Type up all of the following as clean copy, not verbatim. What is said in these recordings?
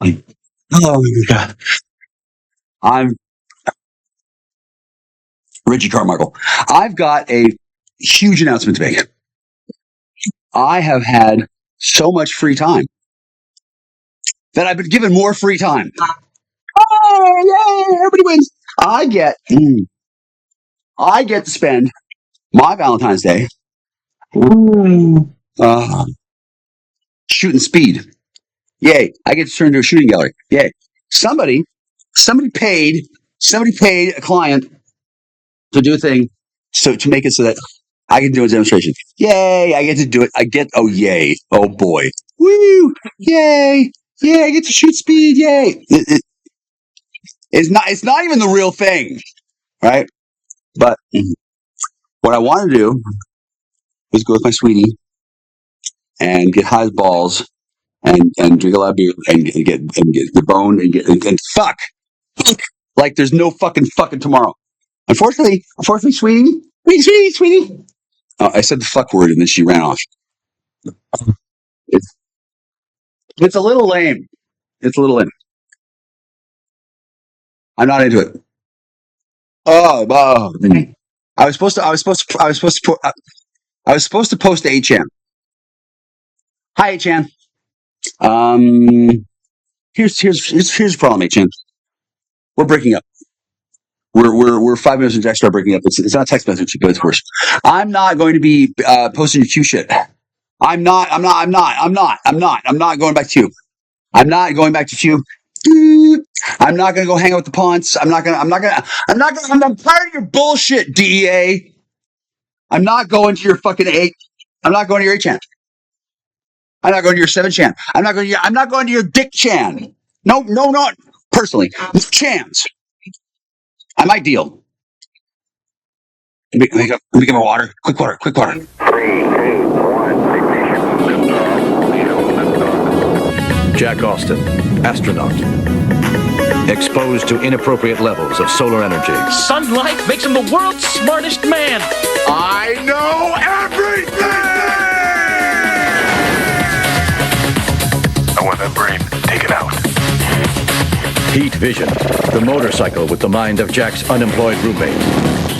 Like, oh my God. I'm Richie Carmichael. I've got a huge announcement to make. I have had so much free time that I've been given more free time. Oh, yay! Everybody wins. I get to spend my Valentine's Day uh, shooting speed. Yay! I get to turn into a shooting gallery. Yay! Somebody paid a client to do a thing, so to make it so that I can do a demonstration. Yay! I get to do it. Oh yay! Oh boy! Woo! Yay! Yay! I get to shoot speed. Yay! It's not even the real thing, right? But what I want to do is go with my sweetie and get high as balls and drink a lot of beer and get the bone and fuck like there's no fucking tomorrow. Unfortunately, sweetie. I said the fuck word and then she ran off. It's a little lame. I'm not into it. Oh. I was supposed to post to 8chan. Hi 8chan. Here's the problem, 8chan. We're breaking up. We're 5 minutes into Jack breaking up. It's not text message, but it's worse. I'm not going to be posting your Q shit. I'm not going back to Q. I'm not going back to Q. I'm not going to go hang out with the Ponce. I'm tired of your bullshit, DEA. I'm not going to your fucking 8. I'm not going to your 8chan. I'm not going to your 7chan. I'm not going to your Dick Chan. No, not personally. Chans. I might deal. Let me get my water. Quick water. 3, 2, 1, ignition. Jack Austin, astronaut. Exposed to inappropriate levels of solar energy. Sunlight makes him the world's smartest man. I know everything! I want that brain taken out. Heat Vision, the motorcycle with the mind of Jack's unemployed roommate.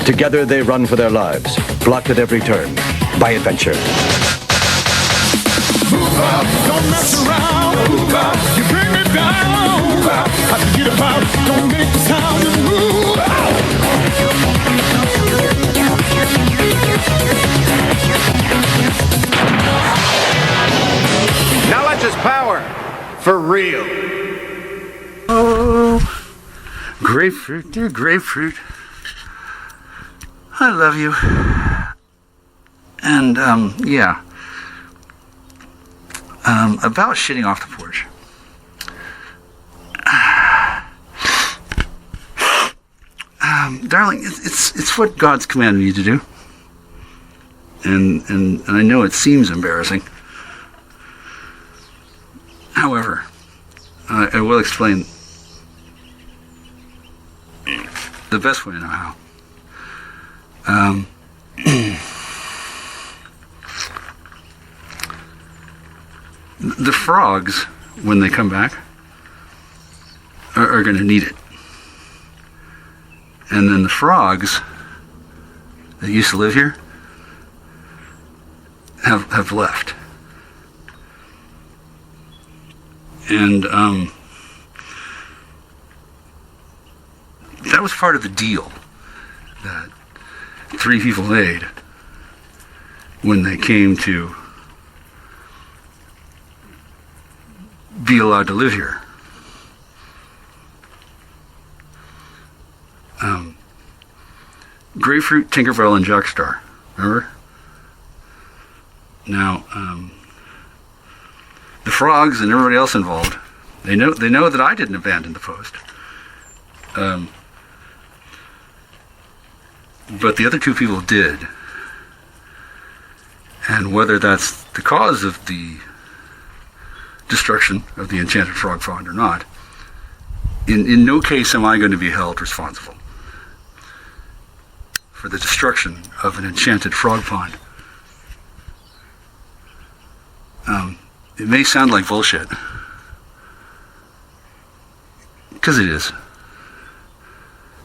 Together they run for their lives, blocked at every turn by adventure. Move out, don't mess around. Move out, you bring me down. Move out, I forget about, don't make the sound. Just move out. Now let's just power for real. Oh, grapefruit, dear grapefruit. I love you. And, yeah. About shitting off the porch. Darling, it's what God's commanded you to do. And I know it seems embarrassing. However, I will explain the best way I know how. The frogs, when they come back, are going to need it. And then the frogs that used to live here have left. And that was part of the deal that 3 people made when they came to be allowed to live here. Grapefruit, Tinkerbell, and Jockstar. Remember? Now, the frogs and everybody else involved, they know that I didn't abandon the post. But the other 2 people did. And whether that's the cause of the destruction of the enchanted frog pond or not, in no case am I going to be held responsible for the destruction of an enchanted frog pond. It may sound like bullshit, Because it is.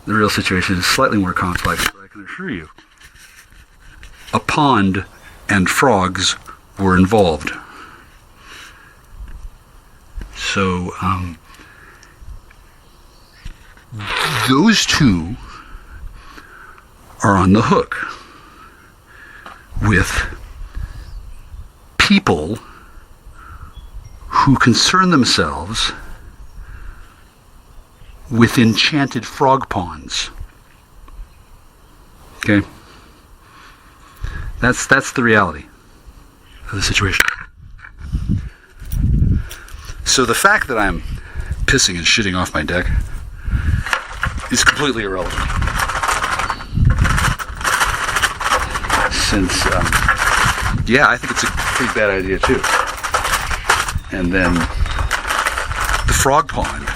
The real situation is slightly more complex, but I can assure you, a pond and frogs were involved. So, those two are on the hook with people who concern themselves with enchanted frog ponds. Okay? That's the reality of the situation. So the fact that I'm pissing and shitting off my deck is completely irrelevant. Since, yeah, I think it's a pretty bad idea too. And then the frog pond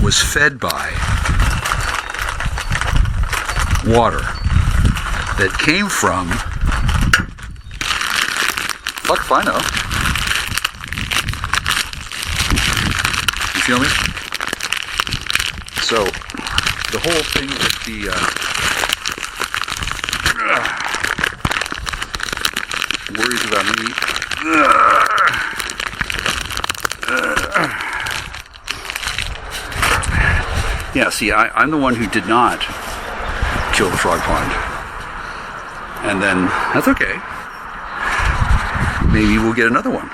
was fed by water that came from, fuck if I know. You feel me? So the whole thing with the worries about me. Yeah, see, I'm the one who did not kill the frog pond. And then, that's okay. Maybe we'll get another one.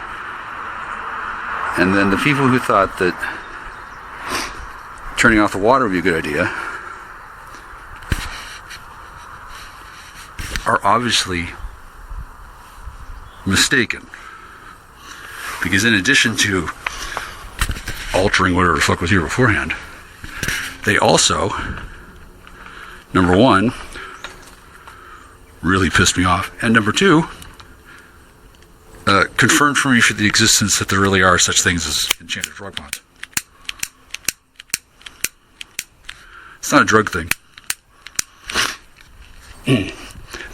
And then the people who thought that turning off the water would be a good idea are obviously mistaken. Because in addition to altering whatever the fuck was here beforehand, they also, number one, really pissed me off, and number two, confirmed for me the existence that there really are such things as enchanted frog ponds. It's not a drug thing.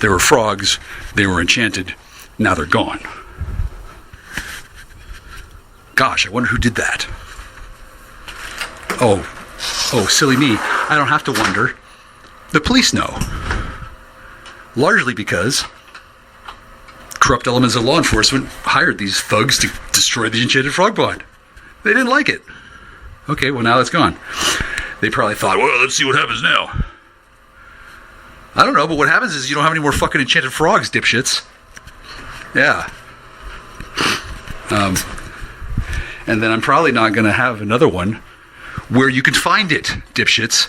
There were frogs, they were enchanted, now they're gone. Gosh, I wonder who did that. Oh, silly me. I don't have to wonder. The police know. Largely because corrupt elements of law enforcement hired these thugs to destroy the enchanted frog pond. They didn't like it. Okay, well now it's gone. They probably thought, well, let's see what happens now. I don't know, but what happens is you don't have any more fucking enchanted frogs, dipshits. Yeah. And then I'm probably not going to have another one where you can find it, dipshits.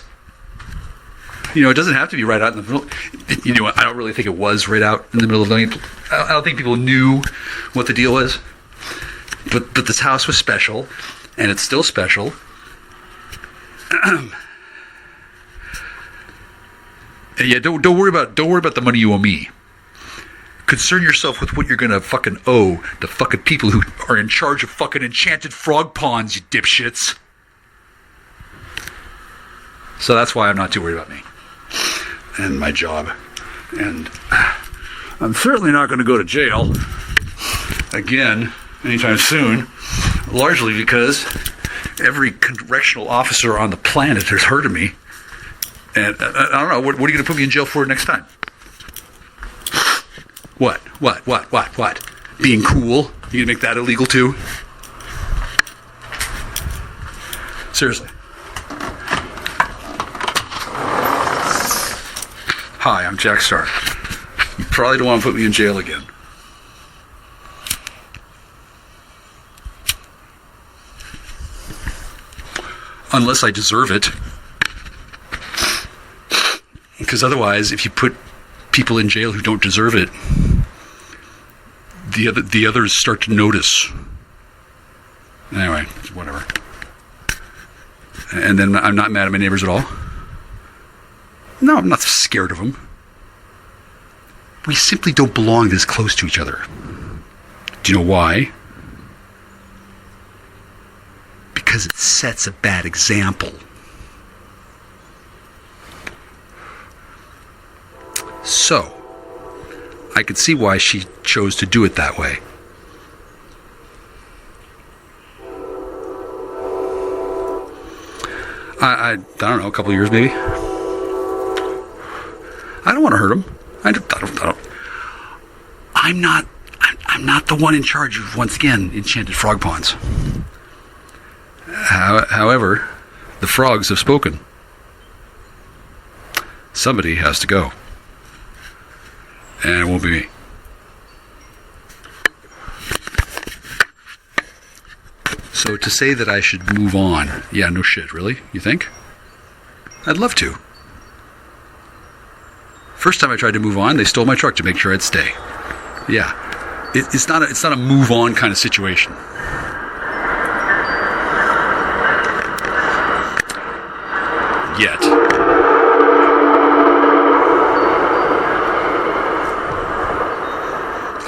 You know, it doesn't have to be right out in the middle. You know, I don't really think it was right out in the middle of the night. I don't think people knew what the deal was. But this house was special, and it's still special. Yeah, don't worry about the money you owe me. Concern yourself with what you're gonna fucking owe the fucking people who are in charge of fucking enchanted frog ponds, you dipshits. So that's why I'm not too worried about me and my job. And I'm certainly not going to go to jail again anytime soon, largely because every correctional officer on the planet has heard of me. And I don't know, what are you going to put me in jail for next time? What? Being cool? You going to make that illegal too? Seriously. Hi, I'm Jack Stark. You probably don't want to put me in jail again. Unless I deserve it. Because otherwise, if you put people in jail who don't deserve it, the others start to notice. Anyway, whatever. And then I'm not mad at my neighbors at all. No, I'm not scared of them. We simply don't belong this close to each other. Do you know why? Because it sets a bad example. So, I could see why she chose to do it that way. I don't know, a couple of years maybe. I don't want to hurt them. I'm not the one in charge of, once again, enchanted frog ponds. However, the frogs have spoken. Somebody has to go. And it won't be me. So to say that I should move on, yeah, no shit, really? You think? I'd love to. First time I tried to move on, they stole my truck to make sure I'd stay. Yeah, it's not a move on kind of situation. Yet.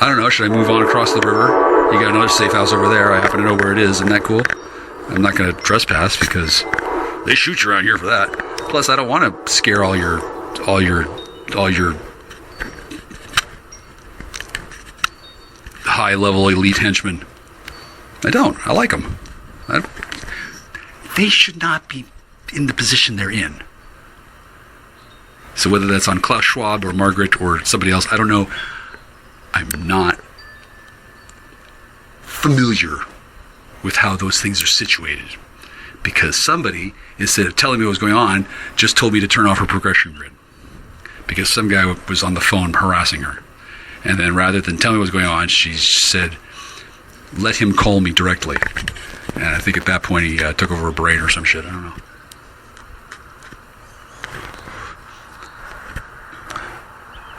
I don't know, should I move on across the river? You got another safe house over there. I happen to know where it is. Isn't that cool? I'm not going to trespass because they shoot you around here for that. Plus, I don't want to scare all your high-level elite henchmen. I don't. I like them. They should not be in the position they're in. So whether that's on Klaus Schwab or Margaret or somebody else, I don't know. I'm not familiar with how those things are situated. Because somebody, instead of telling me what was going on, just told me to turn off her progression grid. Because some guy was on the phone harassing her. And then rather than tell me what was going on, she said, let him call me directly. And I think at that point he took over her brain or some shit. I don't know.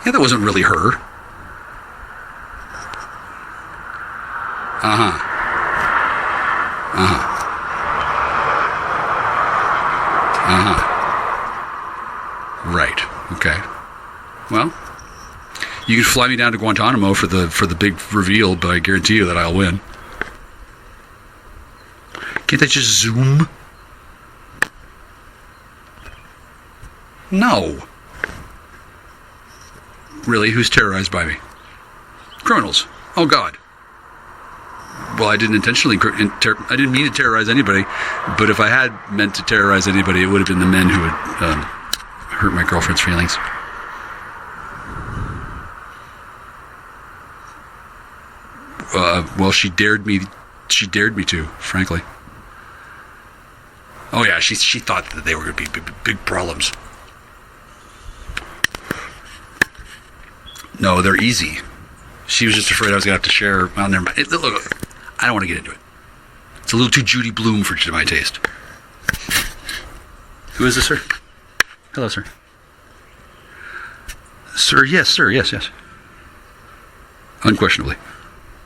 Yeah, that wasn't really her. Right. Okay. Well, you can fly me down to Guantanamo for the big reveal, but I guarantee you that I'll win. Can't they just zoom? No. Really? Who's terrorized by me? Criminals. Oh, God. Well, I didn't intentionally, I didn't mean to terrorize anybody, but if I had meant to terrorize anybody, it would have been the men who had hurt my girlfriend's feelings. Well, she dared me to, frankly. Oh yeah, she thought that they were going to be big problems. No, they're easy. She was just afraid I was going to have to share. Well, never mind. Look, I don't want to get into it. It's a little too Judy Blume for my taste. Who is this, sir? Hello, sir. Sir, yes, sir, yes. Unquestionably.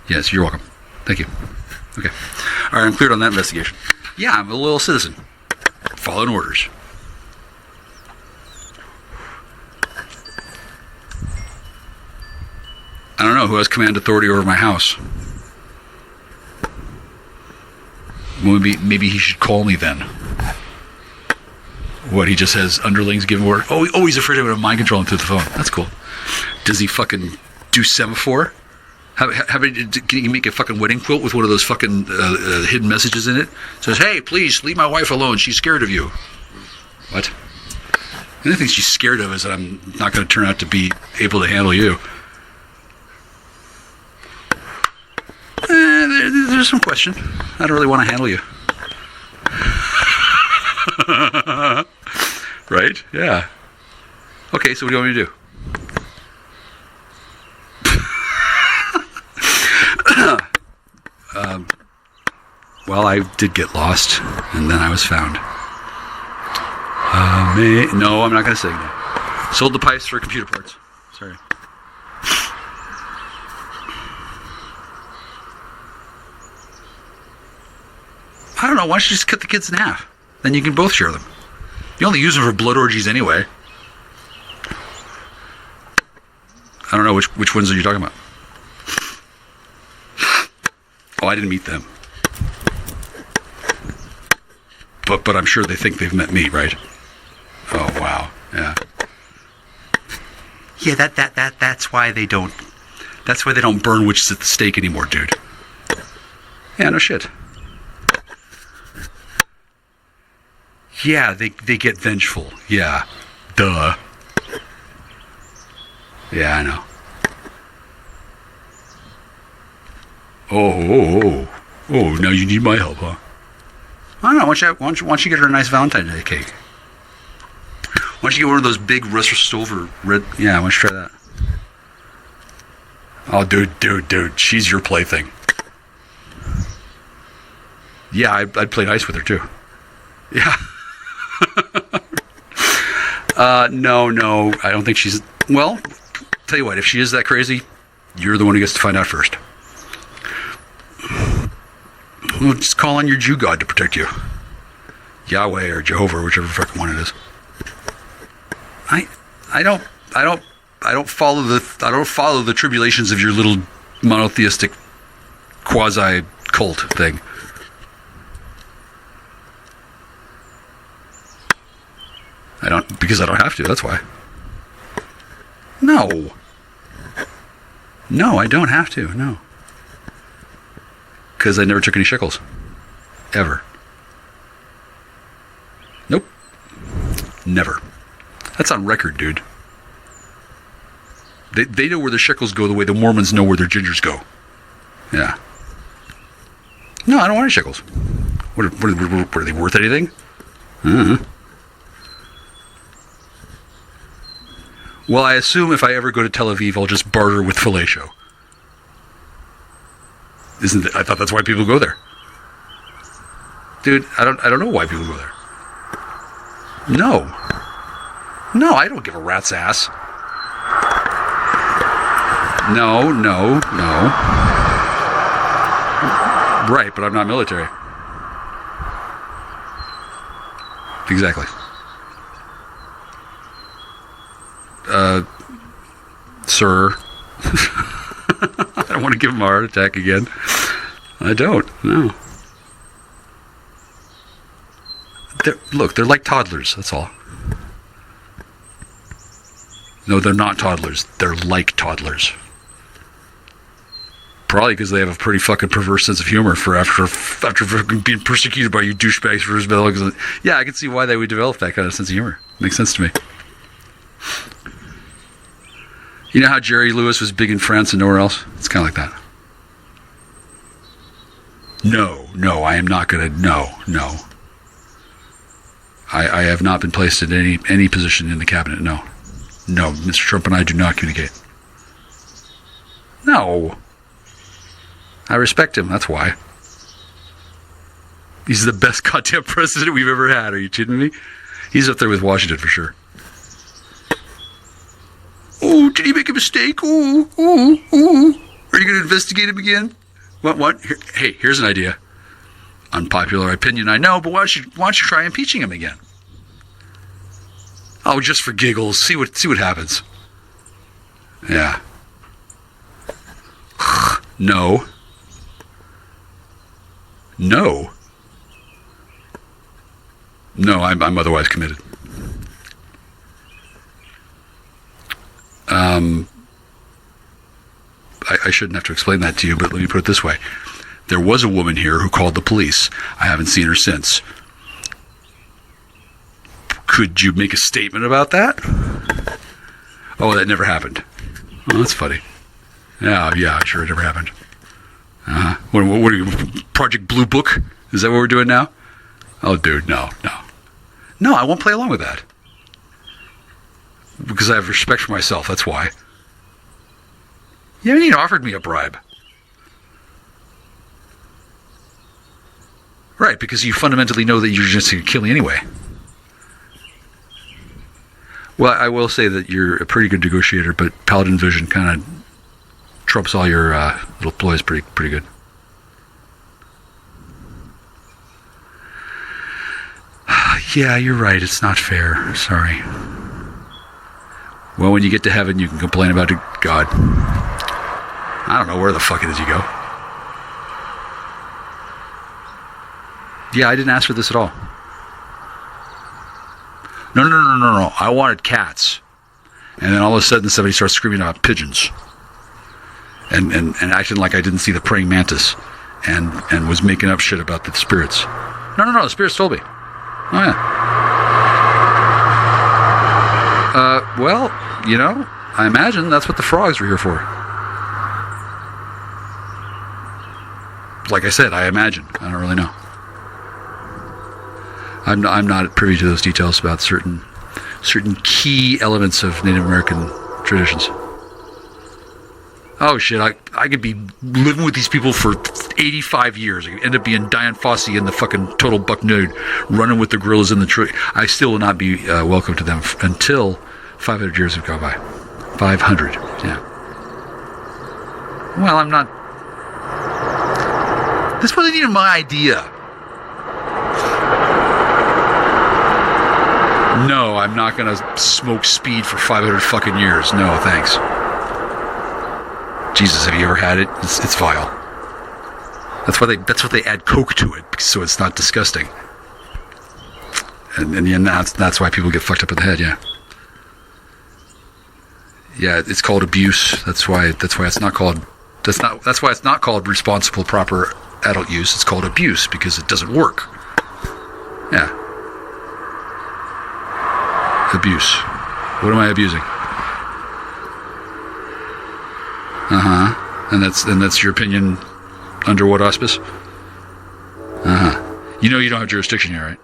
Yes, you're welcome. Thank you. Okay. All right, I'm cleared on that investigation. Yeah, I'm a loyal citizen. Following orders. I don't know who has command authority over my house. Maybe he should call me then. What, he just has underlings giving word? Oh, he's afraid I'm going to mind control him through the phone. That's cool. Does he fucking do semaphore? Can you make a fucking wedding quilt with one of those fucking hidden messages in it? It says, hey, please leave my wife alone. She's scared of you. What? The only thing she's scared of is that I'm not going to turn out to be able to handle you. There's some question. I don't really want to handle you. Right? Yeah. Okay, so what do you want me to do? Well, I did get lost, and then I was found. No, I'm not going to say no. Sold the pipes for computer parts. Sorry. I don't know. Why don't you just cut the kids in half? Then you can both share them. You only use them for blood orgies anyway. I don't know. Which ones are you talking about? Oh, I didn't meet them. But I'm sure they think they've met me, right? Oh, wow. Yeah. Yeah, that's why they don't burn witches at the stake anymore, dude. Yeah, no shit. Yeah, they get vengeful. Yeah. Duh. Yeah, I know. Oh, now you need my help, huh? I don't know. Why don't you get her a nice Valentine's Day cake? Why don't you get one of those big Russell Stover red... Yeah, why don't you try that? Oh, dude, she's your plaything. Yeah, I'd play nice with her, too. Yeah. No, I don't think she's... Well, tell you what, if she is that crazy, you're the one who gets to find out first. Well, just call on your Jew God to protect you. Yahweh or Jehovah, or whichever fucking one it is. I don't follow the tribulations of your little monotheistic quasi cult thing. Because I don't have to, that's why. No, I don't have to, no. Because I never took any shekels. Ever. Nope. Never. That's on record, dude. They know where the shekels go the way the Mormons know where their gingers go. Yeah. No, I don't want any shekels. What are they worth anything? Well, I assume if I ever go to Tel Aviv, I'll just barter with fellatio. I thought that's why people go there. Dude, I don't know why people go there. No, I don't give a rat's ass. No. Right, but I'm not military. Exactly. Sir. I don't want to give him a heart attack again. I don't, no. They're like toddlers, that's all. No, they're not toddlers. They're like toddlers. Probably because they have a pretty fucking perverse sense of humor for after being persecuted by you douchebags for his medal. Yeah, I can see why they would develop that kind of sense of humor. Makes sense to me. You know how Jerry Lewis was big in France and nowhere else? It's kind of like that. No, I am not going to... No. I have not been placed in any position in the cabinet, no. No, Mr. Trump and I do not communicate. No. I respect him, that's why. He's the best goddamn president we've ever had. Are you kidding me? He's up there with Washington for sure. Oh, did he make a mistake? Ooh. Are you going to investigate him again? What? Hey, here's an idea. Unpopular opinion, I know, but why don't you try impeaching him again? Oh, just for giggles. See what happens. Yeah. No. I'm otherwise committed. I shouldn't have to explain that to you, but let me put it this way. There was a woman here who called the police. I haven't seen her since. Could you make a statement about that? Oh, that never happened. Oh, that's funny. Yeah, sure, it never happened. What are you, Project Blue Book? Is that what we're doing now? Oh, dude, no. No, I won't play along with that. Because I have respect for myself, that's why. You haven't even offered me a bribe. Right, because you fundamentally know that you're just going to kill me anyway. Well, I will say that you're a pretty good negotiator, but Paladin Vision kind of trumps all your little ploys pretty good. Yeah, you're right. It's not fair. Sorry. Well, when you get to heaven, you can complain about God. I don't know, where the fuck did you go? Yeah, I didn't ask for this at all. No. I wanted cats. And then all of a sudden somebody starts screaming about pigeons. And acting like I didn't see the praying mantis. And was making up shit about the spirits. No, the spirits told me. Oh, yeah. Well, I imagine that's what the frogs were here for. Like I said, I imagine. I don't really know. I'm not privy to those details about certain key elements of Native American traditions. Oh shit, I could be living with these people for 85 years. I could end up being Dian Fossey in the fucking Total Buck Nude, running with the gorillas in the tree. I still will not be welcome to them until 500 years have gone by. 500, yeah. Well, I'm not... This wasn't even my idea. No, I'm not gonna smoke speed for 500 fucking years. No, thanks. Jesus, have you ever had it? It's vile. That's what they add Coke to it, so it's not disgusting. And that's why people get fucked up in the head. Yeah. Yeah, it's called abuse. That's why it's not called. That's why it's not called responsible, proper adult use. It's called abuse because it doesn't work. Yeah. Abuse. What am I abusing? And that's your opinion under what auspice? You know you don't have jurisdiction here, right?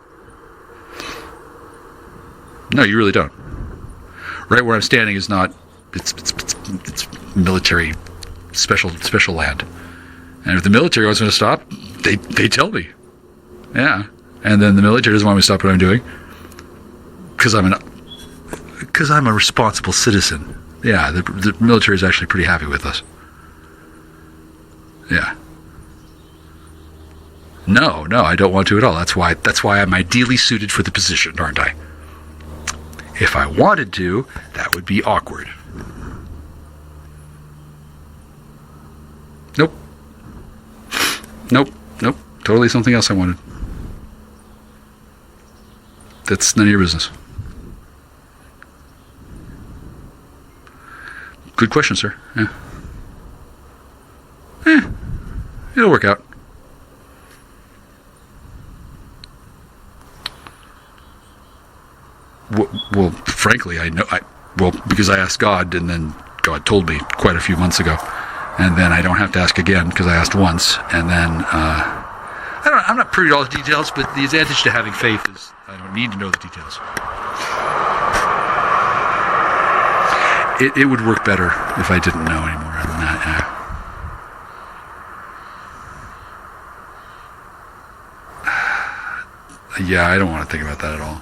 No, you really don't. Right where I'm standing is not. It's military special land. And if the military wants me to stop, they tell me. Yeah. And then the military doesn't want me to stop what I'm doing because I'm a responsible citizen. Yeah, the military is actually pretty happy with us. Yeah. No, I don't want to at all. That's why I'm ideally suited for the position, aren't I? If I wanted to, that would be awkward. Nope. Totally something else I wanted. That's none of your business. Good question, sir. Yeah. It'll work out. Well, frankly, I know. Because I asked God, and then God told me quite a few months ago, and then I don't have to ask again because I asked once, and then I'm not privy to all the details, but the advantage to having faith is I don't need to know the details. It would work better if I didn't know any more than that. Yeah, I don't want to think about that at all.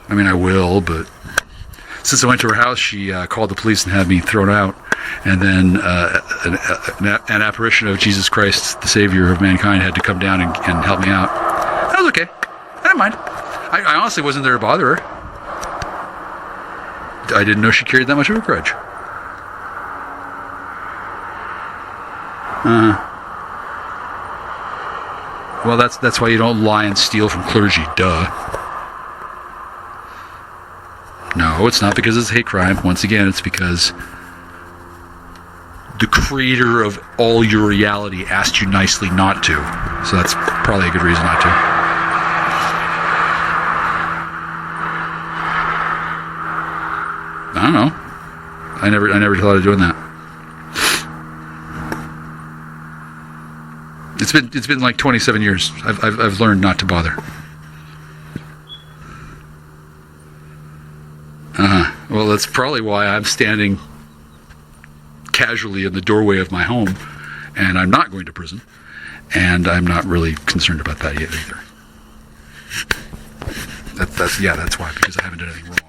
I mean, I will, but since I went to her house, she called the police and had me thrown out. And then an apparition of Jesus Christ, the Savior of mankind, had to come down and help me out. That was okay. I didn't mind. I honestly wasn't there to bother her. I didn't know she carried that much of a grudge. Well, that's why you don't lie and steal from clergy, duh. No, it's not because it's a hate crime. Once again, it's because the creator of all your reality asked you nicely not to. So that's probably a good reason not to. I don't know. I never thought of doing that. It's been like 27 years. I've learned not to bother. Well, that's probably why I'm standing casually in the doorway of my home, and I'm not going to prison, and I'm not really concerned about that yet either. That's why, because I haven't done anything wrong.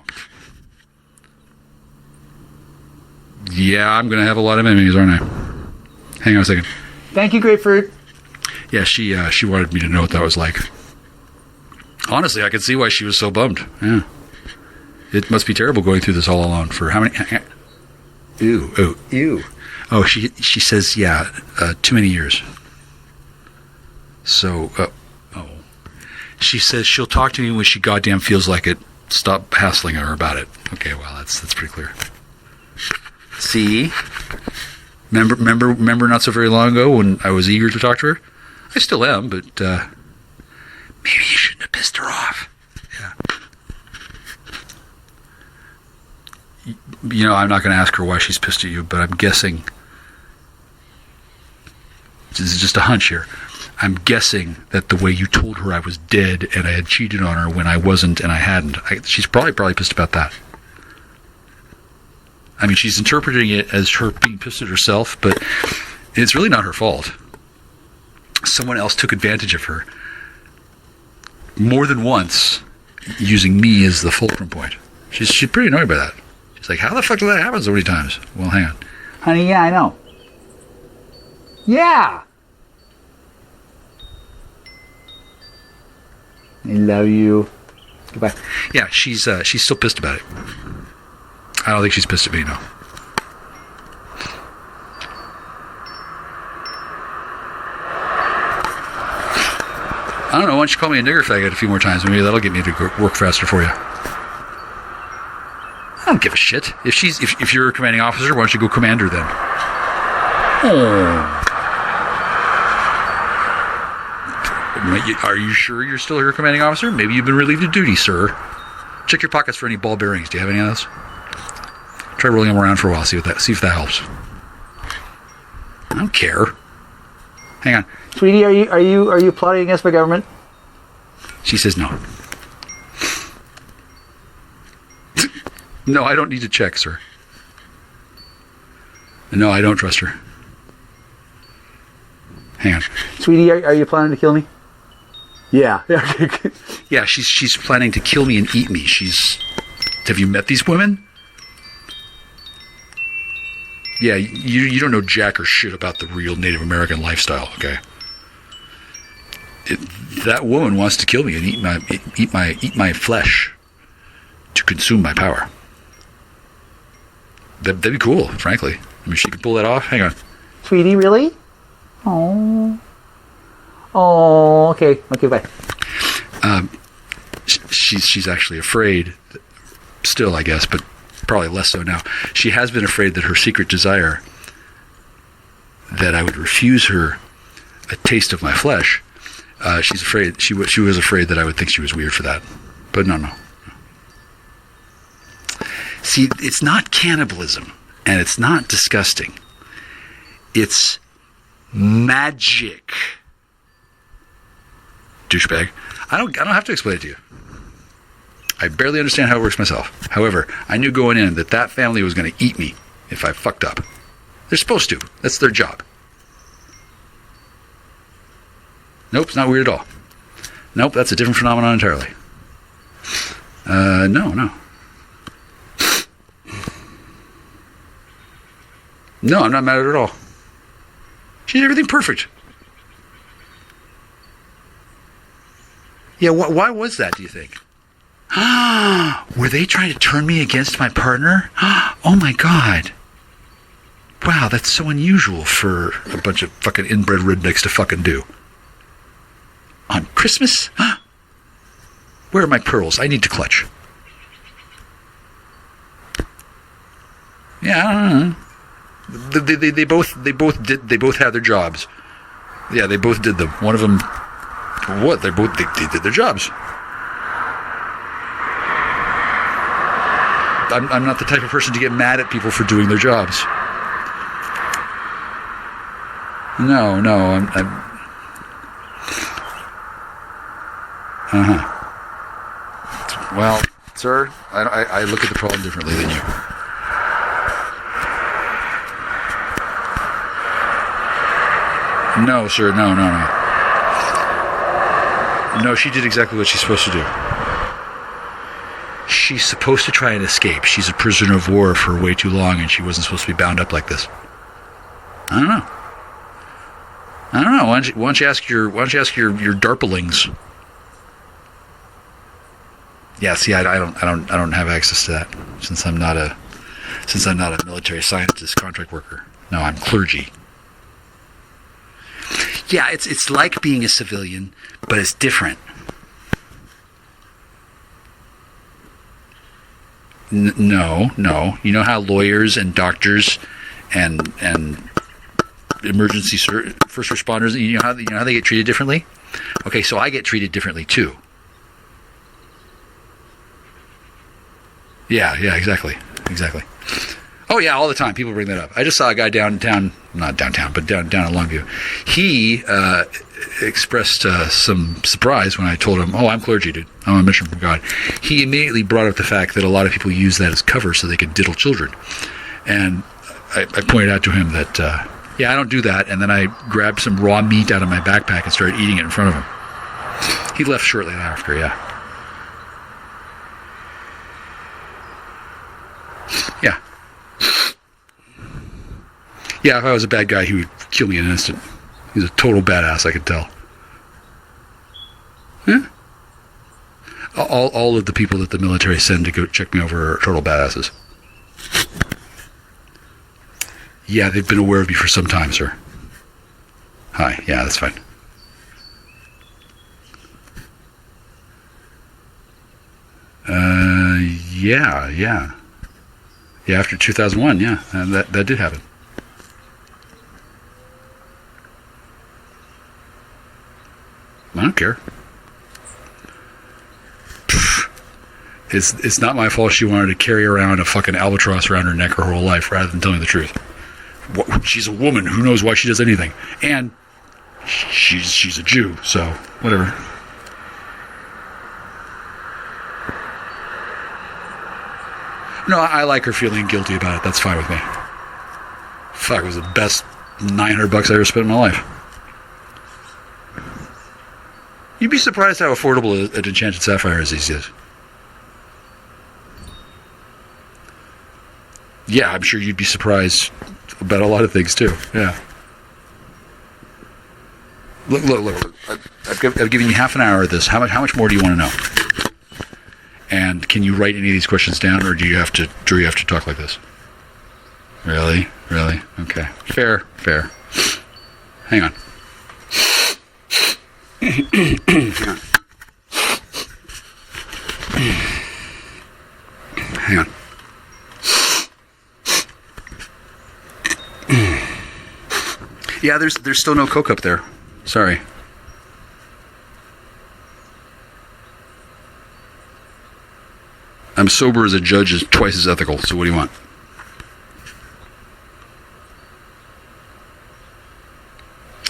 Yeah, I'm going to have a lot of enemies, aren't I? Hang on a second. Thank you, Grapefruit. Yeah, she wanted me to know what that was like. Honestly, I could see why she was so bummed. Yeah. It must be terrible going through this all alone for how many... Ew. Oh, she says, too many years. So, she says she'll talk to me when she goddamn feels like it. Stop hassling her about it. Okay, well, that's pretty clear. See? Remember not so very long ago when I was eager to talk to her? I still am, but maybe you shouldn't have pissed her off. Yeah. I'm not going to ask her why she's pissed at you, but I'm guessing, this is just a hunch here, I'm guessing that the way you told her I was dead and I had cheated on her when I wasn't and I hadn't, she's probably pissed about that. I mean, she's interpreting it as her being pissed at herself, but it's really not her fault. Someone else took advantage of her more than once, using me as the fulcrum point. She's pretty annoyed by that. She's like, how the fuck did that happen so many times? Well, hang on. Honey, yeah, I know. Yeah! I love you. Goodbye. Yeah, she's still pissed about it. I don't think she's pissed at me, no. I don't know, why don't you call me a nigger faggot a few more times? Maybe that'll get me to work faster for you. I don't give a shit. If you're a commanding officer, why don't you go commander then? Oh. Are you sure you're still your commanding officer? Maybe you've been relieved of duty, sir. Check your pockets for any ball bearings. Do you have any of those? Try rolling them around for a while. See if that helps. I don't care. Hang on. Sweetie, are you plotting against my government? She says no. No, I don't need to check, sir. No, I don't trust her. Hang on. Sweetie, are you planning to kill me? Yeah. Yeah, she's planning to kill me and eat me. Have you met these women? Yeah, you don't know jack or shit about the real Native American lifestyle, okay? That woman wants to kill me and eat my flesh to consume my power. That'd be cool, frankly. I mean, she could pull that off. Hang on. Sweetie, really? Oh, okay, bye. She's actually afraid, still, I guess, but probably less so now. She has been afraid that her secret desire, that I would refuse her a taste of my flesh. She's afraid. She was afraid that I would think she was weird for that, but no. See, it's not cannibalism, and it's not disgusting. It's magic. Douchebag. I don't have to explain it to you. I barely understand how it works myself. However, I knew going in that family was going to eat me if I fucked up. They're supposed to. That's their job. Nope, it's not weird at all. Nope, that's a different phenomenon entirely. No. No, I'm not mad at her at all. She did everything perfect. Yeah, why was that, do you think? Were they trying to turn me against my partner? Oh my God. Wow, that's so unusual for a bunch of fucking inbred rednecks to fucking do. On Christmas? Where are my pearls? I need to clutch. Yeah, I don't know. They both had their jobs. Yeah, they both did them. One of them, what? They did their jobs. I'm not the type of person to get mad at people for doing their jobs. No, I'm Well, sir, I look at the problem differently than you. No, sir, no. No, she did exactly what she's supposed to do. She's supposed to try and escape. She's a prisoner of war for way too long, and she wasn't supposed to be bound up like this. I don't know. Why don't you ask your DARPalings? Yeah, see, I don't have access to that since I'm not a military scientist contract worker. No, I'm clergy. Yeah, it's like being a civilian, but it's different. No. You know how lawyers and doctors and emergency first responders, you know how they get treated differently? Okay, so I get treated differently too. Yeah, exactly. exactly. Oh yeah, all the time. People bring that up. I just saw a guy downtown, not downtown, but down in Longview. He expressed some surprise when I told him, "Oh, I'm clergy, dude. I'm on a mission from God." He immediately brought up the fact that a lot of people use that as cover so they could diddle children, and I pointed out to him that, yeah, I don't do that. And then I grabbed some raw meat out of my backpack and started eating it in front of him. He left shortly after. Yeah. Yeah. Yeah, if I was a bad guy, he would kill me in an instant. He's a total badass, I could tell. Yeah. All of the people that the military send to go check me over are total badasses. Yeah, they've been aware of you for some time, sir. Hi, yeah, that's fine. Yeah. Yeah, after 2001, yeah, that did happen. I don't care. It's not my fault she wanted to carry around a fucking albatross around her neck her whole life rather than telling the truth. She's a woman. Who knows why she does anything? And she's a Jew, so whatever. No, I like her feeling guilty about it. That's fine with me. Fuck, it was the best $900 I ever spent in my life. You'd be surprised how affordable an enchanted sapphire is these days. Yeah, I'm sure you'd be surprised about a lot of things too. Yeah. Look. I've given you half an hour of this. How much more do you want to know? And can you write any of these questions down, or do you have to talk like this? Really? Okay. Fair. Hang on. Hang on. Yeah, there's still no Coke up there. Sorry. I'm sober as a judge is twice as ethical, so what do you want?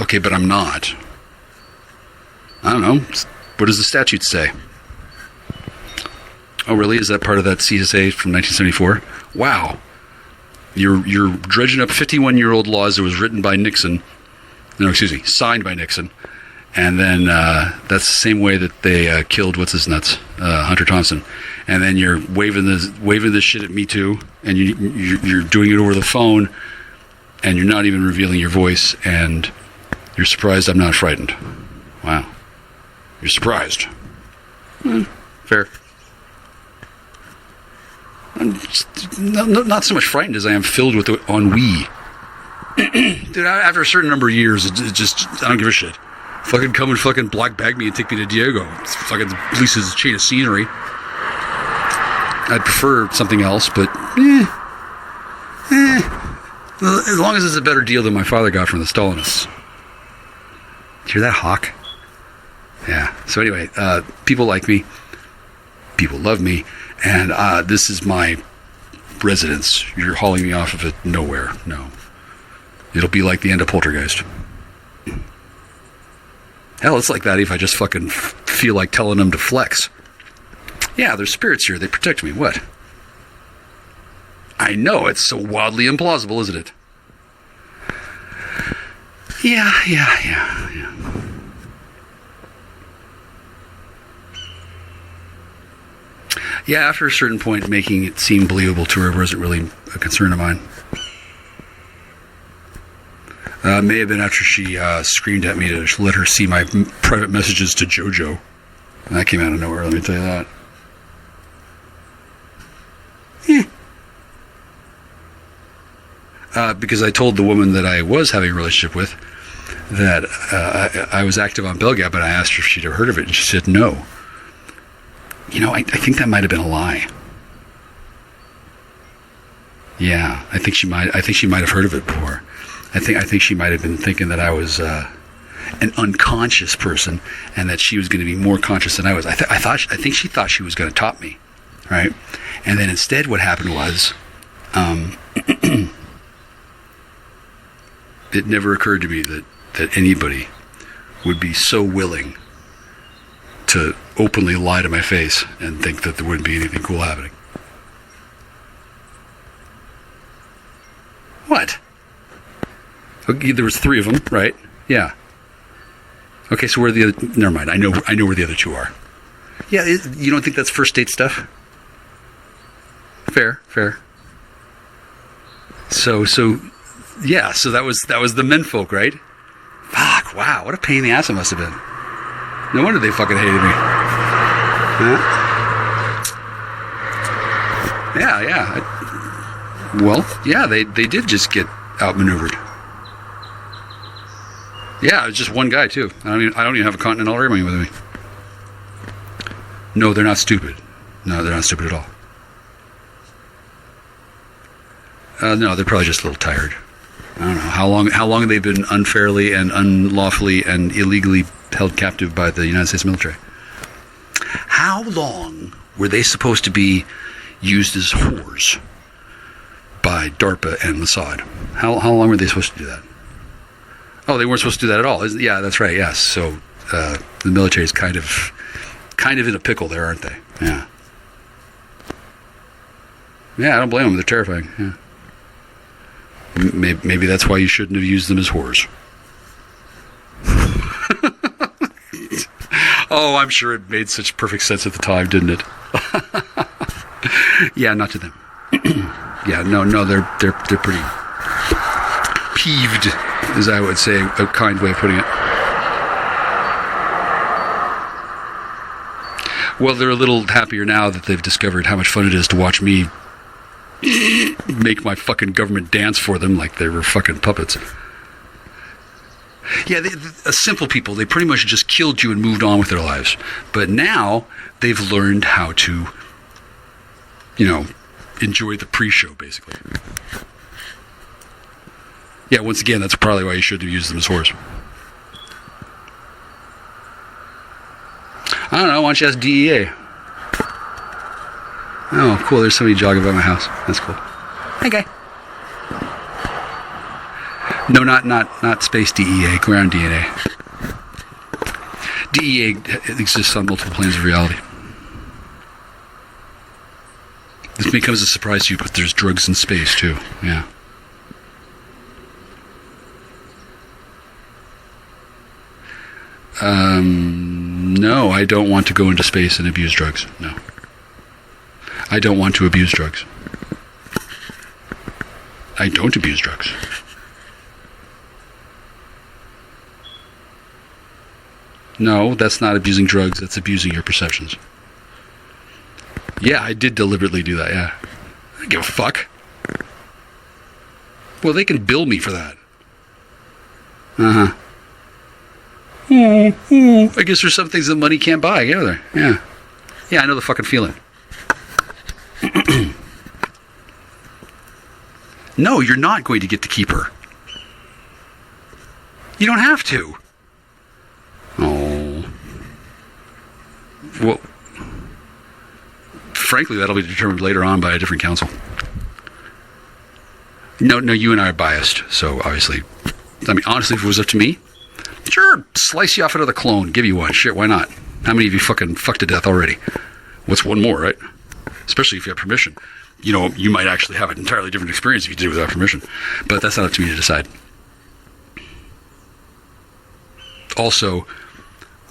Okay, but I'm not. I don't know. What does the statute say? Oh, really? Is that part of that CSA from 1974? Wow. You're dredging up 51-year-old laws that was written by Nixon. No, excuse me, signed by Nixon. And then that's the same way that they killed Hunter Thompson. And then you're waving this shit at Me Too, and you're doing it over the phone, and you're not even revealing your voice, and you're surprised I'm not frightened. Wow. You're surprised. Fair. I'm not so much frightened as I am filled with ennui. Dude, after a certain number of years, it just, I don't give a shit. Fucking come and fucking black bag me and take me to Diego. It's fucking at least it's a chain of scenery. I'd prefer something else, but as long as it's a better deal than my father got from the Stalinists. Did you hear that hawk? Yeah. So anyway, people like me. People love me. And this is my residence. You're hauling me off of it nowhere. No. It'll be like the end of Poltergeist. Hell, it's like that if I just fucking feel like telling them to flex. Yeah, there's spirits here. They protect me. What? I know. It's so wildly implausible, isn't it? Yeah. Yeah, after a certain point, making it seem believable to her wasn't really a concern of mine. May have been after she screamed at me to let her see my private messages to JoJo. And that came out of nowhere, let me tell you that. Because I told the woman that I was having a relationship with that I was active on Belgap, and I asked her if she'd ever heard of it, and she said no. You know, I think that might have been a lie. Yeah, I think she might have heard of it before. I think she might have been thinking that I was an unconscious person, and that she was going to be more conscious than I was. I think she thought she was going to top me, right? And then instead, what happened was It never occurred to me that anybody would be so willing to openly lie to my face and think that there wouldn't be anything cool happening. What? Okay, there was 3 of them, right? Yeah. Okay, so where are the other? Never mind. I know where the other 2 are. Yeah, you don't think that's first date stuff? Fair. So yeah. So that was the menfolk, right? Fuck! Wow, what a pain in the ass it must have been. No wonder they fucking hated me. Huh? Yeah. Well, yeah, they did just get outmaneuvered. Yeah, it's just one guy too. I don't even have a Continental Airplane with me. No, they're not stupid. No, they're not stupid at all. No, they're probably just a little tired. I don't know how long they've been unfairly and unlawfully and illegally held captive by the United States military. How long were they supposed to be used as whores by DARPA and Mossad? How long were they supposed to do that? Oh, they weren't supposed to do that at all. Yeah, that's right. Yes. So the military is kind of in a pickle there, aren't they? Yeah. Yeah, I don't blame them. They're terrifying. Yeah. Maybe that's why you shouldn't have used them as whores. Oh, I'm sure it made such perfect sense at the time, didn't it? Yeah, not to them. Yeah, no, they're pretty peeved, as I would say, a kind way of putting it. Well, they're a little happier now that they've discovered how much fun it is to watch me make my fucking government dance for them like they were fucking puppets. Yeah, simple people, they pretty much just killed you and moved on with their lives. But now they've learned how to, enjoy the pre-show, basically. Yeah, once again, that's probably why you shouldn't have used them as whores. I don't know, why don't you ask DEA? Oh, cool, there's somebody jogging by my house. That's cool. Hey, guy. No, not space DEA, ground DNA. DEA exists on multiple planes of reality. This may come as a surprise to you, but there's drugs in space, too. Yeah. No, I don't want to go into space and abuse drugs. No. I don't want to abuse drugs. I don't abuse drugs. No, that's not abusing drugs. That's abusing your perceptions. Yeah, I did deliberately do that, yeah. I don't give a fuck. Well, they can bill me for that. Uh-huh. I guess there's some things that money can't buy, yeah, there. Yeah. Yeah, I know the fucking feeling. No, you're not going to get to keep her. You don't have to. Oh. Well, frankly, that'll be determined later on by a different council. No, you and I are biased, so obviously, honestly, if it was up to me, sure, slice you off another clone, give you one. Shit, why not? How many of you fucking fucked to death already? What's one more, right? Especially if you have permission. You might actually have an entirely different experience if you did it without permission. But that's not up to me to decide. Also,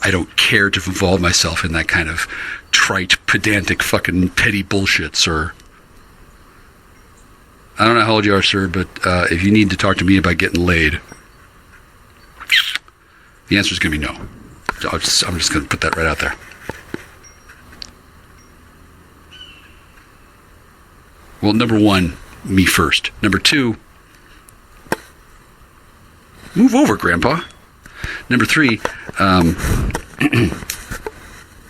I don't care to involve myself in that kind of trite, pedantic, fucking petty bullshit, sir. I don't know how old you are, sir, but if you need to talk to me about getting laid, the answer is going to be no. I'm just going to put that right out there. Well, number one, me first. Number two, move over, Grandpa. Number three,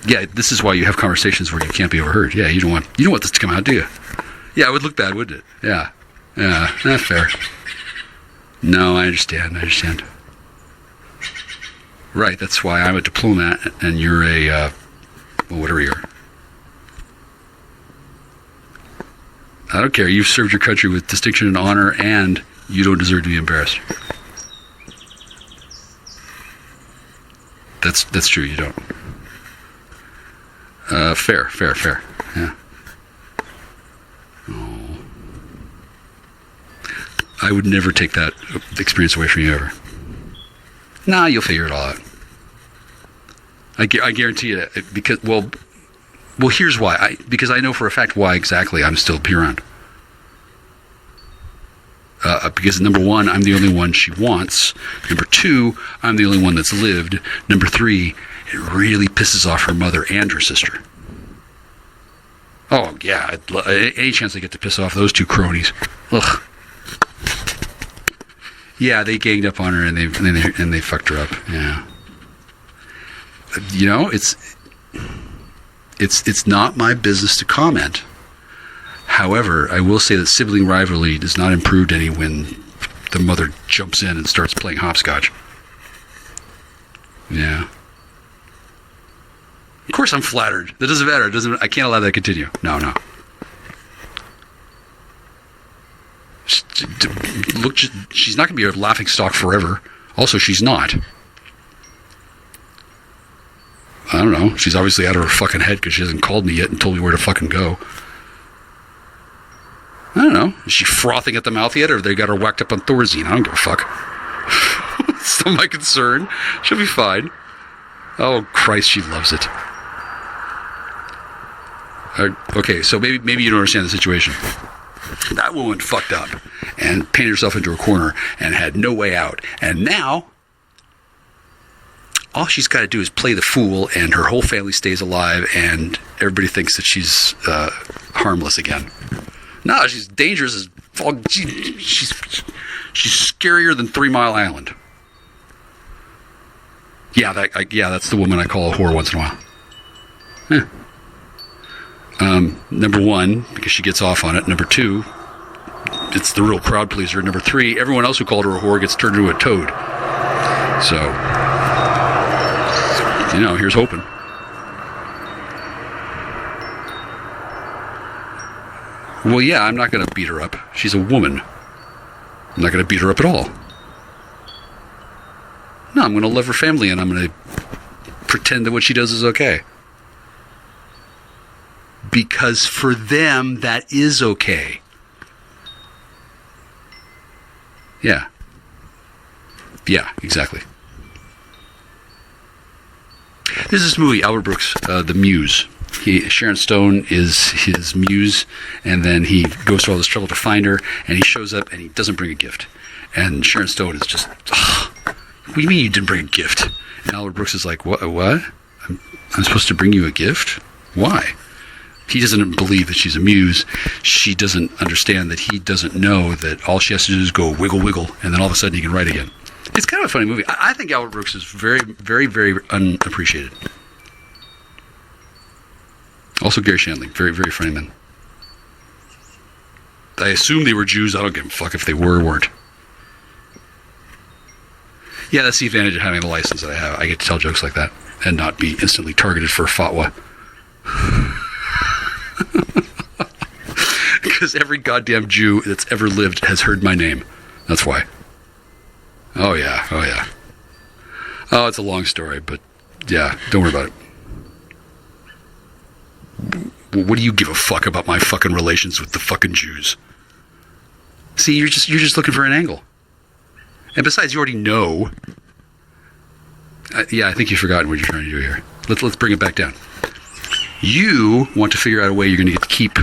yeah, this is why you have conversations where you can't be overheard. Yeah, you don't want this to come out, do you? Yeah, it would look bad, wouldn't it? Yeah, that's fair. No, I understand. Right, that's why I'm a diplomat and you're a, well, whatever you are. I don't care. You've served your country with distinction and honor, and you don't deserve to be embarrassed. That's true. You don't. Fair. Yeah. Oh. I would never take that experience away from you ever. Nah, you'll figure it all out. I guarantee you that because well, here's why. Because I know for a fact why exactly I'm still around. Because number one, I'm the only one she wants. Number two, I'm the only one that's lived. Number three, it really pisses off her mother and her sister. Oh yeah, any chance I get to piss off those two cronies. Ugh. Yeah, they ganged up on her and they fucked her up. Yeah. You know, it's not my business to comment. However, I will say that sibling rivalry does not improve any when the mother jumps in and starts playing hopscotch. Yeah. Of course I'm flattered. That doesn't matter. I can't allow that to continue. No. Look, she's not going to be a laughing stock forever. Also, she's not. I don't know. She's obviously out of her fucking head because she hasn't called me yet and told me where to fucking go. I don't know. Is she frothing at the mouth yet, or they got her whacked up on Thorazine? I don't give a fuck. It's not my concern. She'll be fine. Oh, Christ, she loves it. Okay, so maybe you don't understand the situation. That woman fucked up and painted herself into a corner and had no way out. And now, all she's got to do is play the fool, and her whole family stays alive, and everybody thinks that she's harmless again. No, she's dangerous as fuck. She's scarier than 3 Mile Island. Yeah, that's the woman I call a whore once in a while. Yeah. Number one, because she gets off on it. Number two, it's the real crowd pleaser. Number three, everyone else who called her a whore gets turned into a toad. So, you know, here's hoping. Well, yeah, I'm not going to beat her up. She's a woman. I'm not going to beat her up at all. No, I'm going to love her family, and I'm going to pretend that what she does is okay. Because for them, that is okay. Yeah. Yeah, exactly. There's this movie, Albert Brooks, The Muse. Sharon Stone is his muse, and then he goes through all this trouble to find her, and he shows up, and he doesn't bring a gift. And Sharon Stone is just, what do you mean you didn't bring a gift? And Albert Brooks is like, what? I'm supposed to bring you a gift? Why? He doesn't believe that she's a muse. She doesn't understand that he doesn't know that all she has to do is go wiggle, wiggle, and then all of a sudden he can write again. It's kind of a funny movie. I think Albert Brooks is very, very, very unappreciated. Also Gary Shandling, very, very funny man. I assume they were Jews. I don't give a fuck if they were or weren't. Yeah, that's the advantage of having the license that I have. I get to tell jokes like that and not be instantly targeted for a fatwa. Because every goddamn Jew that's ever lived has heard my name. That's why. Oh yeah. Oh, it's a long story, but yeah, don't worry about it. What do you give a fuck about my fucking relations with the fucking Jews? See, you're just looking for an angle. And besides, you already know. Yeah, I think you've forgotten what you're trying to do here. Let's bring it back down. You want to figure out a way you're going to get to keep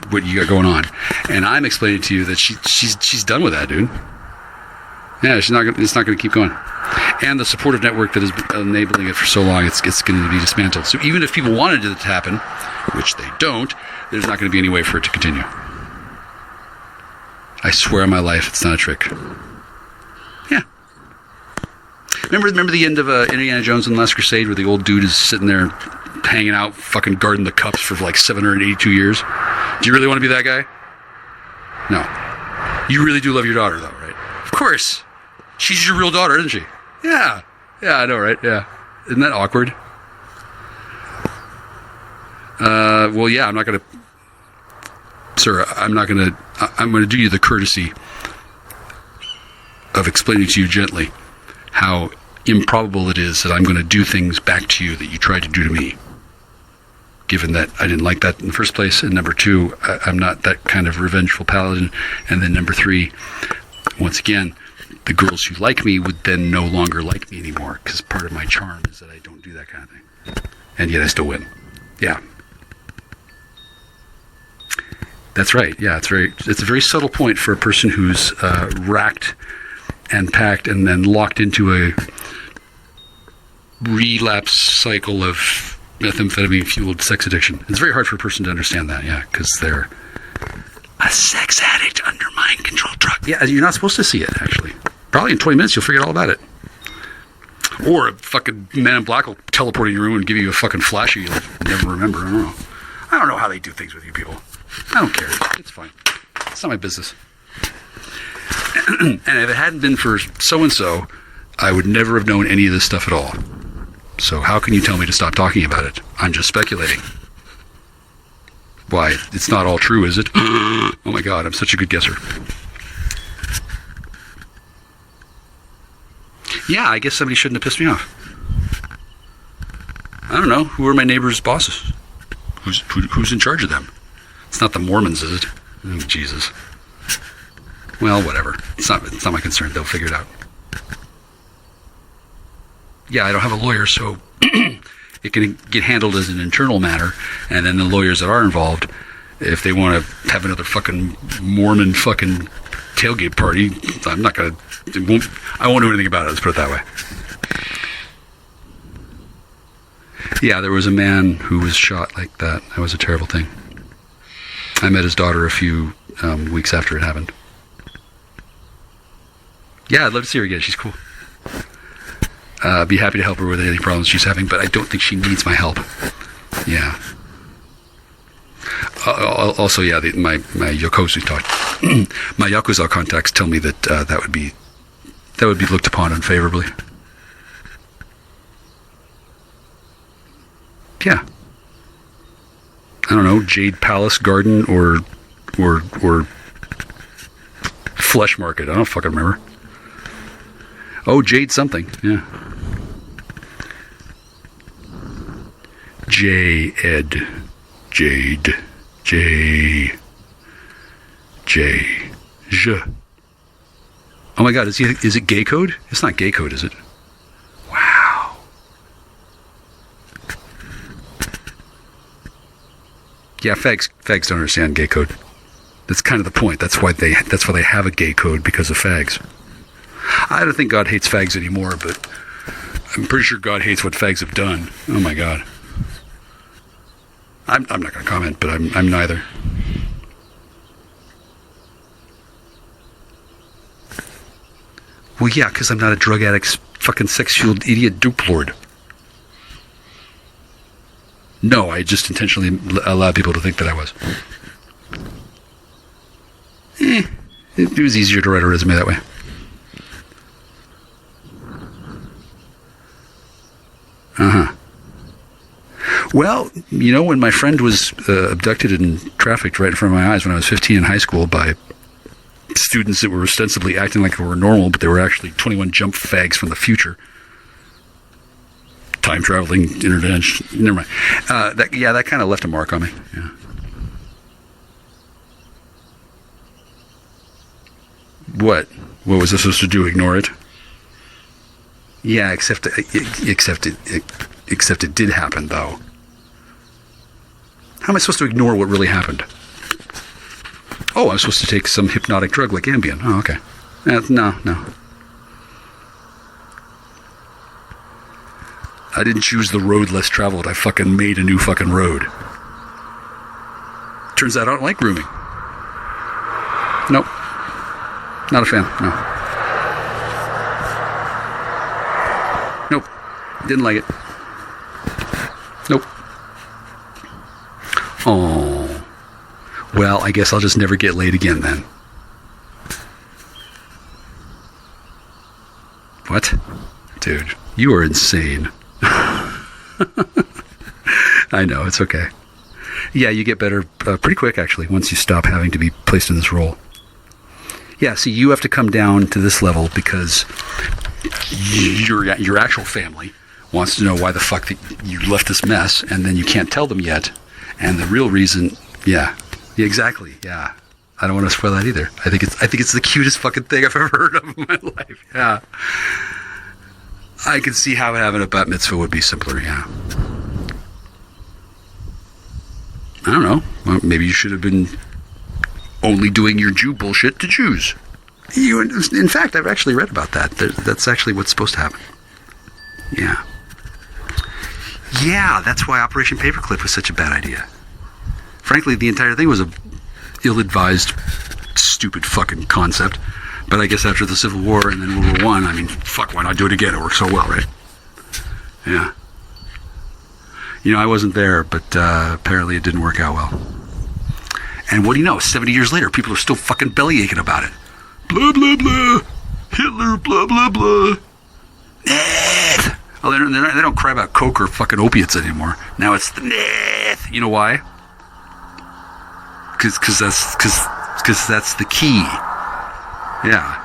what you got going on, and I'm explaining to you that she's done with that, dude. Yeah, it's not going to keep going. And the supportive network that has been enabling it for so long, it's going to be dismantled. So even if people wanted it to happen, which they don't, there's not going to be any way for it to continue. I swear on my life, it's not a trick. Yeah. Remember the end of Indiana Jones and the Last Crusade, where the old dude is sitting there hanging out, fucking guarding the cups for like 782 years? Do you really want to be that guy? No. You really do love your daughter, though, right? Of course. She's your real daughter, isn't she? Yeah. Yeah, I know, right? Yeah. Isn't that awkward? Well, yeah, I'm not going to... Sir, I'm going to do you the courtesy of explaining to you gently how improbable it is that I'm going to do things back to you that you tried to do to me, given that I didn't like that in the first place, and number two, I'm not that kind of revengeful paladin, and then number three, once again, the girls who like me would then no longer like me anymore, because part of my charm is that I don't do that kind of thing, and yet I still win. Yeah. That's right. Yeah, it's a very subtle point for a person who's racked and packed and then locked into a relapse cycle of methamphetamine-fueled sex addiction. It's very hard for a person to understand that, yeah, because they're a sex addict under mind-controlled drug. Yeah, you're not supposed to see it, actually. Probably in 20 minutes you'll figure out all about it. Or a fucking man in black will teleport in your room and give you a fucking flashy you'll never remember. I don't know how they do things with you people. I don't care. It's fine. It's not my business. And if it hadn't been for so-and-so, I would never have known any of this stuff at all. So how can you tell me to stop talking about it? I'm just speculating. Why, it's not all true, is it? Oh my God, I'm such a good guesser. Yeah, I guess somebody shouldn't have pissed me off. I don't know. Who are my neighbor's bosses? Who's in charge of them? It's not the Mormons, is it? Oh, Jesus. Well, whatever. It's not my concern. They'll figure it out. Yeah, I don't have a lawyer, so it can get handled as an internal matter, and then the lawyers that are involved, if they want to have another fucking Mormon fucking tailgate party, I won't do anything about it, let's put it that way. Yeah, there was a man who was shot like that. That was a terrible thing. I met his daughter a few weeks after it happened. Yeah, I'd love to see her again. She's cool. Be happy to help her with any problems she's having, but I don't think she needs my help. Yeah. Also, yeah, my Yokozu my Yakuza contacts tell me that that would be looked upon unfavorably. Yeah. I don't know, Jade Palace Garden or Flesh Market. I don't fucking remember. Oh, Jade something. Yeah. Jade. Oh my God, is it gay code? It's not gay code, is it? Wow. Yeah, fags don't understand gay code. That's kind of the point. That's why they have a gay code, because of fags. I don't think God hates fags anymore, but I'm pretty sure God hates what fags have done. Oh my God. I'm not going to comment, but I'm neither. Well, yeah, because I'm not a drug addict, fucking sex-fueled idiot dupe lord. No, I just intentionally allowed people to think that I was. It was easier to write a resume that way. Uh-huh. Well, you know, when my friend was abducted and trafficked right in front of my eyes when I was 15 in high school by students that were ostensibly acting like they were normal, but they were actually 21 jump fags from the future. Time-traveling intervention. Never mind. That kind of left a mark on me. Yeah. What? What was I supposed to do? Ignore it? Yeah, except it did happen, though. How am I supposed to ignore what really happened? Oh, I'm supposed to take some hypnotic drug like Ambien. Oh, okay. No. I didn't choose the road less traveled. I fucking made a new fucking road. Turns out I don't like grooming. Nope. Not a fan, no. Nope. Didn't like it. Nope. Oh. Well, I guess I'll just never get laid again then. What? Dude, you are insane. I know, it's okay. Yeah, you get better pretty quick, actually, once you stop having to be placed in this role. Yeah, see, you have to come down to this level because your actual family wants to know why the fuck that you left this mess, and then you can't tell them yet. And the real reason, yeah, exactly, yeah. I don't want to spoil that either. I think it's the cutest fucking thing I've ever heard of in my life. Yeah, I can see how having a bat mitzvah would be simpler. Yeah. I don't know. Well, maybe you should have been only doing your Jew bullshit to Jews. In fact, I've actually read about that. That's actually what's supposed to happen. Yeah. Yeah, that's why Operation Paperclip was such a bad idea. Frankly, the entire thing was a ill-advised, stupid fucking concept. But I guess after the Civil War and then World War I, I mean, fuck, why not do it again? It worked so well, right? Yeah. You know, I wasn't there, but apparently it didn't work out well. And what do you know? 70 years later, people are still fucking bellyaching about it. Blah, blah, blah. Hitler, blah, blah, blah. Oh, they don't cry about coke or fucking opiates anymore. Now it's the myth. You know why? Because that's the key. Yeah.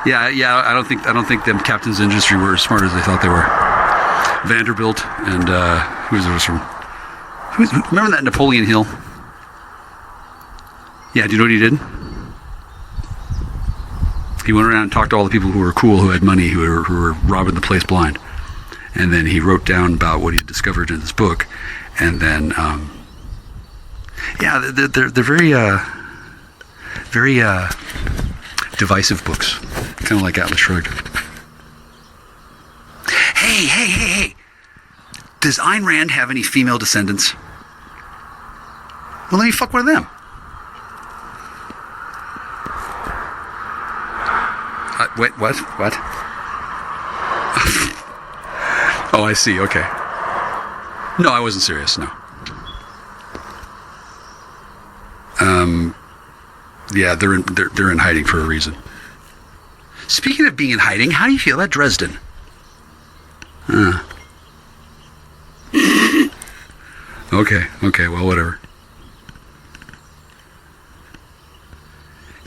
Yeah. I don't think them captains of industry were as smart as they thought they were. Vanderbilt and who's it was from? Remember that Napoleon Hill? Yeah. Do you know what he did? He went around and talked to all the people who were cool, who had money, who were robbing the place blind, and then he wrote down about what he discovered in this book, and then yeah, they're very divisive books, kind of like Atlas Shrugged. Hey! Does Ayn Rand have any female descendants? Well, let me fuck one of them. Wait, what? Oh, I see. Okay. No, I wasn't serious. No. Yeah, they're in hiding for a reason. Speaking of being in hiding, how do you feel at Dresden? Okay. Well, whatever.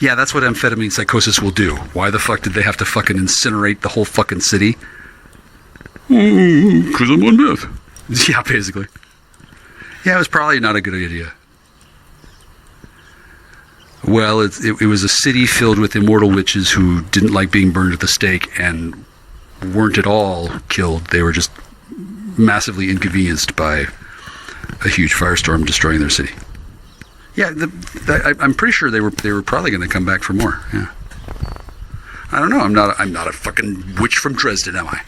Yeah, that's what amphetamine psychosis will do. Why the fuck did they have to fucking incinerate the whole fucking city? Because I'm on meth. Yeah, basically. Yeah, it was probably not a good idea. Well, it was a city filled with immortal witches who didn't like being burned at the stake and weren't at all killed. They were just massively inconvenienced by a huge firestorm destroying their city. Yeah, I'm pretty sure they were probably going to come back for more. Yeah, I don't know. I'm not a fucking witch from Dresden, am I?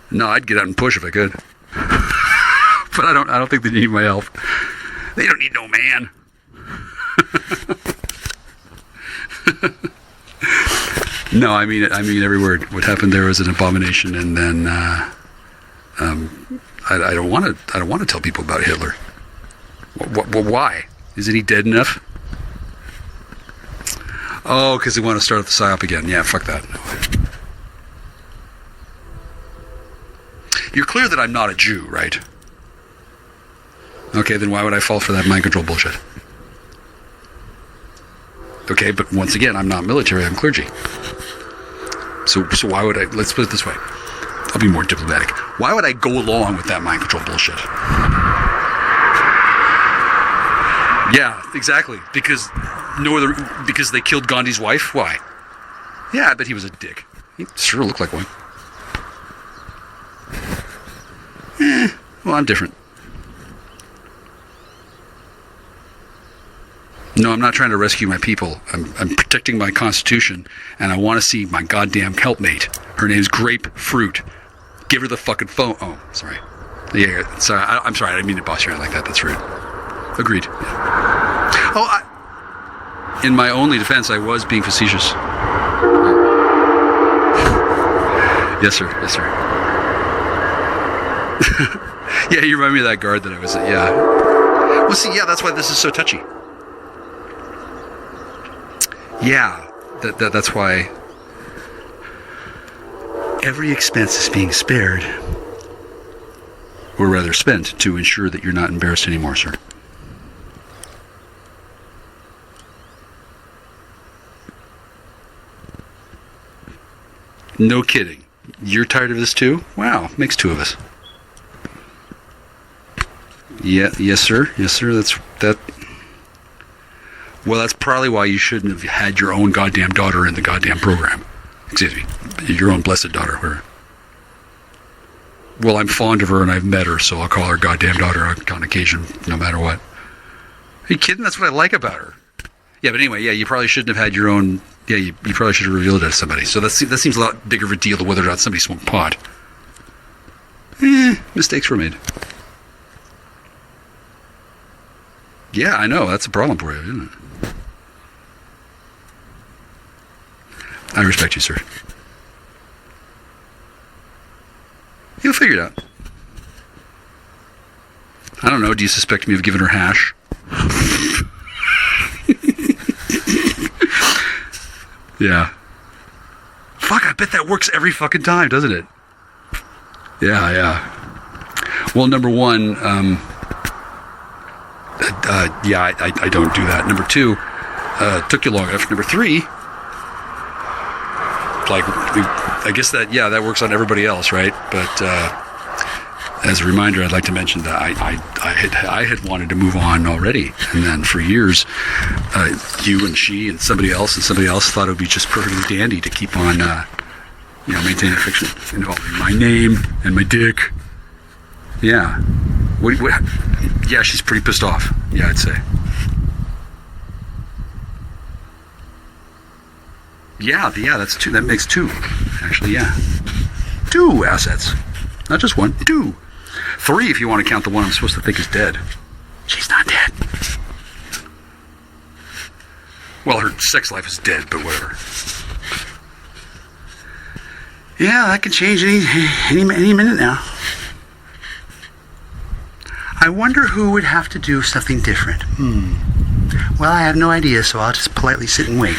No, I'd get out and push if I could, but I don't think they need my help. They don't need no man. No, I mean every word. What happened there was an abomination, and then I don't want to tell people about Hitler. Why? Isn't he dead enough? Oh, because they want to start up the PSYOP again. Yeah, fuck that. No. You're clear that I'm not a Jew, right? Okay, then why would I fall for that mind control bullshit? Okay, but once again, I'm not military, I'm clergy. So why would I, let's put it this way. I'll be more diplomatic. Why would I go along with that mind control bullshit? Yeah, exactly. Because they killed Gandhi's wife? Why? Yeah, I bet he was a dick. He sure looked like one. Well, I'm different. No, I'm not trying to rescue my people. I'm protecting my constitution, and I want to see my goddamn helpmate. Her name's Grapefruit. Give her the fucking phone. Oh, sorry. Yeah, sorry. I'm sorry. I didn't mean to boss you around like that. That's rude. Agreed. Yeah. Oh, in my only defense, I was being facetious. Yes, sir. Yes, sir. Yeah, you remind me of that guard that I was at. Yeah. Well, see, yeah, that's why this is so touchy. Yeah, that's why. every expense is being spared, or rather spent, to ensure that you're not embarrassed anymore, sir. No kidding. You're tired of this too? Wow, makes two of us. Yeah, yes, sir. Yes, sir. Well, that's probably why you shouldn't have had your own goddamn daughter in the goddamn program. Excuse me, your own blessed daughter. Well, I'm fond of her and I've met her, so I'll call her goddamn daughter on occasion, no matter what. Are you kidding? That's what I like about her. Yeah, but anyway, yeah, you probably shouldn't have had your own. Yeah, you probably should have revealed it to somebody. So that seems a lot bigger of a deal than whether or not somebody smoked pot. Mistakes were made. Yeah, I know. That's a problem for you, isn't it? I respect you, sir. You'll figure it out. I don't know. Do you suspect me of giving her hash? Yeah. Fuck, I bet that works every fucking time, doesn't it? Yeah. Well, number one, I don't do that. Number two, took you long enough. Number three, I guess that works on everybody else, right? But as a reminder, I'd like to mention that I had wanted to move on already, and then for years, you and she and somebody else thought it would be just perfectly dandy to keep on, maintaining fiction involving my name and my dick. Yeah. What? Yeah, she's pretty pissed off. Yeah, I'd say. Yeah, that's two. That makes two, actually. Yeah, 2 assets, not just one. 2, 3 if you want to count the one I'm supposed to think is dead. She's not dead. Well, her sex life is dead, but whatever. Yeah, that can change any minute now. I wonder who would have to do something different. Well, I have no idea, so I'll just politely sit and wait.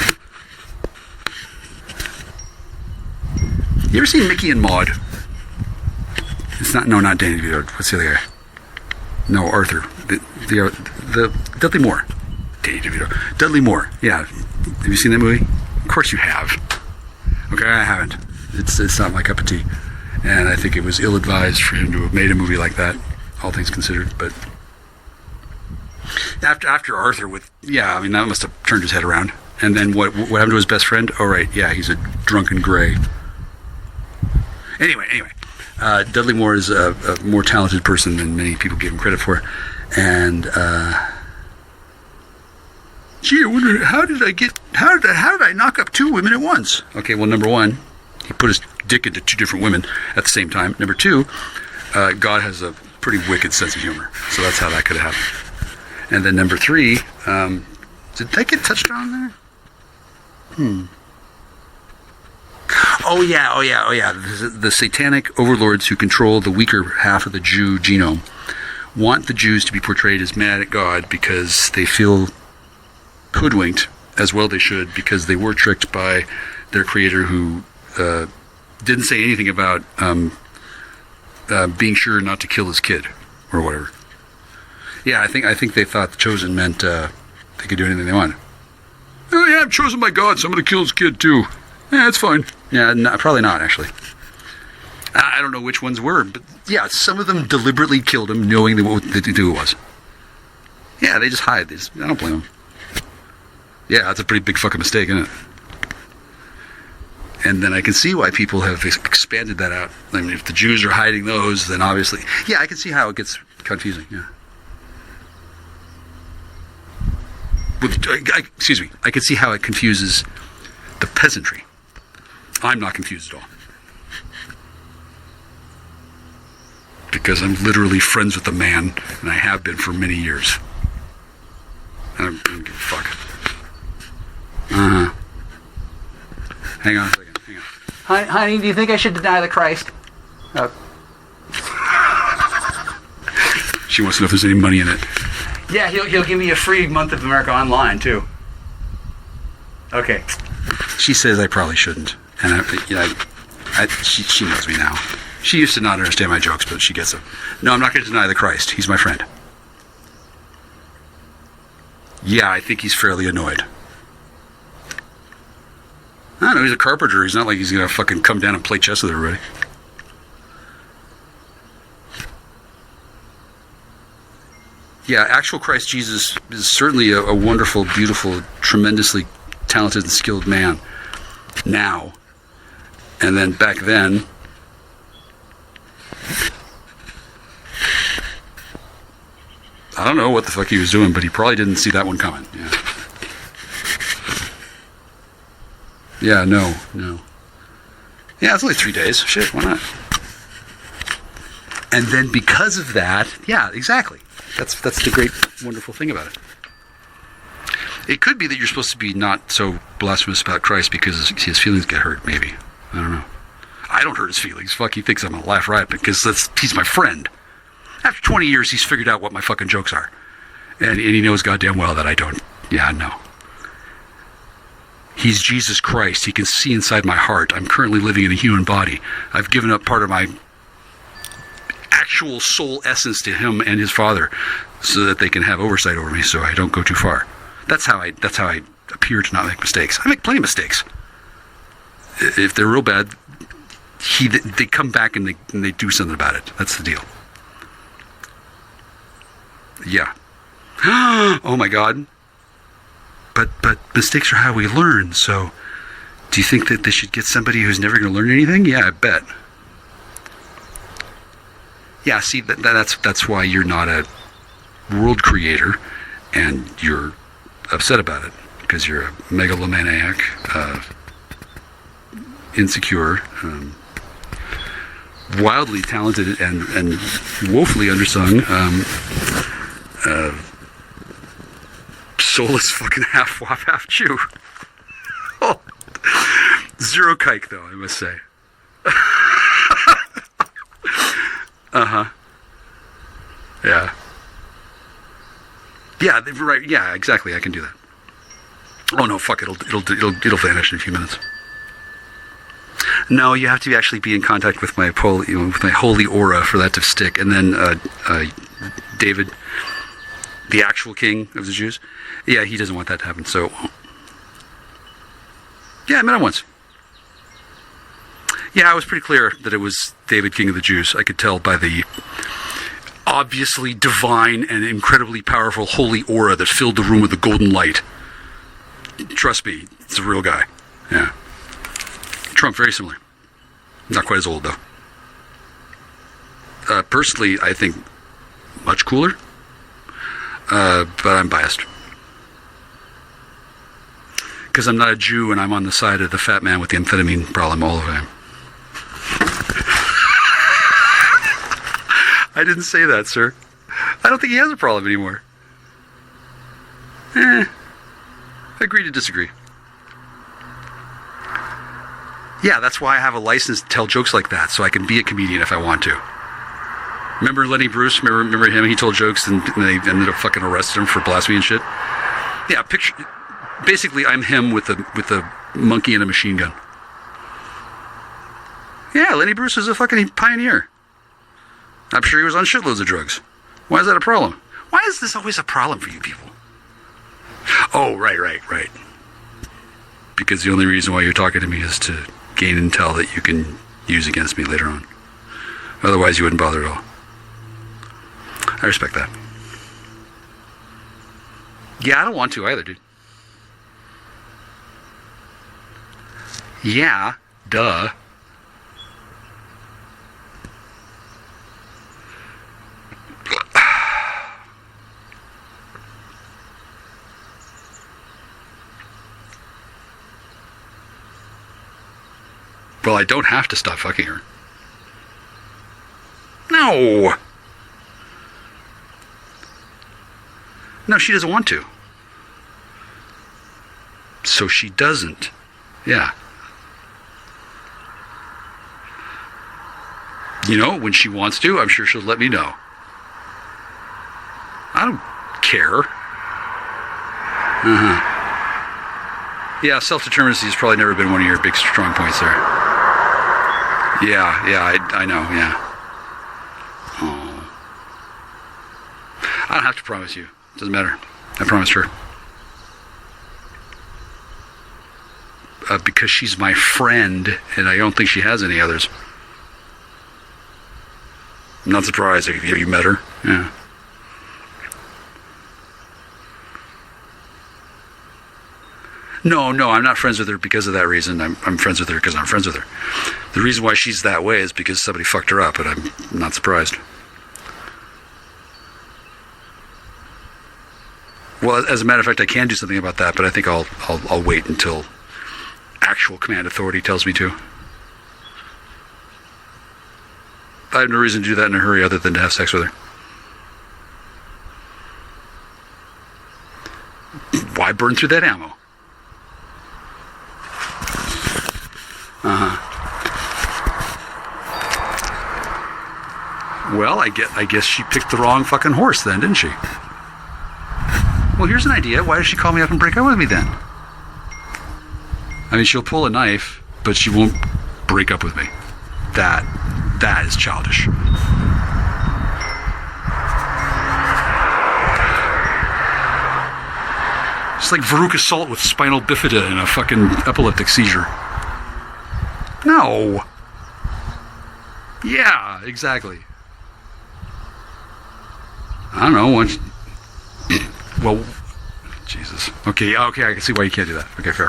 You ever seen Mickey and Maude? Not Danny DeVito. What's the other guy? No, Arthur. The Dudley Moore. Danny DeVito. Dudley Moore. Yeah. Have you seen that movie? Of course you have. Okay, I haven't. It's not my cup of tea. And I think it was ill-advised for him to have made a movie like that, all things considered. But after Arthur that must have turned his head around. And then what happened to his best friend? Oh, right. Yeah, he's a drunken gray. Anyway, Dudley Moore is a more talented person than many people give him credit for, and gee, I wonder how did I knock up 2 women at once? Okay, well, number one, he put his dick into 2 different women at the same time. Number 2, God has a pretty wicked sense of humor, so that's how that could have happened. And then number 3, did that get touched on there? Oh yeah. The satanic overlords who control the weaker half of the Jew genome want the Jews to be portrayed as mad at God because they feel hoodwinked, as well they should, because they were tricked by their creator who didn't say anything about being sure not to kill his kid or whatever. Yeah, I think they thought the chosen meant they could do anything they wanted. Oh yeah, I'm chosen by God, so I'm going to kill his kid too. Yeah, it's fine. Yeah, no, probably not, actually. I don't know which ones were, but yeah, some of them deliberately killed him knowing that what they do was. Yeah, they just hide. I don't blame them. Yeah, that's a pretty big fucking mistake, isn't it? And then I can see why people have expanded that out. I mean, if the Jews are hiding those, then obviously... Yeah, I can see how it gets confusing, yeah. Excuse me. I can see how it confuses the peasantry. I'm not confused at all. Because I'm literally friends with the man, and I have been for many years. I don't give a fuck. Hang on a second. Honey, do you think I should deny the Christ? She wants to know if there's any money in it. Yeah, he'll give me a free month of America Online, too. Okay. She says I probably shouldn't. And I She knows me now. She used to not understand my jokes, but she gets them. No, I'm not going to deny the Christ. He's my friend. Yeah, I think he's fairly annoyed. I don't know, he's a carpenter. He's not like he's going to fucking come down and play chess with everybody. Yeah, actual Christ Jesus is certainly a wonderful, beautiful, tremendously talented and skilled man. Now. And then back then, I don't know what the fuck he was doing, but he probably didn't see that one coming. Yeah, no. Yeah, it's only 3 days. Shit, why not? And then because of that, yeah, exactly. That's the great, wonderful thing about it. It could be that you're supposed to be not so blasphemous about Christ because his feelings get hurt, maybe. I don't know. I don't hurt his feelings. Fuck, he thinks I'm gonna laugh right because he's my friend. After 20 years, he's figured out what my fucking jokes are. And he knows goddamn well that I don't. Yeah, no. He's Jesus Christ. He can see inside my heart. I'm currently living in a human body. I've given up part of my actual soul essence to him and his Father so that they can have oversight over me so I don't go too far. That's how I appear to not make mistakes. I make plenty of mistakes. If they're real bad, they come back and they do something about it. That's the deal. Yeah. Oh my God. But mistakes are how we learn. So, do you think that they should get somebody who's never going to learn anything? Yeah, I bet. Yeah, see, that's why you're not a world creator, and you're upset about it because you're a megalomaniac, insecure, wildly talented and woefully undersung, soulless fucking half-wop, half-Jew. Oh. Zero kike, though, I must say. Uh-huh. Yeah. Yeah, right. Yeah, exactly. I can do that. Oh no, fuck! It'll vanish in a few minutes. No, you have to actually be in contact with my with my holy aura for that to stick. And then David, the actual king of the Jews, yeah, he doesn't want that to happen. So, yeah, I met him once. Yeah, I was pretty clear that it was David, king of the Jews. I could tell by the obviously divine and incredibly powerful holy aura that filled the room with a golden light. Trust me, it's a real guy. Yeah. Trump, very similar. Not quite as old, though. Personally, I think much cooler. But I'm biased. Because I'm not a Jew and I'm on the side of the fat man with the amphetamine problem all the time. I didn't say that, sir. I don't think he has a problem anymore. Agree to disagree. Yeah, that's why I have a license to tell jokes like that, so I can be a comedian if I want to. Remember Lenny Bruce? Remember him? He told jokes and they ended up fucking arresting him for blasphemy and shit. Yeah, basically I'm him with a monkey and a machine gun. Yeah, Lenny Bruce is a fucking pioneer. I'm sure he was on shitloads of drugs. Why is that a problem? Why is this always a problem for you people? Oh, right. Because the only reason why you're talking to me is to gain intel that you can use against me later on. Otherwise, you wouldn't bother at all. I respect that. Yeah, I don't want to either, dude. Yeah, duh. Well, I don't have to stop fucking her. No. No, she doesn't want to. So she doesn't. Yeah. You know, when she wants to, I'm sure she'll let me know. I don't care. Yeah, self-determinacy has probably never been one of your big strong points there. Yeah, I know, yeah. Oh. I don't have to promise you. Doesn't matter. I promised her. Because she's my friend, and I don't think she has any others. I'm not surprised. Have you met her? Yeah. No, I'm not friends with her because of that reason. I'm friends with her because I'm friends with her. The reason why she's that way is because somebody fucked her up, and I'm not surprised. Well, as a matter of fact, I can do something about that, but I think I'll wait until actual command authority tells me to. I have no reason to do that in a hurry other than to have sex with her. Why burn through that ammo? Well, I guess she picked the wrong fucking horse then, didn't she? Well, here's an idea. Why does she call me up and break up with me then? I mean, she'll pull a knife, but she won't break up with me. That is childish. It's like Veruca Salt with spinal bifida and a fucking epileptic seizure. No. Yeah, exactly. I don't know. Well, Jesus. Okay, I can see why you can't do that. Okay, fair.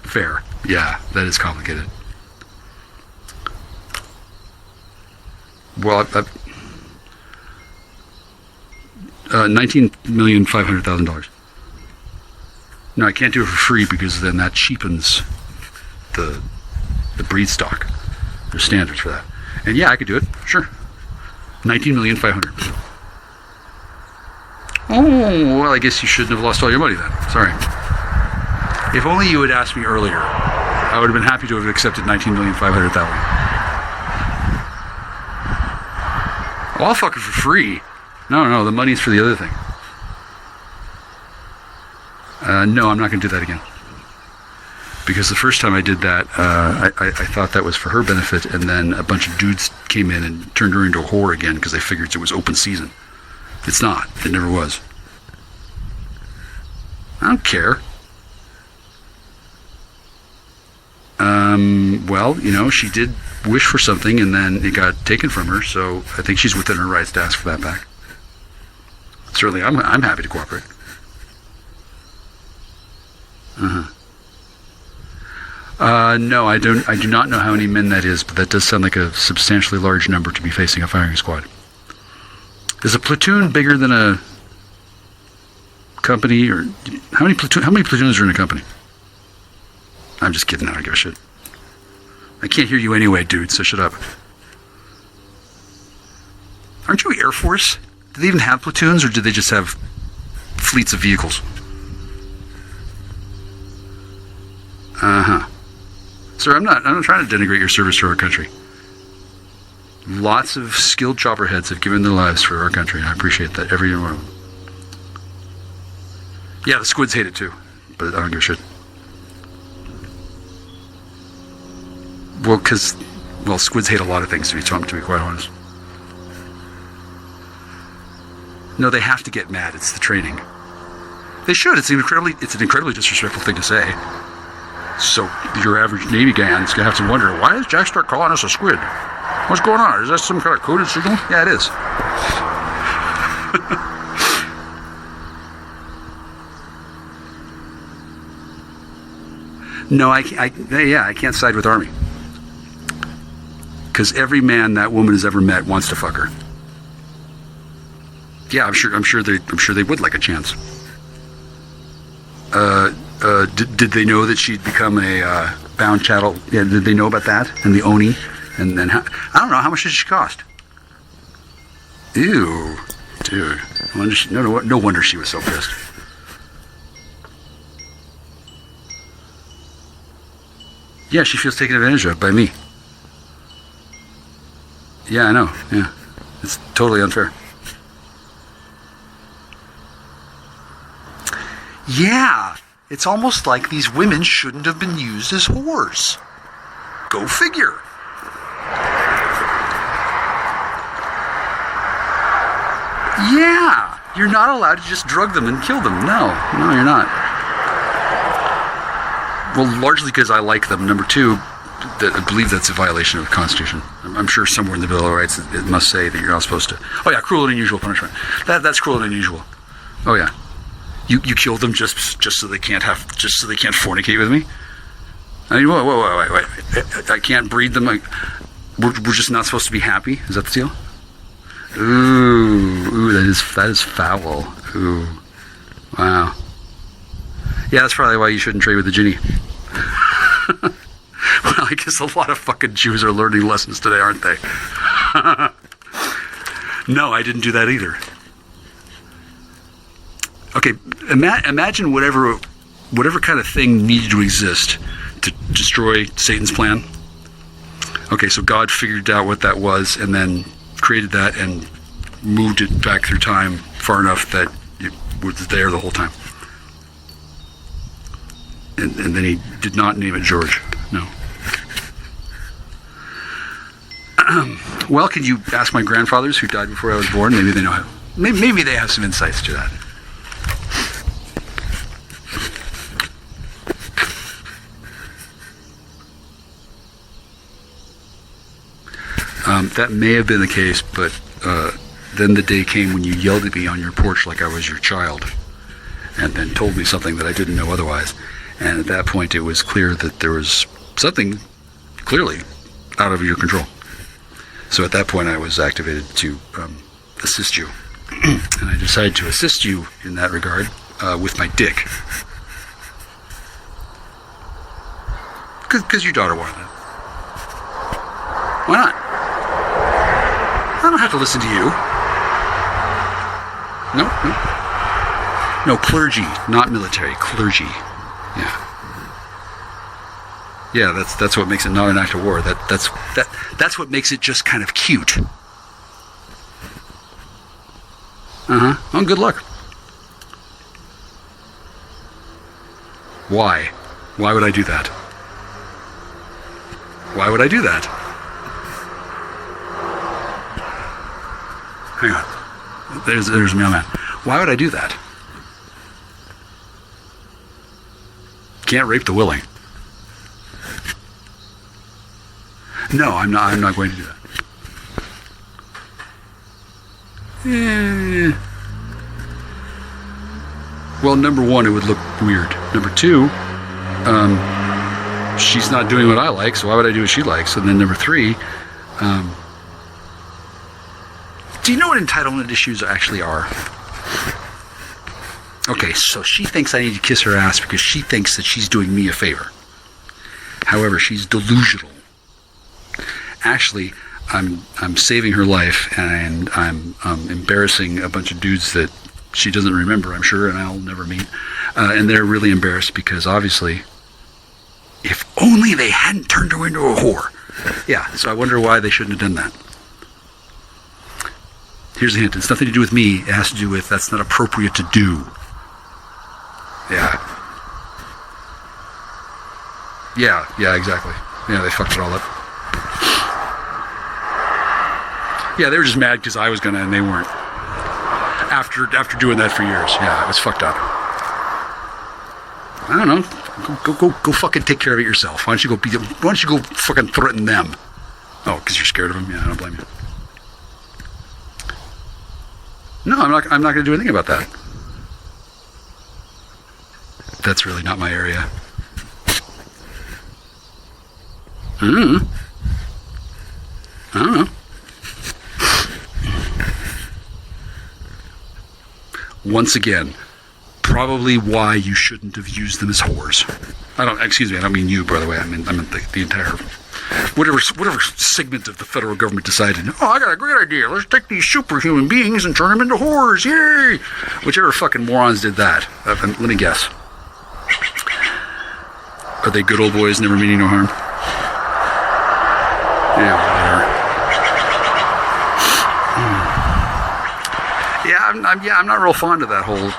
Fair. Yeah, that is complicated. Well, $19,500,000. No, I can't do it for free because then that cheapens the breed stock. There's standards for that. And yeah, I could do it. Sure. $19,500,000. Oh, well, I guess you shouldn't have lost all your money then. Sorry. If only you had asked me earlier, I would have been happy to have accepted $19,500,000. Oh, I'll fuck it for free. No, the money's for the other thing. No, I'm not going to do that again. Because the first time I did that, I thought that was for her benefit, and then a bunch of dudes came in and turned her into a whore again because they figured it was open season. It's not. It never was. I don't care. Well, she did wish for something and then it got taken from her, so I think she's within her rights to ask for that back. Certainly, I'm happy to cooperate. No, I do not know how many men that is, but that does sound like a substantially large number to be facing a firing squad. Is a platoon bigger than a company, or how many platoons are in a company? I'm just kidding. I don't give a shit. I can't hear you anyway, dude. So shut up. Aren't you Air Force? Do they even have platoons, or do they just have fleets of vehicles? Sir, I'm not trying to denigrate your service to our country. Lots of skilled chopper heads have given their lives for our country, and I appreciate that, every one of them. Yeah, the squids hate it too, but I don't give a shit. Well, squids hate a lot of things, to be quite honest. No, they have to get mad. It's the training. They should. It's an incredibly disrespectful thing to say. So your average Navy guy is gonna have to wonder, why does Jack start calling us a squid? What's going on? Is that some kind of coded signal? Yeah, it is. No, I can't side with Army. Because every man that woman has ever met wants to fuck her. Yeah, I'm sure they would like a chance. Did they know that she'd become a bound chattel? Yeah, did they know about that and the Oni? And then I don't know, how much did she cost? Ew, dude. No wonder she was so pissed. Yeah, she feels taken advantage of by me. Yeah, I know. Yeah, it's totally unfair. Yeah, it's almost like these women shouldn't have been used as whores. Go figure. Yeah, you're not allowed to just drug them and kill them. No, you're not. Well, largely because I like them. Number two, I believe that's a violation of the Constitution. I'm sure somewhere in the Bill of Rights it must say that you're not supposed to. Oh yeah, cruel and unusual punishment. That's cruel and unusual. Oh yeah, you kill them just so they can't fornicate with me. I mean, wait. I can't breed them. We're just not supposed to be happy. Is that the deal? Ooh, that is foul. Ooh, wow. Yeah, that's probably why you shouldn't trade with the Ginny. Well, I guess a lot of fucking Jews are learning lessons today, aren't they? No, I didn't do that either. Okay, imagine whatever kind of thing needed to exist to destroy Satan's plan. Okay, so God figured out what that was and then created that and moved it back through time far enough that it was there the whole time. And then he did not name it George. No. Well, can you ask my grandfathers who died before I was born? Maybe they know how. Maybe they have some insights to that. That may have been the case, but then the day came when you yelled at me on your porch like I was your child, and then told me something that I didn't know otherwise. And at that point, it was clear that there was something clearly out of your control. So at that point, I was activated to assist you. And I decided to assist you in that regard with my dick. Because your daughter wanted it. Why not? I don't have to listen to you. No, clergy, not military, clergy. Yeah, that's what makes it not an act of war. That's what makes it just kind of cute. Well, good luck. Why? Why would I do that? Why would I do that? Hang on. There's mailman. Why would I do that? Can't rape the willing. No, I'm not going to do that. Well, number one, it would look weird. Number two, she's not doing what I like, so why would I do what she likes? And then number three, do you know what entitlement issues actually are? Okay, so she thinks I need to kiss her ass because she thinks that she's doing me a favor. However, she's delusional. Actually, I'm saving her life, and I'm embarrassing a bunch of dudes that she doesn't remember, I'm sure, and I'll never meet. And they're really embarrassed because, obviously, if only they hadn't turned her into a whore. Yeah, so I wonder why they shouldn't have done that. Here's the hint. It's nothing to do with me. It has to do with that's not appropriate to do. Yeah, exactly. Yeah, they fucked it all up. Yeah, they were just mad because I was gonna and they weren't. After doing that for years. Yeah, it was fucked up. I don't know. Go fucking take care of it yourself. Why don't you go fucking threaten them? Oh, because you're scared of them? Yeah, I don't blame you. No, I'm not going to do anything about that. That's really not my area. I don't know. Once again, probably why you shouldn't have used them as whores. I don't mean you, by the way. I mean the entire whatever segment of the federal government decided, I got a great idea. Let's take these superhuman beings and turn them into whores. Yay! Whichever fucking morons did that. Let me guess. Are they good old boys, never meaning no harm? Yeah, whatever. I'm not real fond of that whole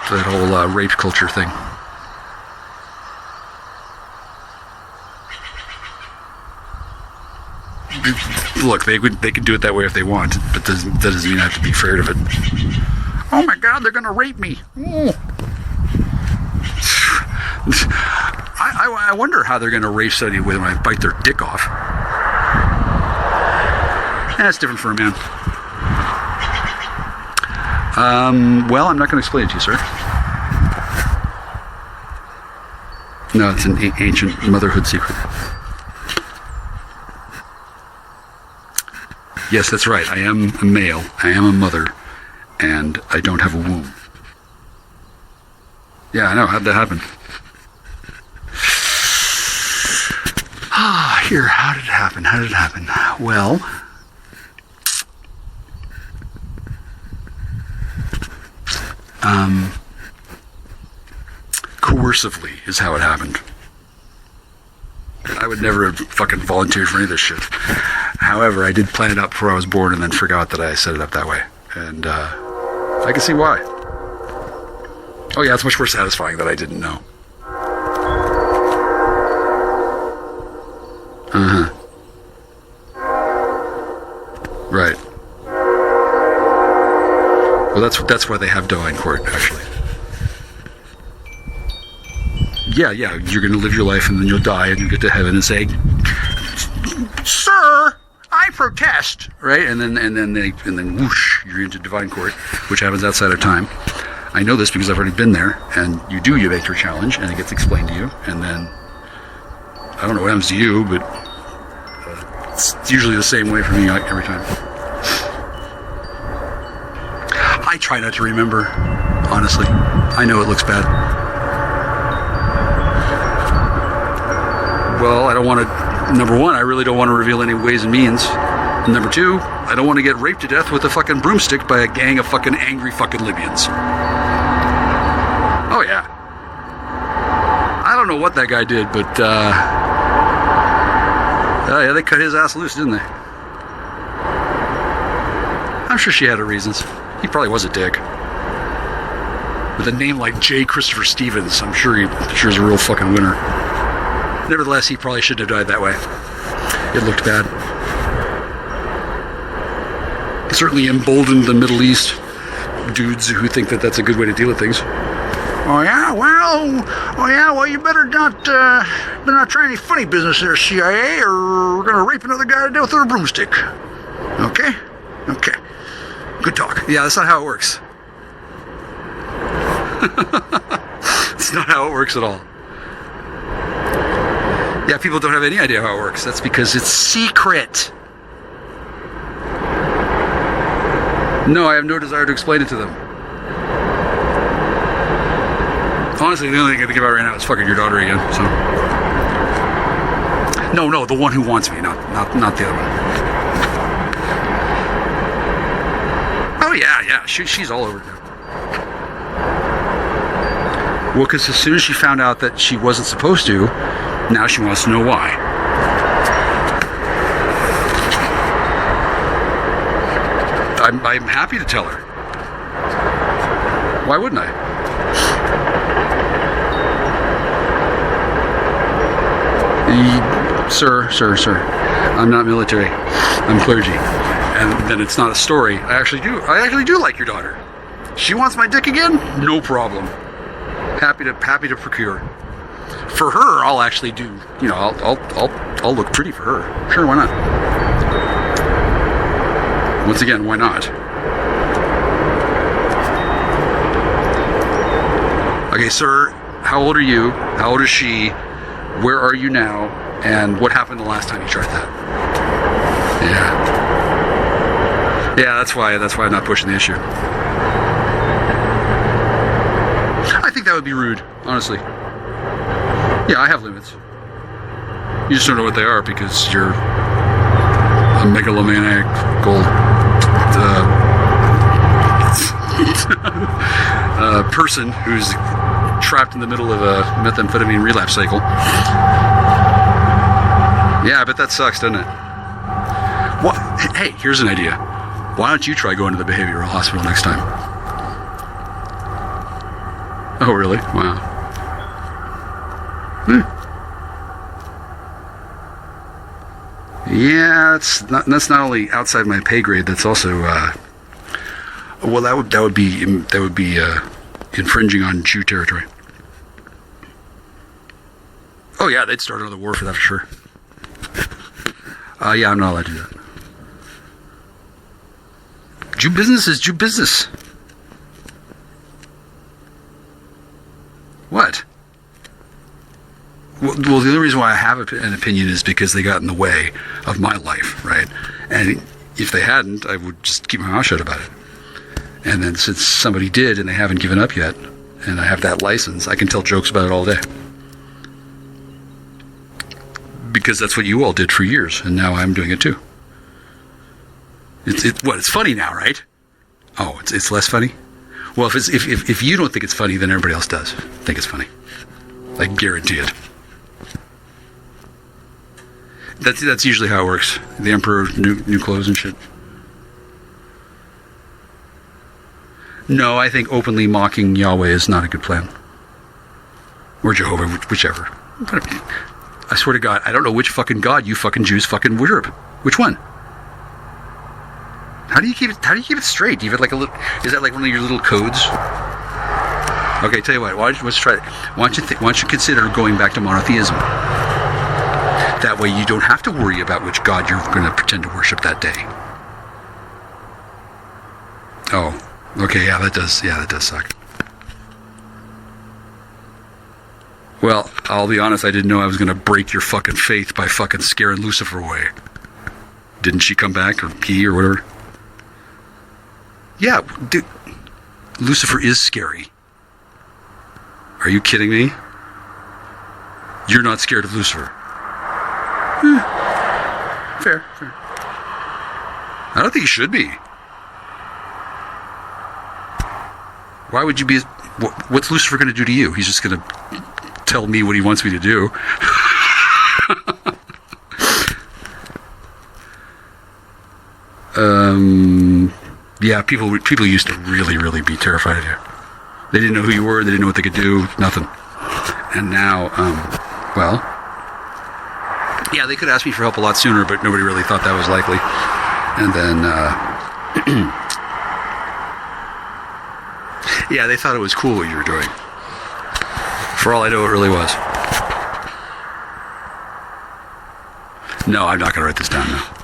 rape culture thing. look, they could do it that way if they want, but that doesn't mean I have to be afraid of it. Oh my God, they're gonna rape me. Oh. I wonder how they're gonna rape somebody when I bite their dick off. That's different for a man. Well, I'm not gonna explain it to you, sir. No, it's an ancient motherhood secret. Yes, that's right. I am a male. I am a mother. And I don't have a womb. Yeah, I know. How'd that happen? Here, how did it happen? How did it happen? Well, coercively is how it happened. I would never have fucking volunteered for any of this shit. However, I did plan it out before I was born and then forgot that I set it up that way. And I can see why. Oh yeah, it's much more satisfying that I didn't know. Uh-huh. Right. Well, that's why they have Doe in court, actually. Yeah, you're going to live your life and then you'll die and you'll get to heaven and say, "Sir, I protest." Right? And then whoosh, you're into divine court, which happens outside of time. I know this because I've already been there, and you make your challenge and it gets explained to you, and then I don't know what happens to you, but it's usually the same way for me every time. I try not to remember, honestly. I know it looks bad. Well, I don't want to, number one, I really don't want to reveal any ways and means. And number two, I don't want to get raped to death with a fucking broomstick by a gang of fucking angry fucking Libyans. Oh yeah. I don't know what that guy did, but yeah, they cut his ass loose, didn't they? I'm sure she had her reasons. He probably was a dick. With a name like J. Christopher Stevens, I'm sure he's a real fucking winner. Nevertheless, he probably shouldn't have died that way. It looked bad. It certainly emboldened the Middle East dudes who think that that's a good way to deal with things. Oh yeah, well, you better not try any funny business there, CIA, or we're gonna rape another guy to death with a broomstick. Okay? Good talk. Yeah, that's not how it works. It's not how it works at all. Yeah, people don't have any idea how it works. That's because it's secret. No, I have no desire to explain it to them. Honestly, the only thing I think about right now is fucking your daughter again. So, no, the one who wants me, not the other one. Oh yeah, she's all over it now. Well, because as soon as she found out that she wasn't supposed to, now she wants to know why. I'm happy to tell her. Why wouldn't I? Sir. I'm not military. I'm clergy. And then it's not a story. I actually do like your daughter. She wants my dick again? No problem. Happy to procure. For her, I'll actually do. I'll look pretty for her. Sure, why not? Once again, why not? Okay, sir, how old are you? How old is she? Where are you now? And what happened the last time you tried that? Yeah, that's why I'm not pushing the issue. I think that would be rude, honestly. Yeah, I have limits. You just don't know what they are because you're a megalomaniac gold person who's trapped in the middle of a methamphetamine relapse cycle. Yeah, but that sucks, doesn't it? What? Hey, here's an idea. Why don't you try going to the behavioral hospital next time? Oh, really? Wow. Yeah, that's not only outside my pay grade. That's also well, that would be infringing on Jew territory. Oh yeah, they'd start another war for that for sure. Yeah, I'm not allowed to do that. Jew business is Jew business. What? Well, the only reason why I have an opinion is because they got in the way of my life, right? And if they hadn't, I would just keep my mouth shut about it. And then since somebody did and they haven't given up yet, and I have that license, I can tell jokes about it all day. Because that's what you all did for years, and now I'm doing it too. It's funny now, right? Oh, it's less funny? Well, if you don't think it's funny, then everybody else does think it's funny. I guarantee it. That's usually how it works. The emperor, new clothes and shit. No, I think openly mocking Yahweh is not a good plan. Or Jehovah, whichever. I swear to God, I don't know which fucking God you fucking Jews fucking worship. Which one? How do you keep it straight? Do you have like a little? Is that like one of your little codes? Okay, tell you what. Let's try it. Why don't you consider going back to monotheism? That way you don't have to worry about which God you're going to pretend to worship that day. Oh, okay. Yeah, that does suck. Well, I'll be honest. I didn't know I was going to break your fucking faith by fucking scaring Lucifer away. Didn't she come back, or he, or whatever? Yeah, dude, Lucifer is scary. Are you kidding me? You're not scared of Lucifer? Fair. I don't think you should be. Why would you be? What's Lucifer going to do to you? He's just going to tell me what he wants me to do. Yeah, people used to really be terrified of you. They didn't know who you were. They didn't know what they could do. Nothing. And now, well, yeah, they could ask me for help a lot sooner, but nobody really thought that was likely. And then, yeah, they thought it was cool what you were doing. For all I know, it really was. No, I'm not going to write this down now.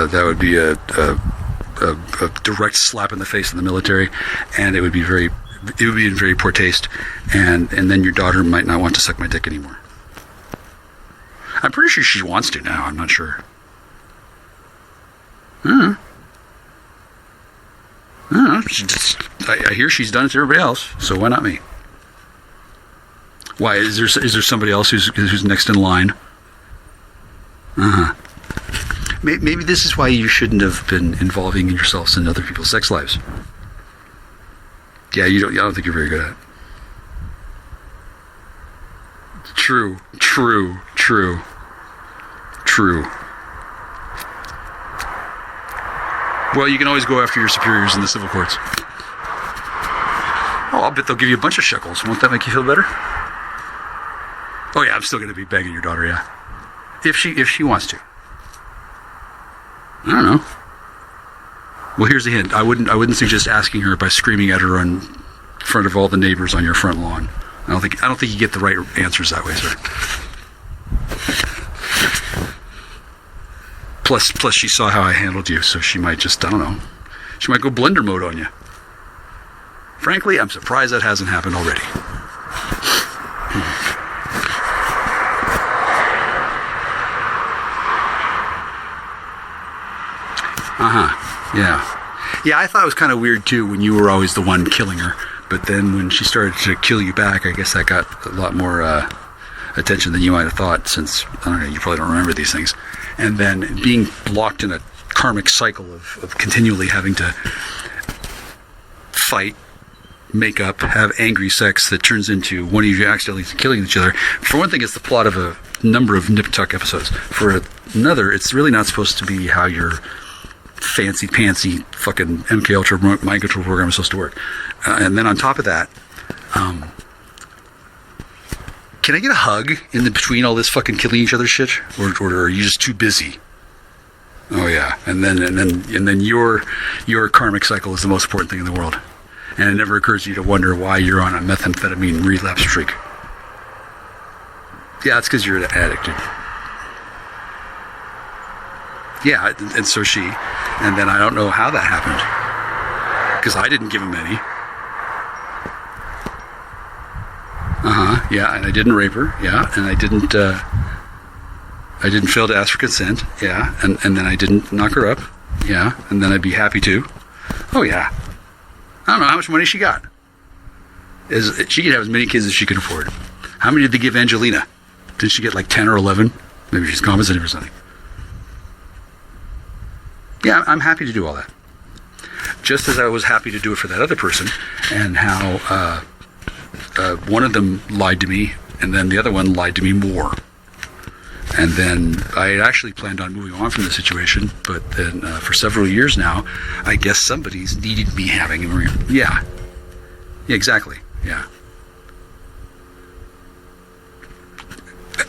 That would be a direct slap in the face of the military, and it would be in very poor taste, and then your daughter might not want to suck my dick anymore. I'm pretty sure she wants to now. I'm not sure. I don't know. I hear she's done it to everybody else, so why not me? Why is there somebody else who's next in line? Maybe this is why you shouldn't have been involving yourselves in other people's sex lives. Yeah, I don't think you're very good at it. True. Well, you can always go after your superiors in the civil courts. Oh, I'll bet they'll give you a bunch of shekels. Won't that make you feel better? Oh yeah, I'm still going to be begging your daughter, yeah. If she wants to. I don't know. Well, here's the hint. I wouldn't suggest asking her by screaming at her in front of all the neighbors on your front lawn. I don't think you get the right answers that way, sir. Plus she saw how I handled you, so she might just, I don't know. She might go blender mode on you. Frankly, I'm surprised that hasn't happened already. Yeah, I thought it was kind of weird too when you were always the one killing her, but then when she started to kill you back, I guess that got a lot more attention than you might have thought, since, I don't know, you probably don't remember these things. And then being locked in a karmic cycle of continually having to fight, make up, have angry sex that turns into one of you accidentally killing each other. For one thing, it's the plot of a number of Nip Tuck episodes. For another, it's really not supposed to be how your fancy-pantsy fucking MK Ultra mind control program is supposed to work. And then on top of that, can I get a hug in the between all this fucking killing each other shit, or are you just too busy? Oh yeah, and then your karmic cycle is the most important thing in the world, and it never occurs to you to wonder why you're on a methamphetamine relapse streak. Yeah, it's because you're an addict, dude. Yeah, and so she, and then I don't know how that happened, because I didn't give him any. Yeah, and I didn't rape her. Yeah, and I didn't fail to ask for consent. Yeah, and then I didn't knock her up. Yeah, and then I'd be happy to. Oh yeah. I don't know how much money she got. She could have as many kids as she could afford. How many did they give Angelina? Did she get like 10 or 11? Maybe she's compensating for something. Yeah, I'm happy to do all that. Just as I was happy to do it for that other person, and how one of them lied to me, and then the other one lied to me more. And then I had actually planned on moving on from the situation, but then for several years now, I guess somebody's needed me having him. Yeah, exactly. Yeah.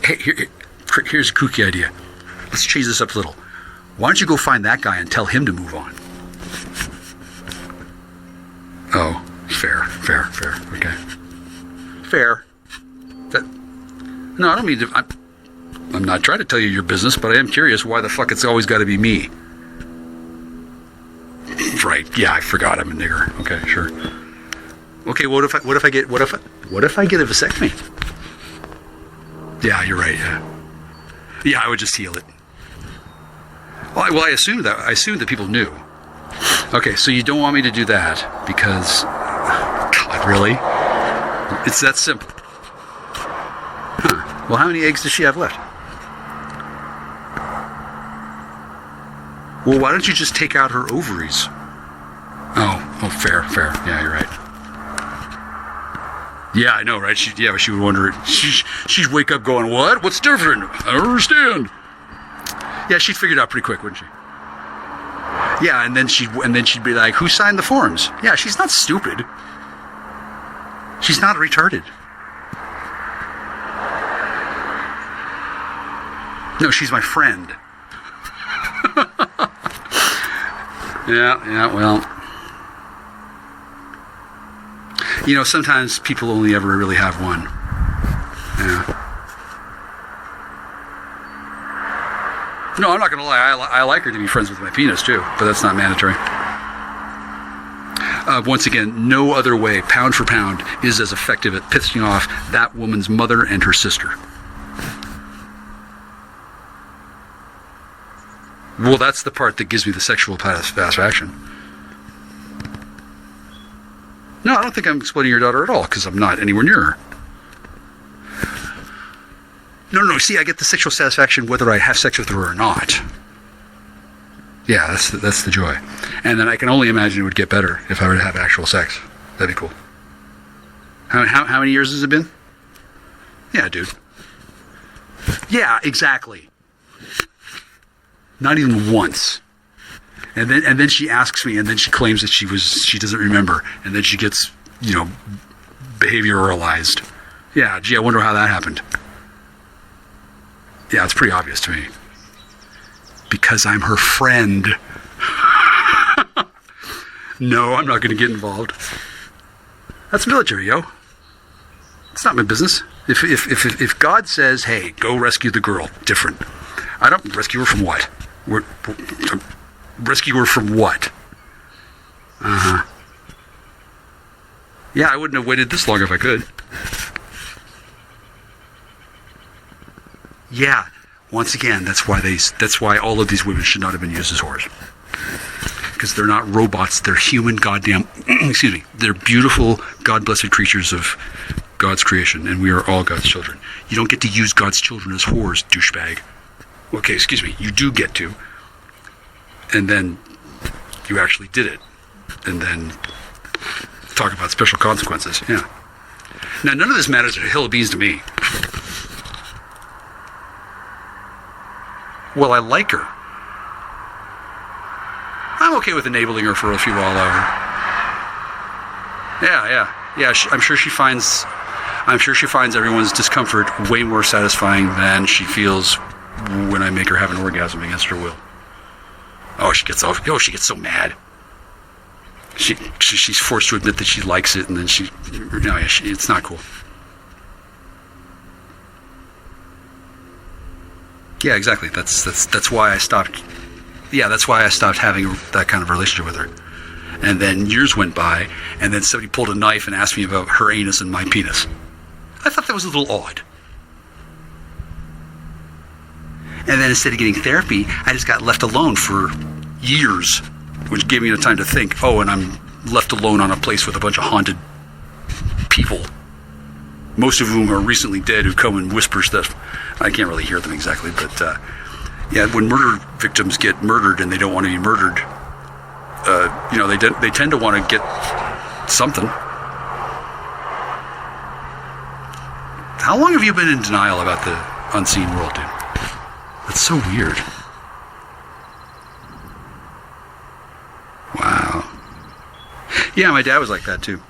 Hey, here's a kooky idea. Let's change this up a little. Why don't you go find that guy and tell him to move on? Oh, fair. Okay. Fair. No, I don't mean to. I'm not trying to tell you your business, but I am curious why the fuck it's always got to be me. Right? Yeah, I forgot I'm a nigger. Okay, sure. Okay, what if I get a vasectomy? Yeah, you're right. Yeah, I would just heal it. Well, I assumed that people knew. Okay, so you don't want me to do that because, God, really? It's that simple. Huh. Well, how many eggs does she have left? Well, why don't you just take out her ovaries? Oh, fair. Yeah, you're right. Yeah, I know, right? She would wonder. She'd wake up going, "What? What's different? I don't understand." Yeah, she'd figure it out pretty quick, wouldn't she? Yeah, and then she'd be like, "Who signed the forms?" Yeah, she's not stupid. She's not retarded. No, she's my friend. Yeah, well. You know, sometimes people only ever really have one. Yeah. No, I'm not going to lie. I like her to be friends with my penis, too. But that's not mandatory. Once again, no other way, pound for pound, is as effective at pissing off that woman's mother and her sister. Well, that's the part that gives me the sexual satisfaction. No, I don't think I'm exploiting your daughter at all, because I'm not anywhere near her. No, see, I get the sexual satisfaction whether I have sex with her or not. Yeah, that's the joy. And then I can only imagine it would get better if I were to have actual sex. That'd be cool. How many years has it been? Yeah, dude. Yeah, exactly. Not even once. And then she asks me, and then she claims that she doesn't remember, and then she gets, behavioralized. Yeah, gee, I wonder how that happened. Yeah, it's pretty obvious to me. Because I'm her friend. No, I'm not going to get involved. That's military, yo. It's not my business. If God says, "Hey, go rescue the girl," different. I don't rescue her from what? Rescue her from what? Yeah, I wouldn't have waited this long if I could. Yeah, once again, that's why all of these women should not have been used as whores. Because they're not robots, they're human goddamn, excuse me, they're beautiful, God-blessed creatures of God's creation, and we are all God's children. You don't get to use God's children as whores, douchebag. Okay, excuse me, you do get to. And then you actually did it. And then talk about special consequences, yeah. Now, none of this matters a hill of beans to me. Well, I like her. I'm okay with enabling her for a few while hours. Yeah. I'm sure she finds... I'm sure she finds everyone's discomfort way more satisfying than she feels when I make her have an orgasm against her will. Oh, she gets so mad. She's forced to admit that she likes it, and then it's not cool. Yeah, exactly. That's why I stopped. Yeah, that's why I stopped having that kind of relationship with her. And then years went by, and then somebody pulled a knife and asked me about her anus and my penis. I thought that was a little odd. And then instead of getting therapy, I just got left alone for years, which gave me enough time to think, oh, and I'm left alone on a place with a bunch of haunted people, most of whom are recently dead, who come and whisper stuff. I can't really hear them exactly, but yeah, when murder victims get murdered and they don't want to be murdered, they tend to want to get something. How long have you been in denial about the unseen world, dude? That's so weird. Wow. Yeah, my dad was like that too.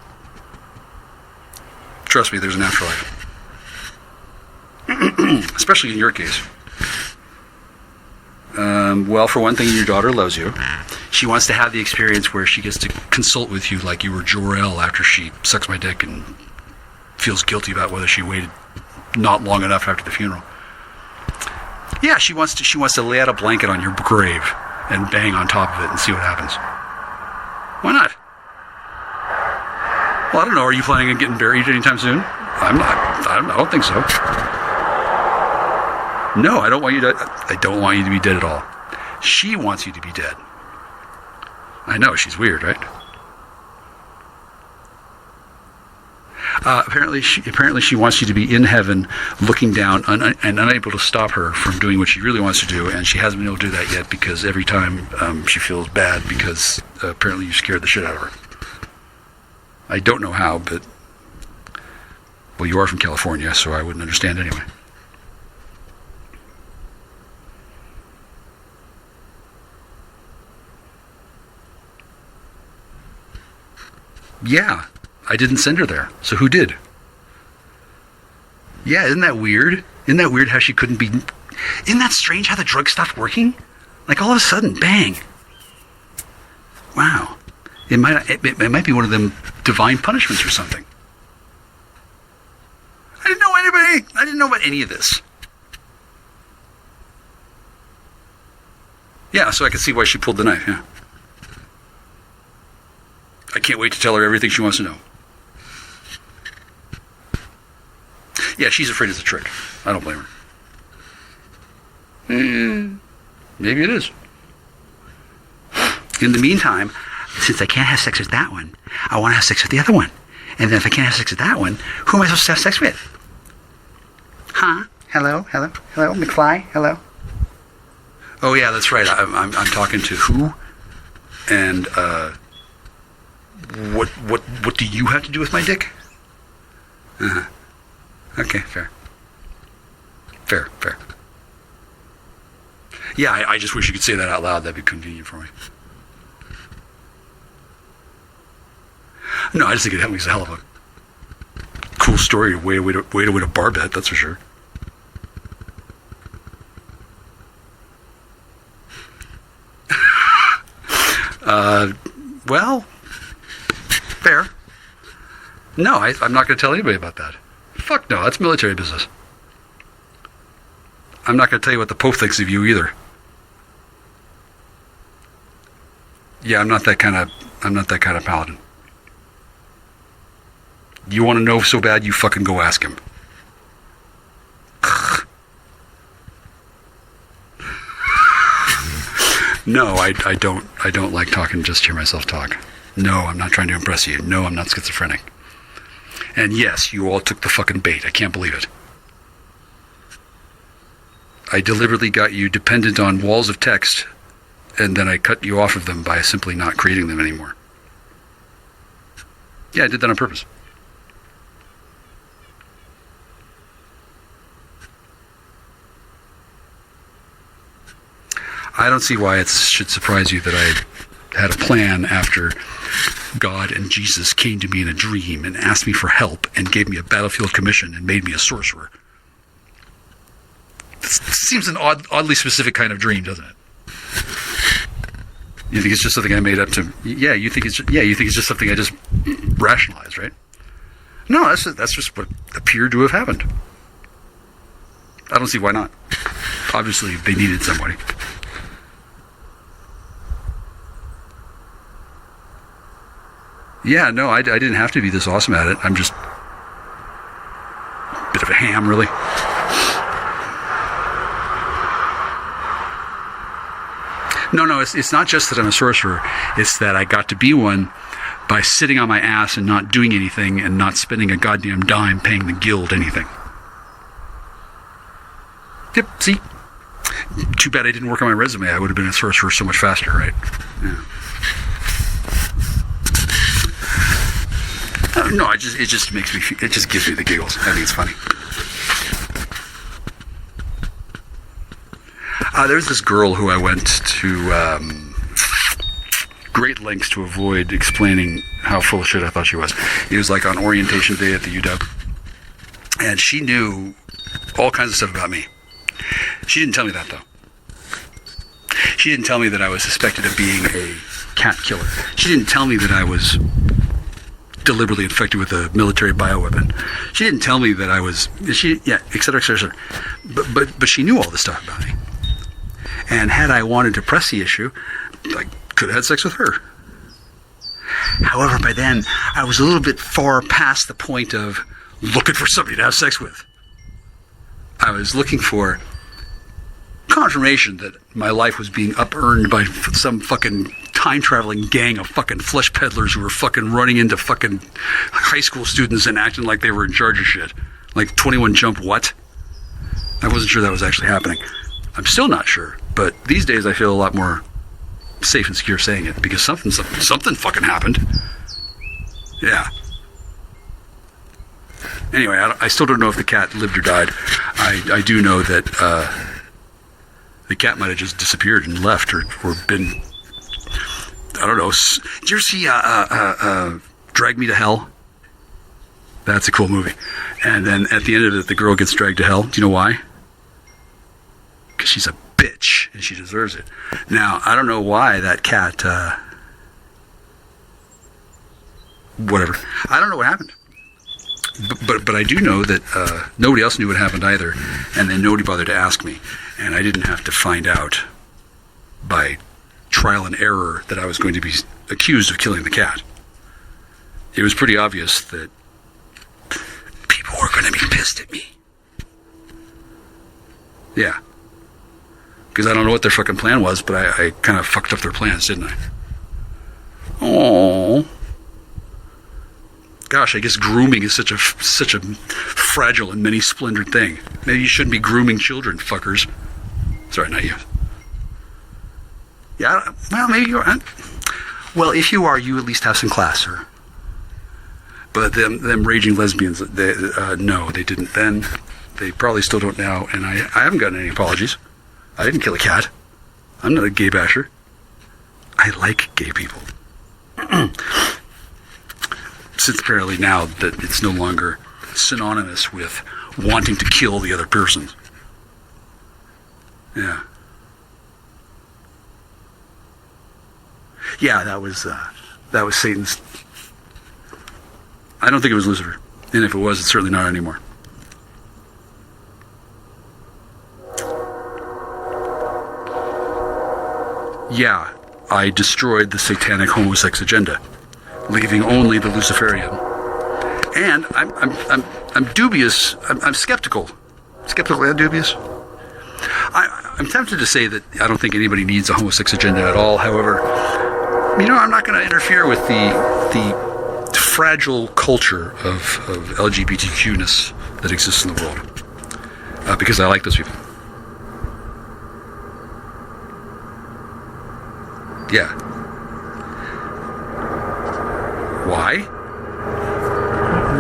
Trust me, there's an afterlife. Especially in your case. Well, for one thing, your daughter loves you. She wants to have the experience where she gets to consult with you like you were Jor-El after she sucks my dick and feels guilty about whether she waited not long enough after the funeral. Yeah, she wants to lay out a blanket on your grave and bang on top of it and see what happens. Why not? Well, I don't know. Are you planning on getting buried anytime soon? I'm not. I don't think so. No, I don't want you to be dead at all. She wants you to be dead. I know, she's weird, right? Apparently she wants you to be in heaven, looking down and unable to stop her from doing what she really wants to do, and she hasn't been able to do that yet because every time she feels bad because apparently you scared the shit out of her. I don't know how, but well, you are from California, so I wouldn't understand anyway. Yeah, I didn't send her there. So who did? Yeah, isn't that weird? Isn't that weird how she couldn't be... Isn't that strange how the drug stopped working? Like all of a sudden, bang. Wow. It might be one of them divine punishments or something. I didn't know about any of this. Yeah, so I can see why she pulled the knife, yeah. I can't wait to tell her everything she wants to know. Yeah, she's afraid it's a trick. I don't blame her. Maybe it is. In the meantime, since I can't have sex with that one, I want to have sex with the other one. And then if I can't have sex with that one, who am I supposed to have sex with? Huh? Hello, McFly, hello. Oh yeah, that's right. I'm talking to who? And what do you have to do with my dick? Uh-huh. Okay, fair. Yeah, I just wish you could say that out loud. That'd be convenient for me. No, I just think it makes a hell of a cool story. Way to win a bar bet, that's for sure. Well, fair. No, I'm not going to tell anybody about that. Fuck no, that's military business. I'm not going to tell you what the Pope thinks of you either. Yeah, I'm not that kind of paladin. You want to know so bad, you fucking go ask him. No, I don't like talking just to hear myself talk. No, I'm not trying to impress you. No, I'm not schizophrenic. And yes, you all took the fucking bait. I can't believe it. I deliberately got you dependent on walls of text, and then I cut you off of them by simply not creating them anymore. Yeah, I did that on purpose. I don't see why it should surprise you that I had a plan after God and Jesus came to me in a dream and asked me for help and gave me a battlefield commission and made me a sorcerer. This seems an oddly specific kind of dream, doesn't it? You think it's just something I made up to? Yeah, you think it's just something I just rationalized, right? No, that's just what appeared to have happened. I don't see why not. Obviously, they needed somebody. Yeah, no, I didn't have to be this awesome at it. I'm just a bit of a ham, really. No, it's not just that I'm a sorcerer. It's that I got to be one by sitting on my ass and not doing anything and not spending a goddamn dime paying the guild anything. Yep, see? Too bad I didn't work on my resume. I would have been a sorcerer so much faster, right? Yeah. No, it just makes me, it just gives me the giggles. I think it's funny. There's this girl who I went to great lengths to avoid explaining how full of shit I thought she was. It was like on orientation day at the UW. And she knew all kinds of stuff about me. She didn't tell me that, though. She didn't tell me that I was suspected of being a cat killer. She didn't tell me that I was deliberately infected with a military bioweapon. She didn't tell me that I was, et cetera, et cetera. But she knew all this stuff about me. And had I wanted to press the issue, I could have had sex with her. However, by then, I was a little bit far past the point of looking for somebody to have sex with. I was looking for confirmation that my life was being up-earned by some fucking time-traveling gang of fucking flesh peddlers who were fucking running into fucking high school students and acting like they were in charge of shit. Like 21 Jump what? I wasn't sure that was actually happening. I'm still not sure, but these days I feel a lot more safe and secure saying it because something fucking happened. Yeah. Anyway, I still don't know if the cat lived or died. I do know that the cat might have just disappeared and left or been, I don't know. Did you ever see Drag Me to Hell? That's a cool movie. And then at the end of it, the girl gets dragged to hell. Do you know why? Because she's a bitch and she deserves it. Now, I don't know why that cat, whatever. I don't know what happened. But I do know that nobody else knew what happened either, and then nobody bothered to ask me, and I didn't have to find out by trial and error that I was going to be accused of killing the cat. It was pretty obvious that people were going to be pissed at me. Yeah. Because I don't know what their fucking plan was, but I kind of fucked up their plans, didn't I? Aww. Gosh, I guess grooming is such a fragile and many splendored thing. Maybe you shouldn't be grooming children, fuckers. Sorry, not you. Yeah, well, maybe you are. Well, if you are, you at least have some class, sir. But them raging lesbians, no, they didn't then. They probably still don't now, and I haven't gotten any apologies. I didn't kill a cat. I'm not a gay basher. I like gay people. Since apparently now that it's no longer synonymous with wanting to kill the other person. Yeah. Yeah, that was Satan's. I don't think it was Lucifer. And if it was, it's certainly not anymore. Yeah, I destroyed the satanic homosex agenda, leaving only the Luciferian. And I'm dubious. I'm skeptical. Skeptical and dubious. I'm tempted to say that I don't think anybody needs a homosex agenda at all. However, I'm not going to interfere with the fragile culture of LGBTQ-ness that exists in the world because I like those people. Yeah. Why?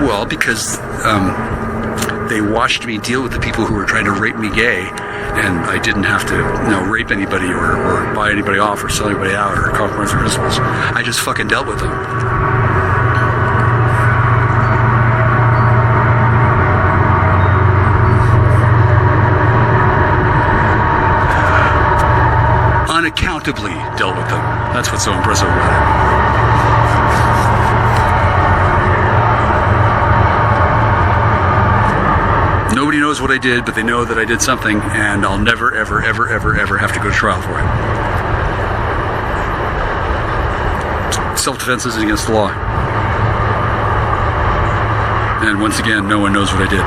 Well, because they watched me deal with the people who were trying to rape me gay, and I didn't have to, rape anybody or buy anybody off or sell anybody out or compromise their principles. I just fucking dealt with them. unaccountably dealt with them. That's what's so impressive about it. Nobody knows what I did, but they know that I did something, and I'll never, ever, ever, ever, ever have to go to trial for it. Self-defense isn't against the law. And once again, no one knows what I did.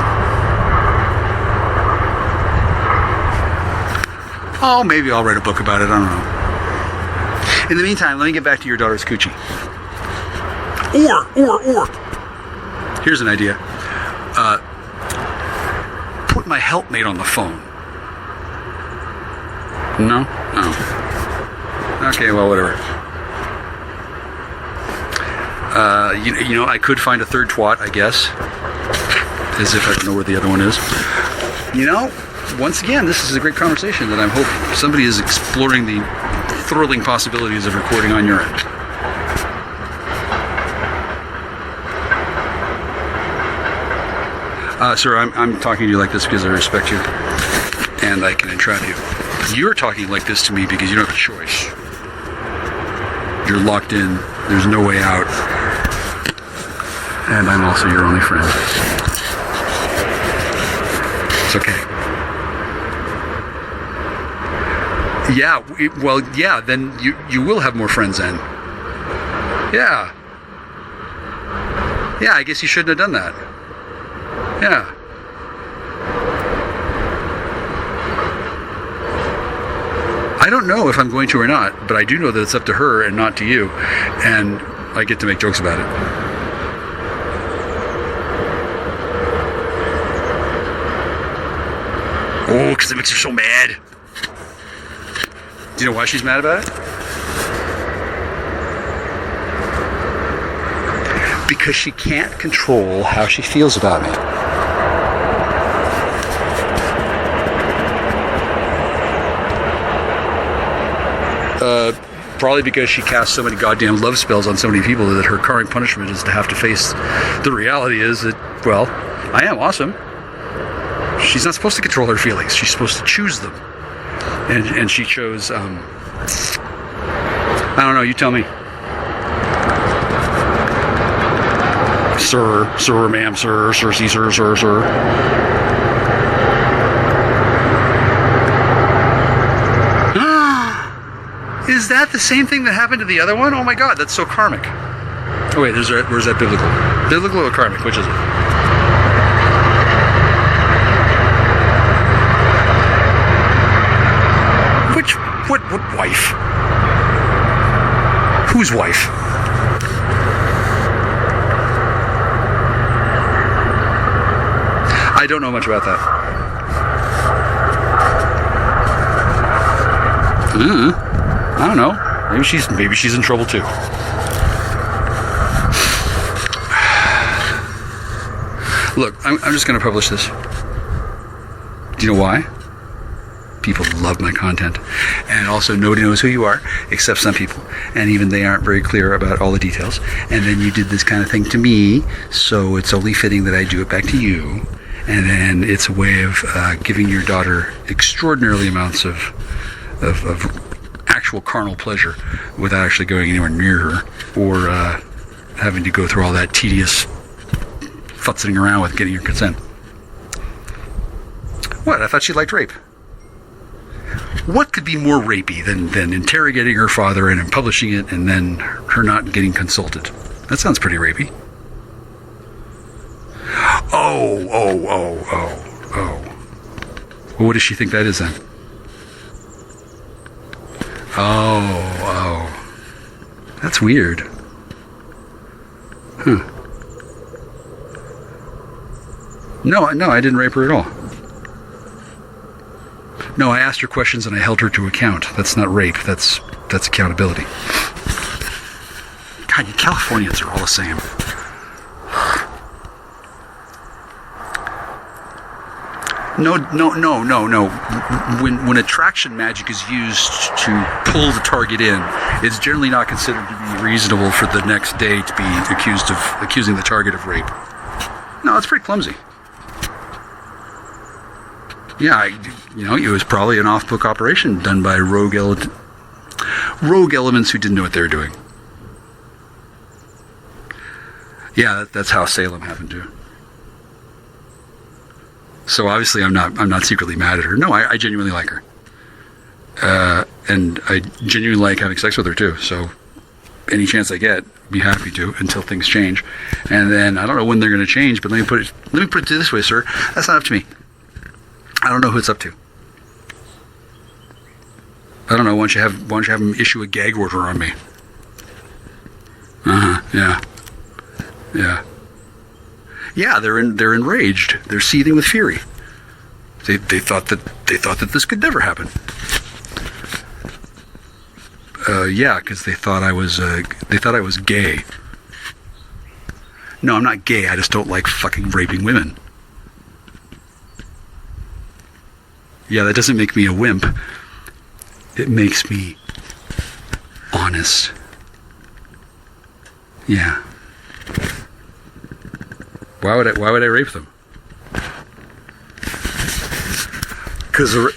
Oh, maybe I'll write a book about it. I don't know. In the meantime, let me get back to your daughter's coochie. Or. Here's an idea. Put my helpmate on the phone. No? Oh. Okay, well, whatever. You know, I could find a third twat, I guess. As if I don't know where the other one is. You know, once again, this is a great conversation that I'm hoping somebody is exploring the thrilling possibilities of recording on your end. Sir, I'm talking to you like this because I respect you and I can entrap you. You're talking like this to me because you don't have a choice. You're locked in. There's no way out. And I'm also your only friend. It's okay. Yeah, yeah, then you will have more friends then. Yeah. Yeah, I guess you shouldn't have done that. Yeah. I don't know if I'm going to or not, but I do know that it's up to her and not to you, and I get to make jokes about it. Oh, because it makes her so mad. Do you know why she's mad about it? Because she can't control how she feels about me. Probably because she casts so many goddamn love spells on so many people that her current punishment is to have to face the reality is that, well, I am awesome. She's not supposed to control her feelings. She's supposed to choose them. And she chose, I don't know, you tell me. Sir, ma'am, sir, sir. Is that the same thing that happened to the other one? Oh my god, that's so karmic. Oh wait, where's that biblical? Biblical or karmic? Which is it? What wife? Whose wife? I don't know much about that. I don't know. Maybe she's in trouble too. Look, I'm just going to publish this. Do you know why? People love my content. And also, nobody knows who you are, except some people. And even they aren't very clear about all the details. And then you did this kind of thing to me, so it's only fitting that I do it back to you. And then it's a way of giving your daughter extraordinary amounts of actual carnal pleasure without actually going anywhere near her or having to go through all that tedious futzing around with getting your consent. What? I thought she liked rape. What could be more rapey than interrogating her father and then publishing it and then her not getting consulted? That sounds pretty rapey. Oh. Well, what does she think that is then? Oh. That's weird. Huh. No, I didn't rape her at all. No, I asked her questions and I held her to account. That's not rape. That's accountability. God, you Californians are all the same. No. When attraction magic is used to pull the target in, it's generally not considered to be reasonable for the next day to be accusing the target of rape. No, it's pretty clumsy. Yeah, it was probably an off-book operation done by rogue rogue elements who didn't know what they were doing. Yeah, that's how Salem happened too. So obviously I'm not secretly mad at her. No, I genuinely like her. And I genuinely like having sex with her too. So any chance I get, be happy to, until things change. And then I don't know when they're going to change, but let me put it this way, sir. That's not up to me. I don't know who it's up to. I don't know. Why don't you have them issue a gag order on me? Yeah. Yeah. Yeah, they're enraged. They're seething with fury. They thought that this could never happen. Yeah, because they thought I was gay. No, I'm not gay. I just don't like fucking raping women. Yeah, that doesn't make me a wimp. It makes me honest. Yeah. Why would I rape them? Because a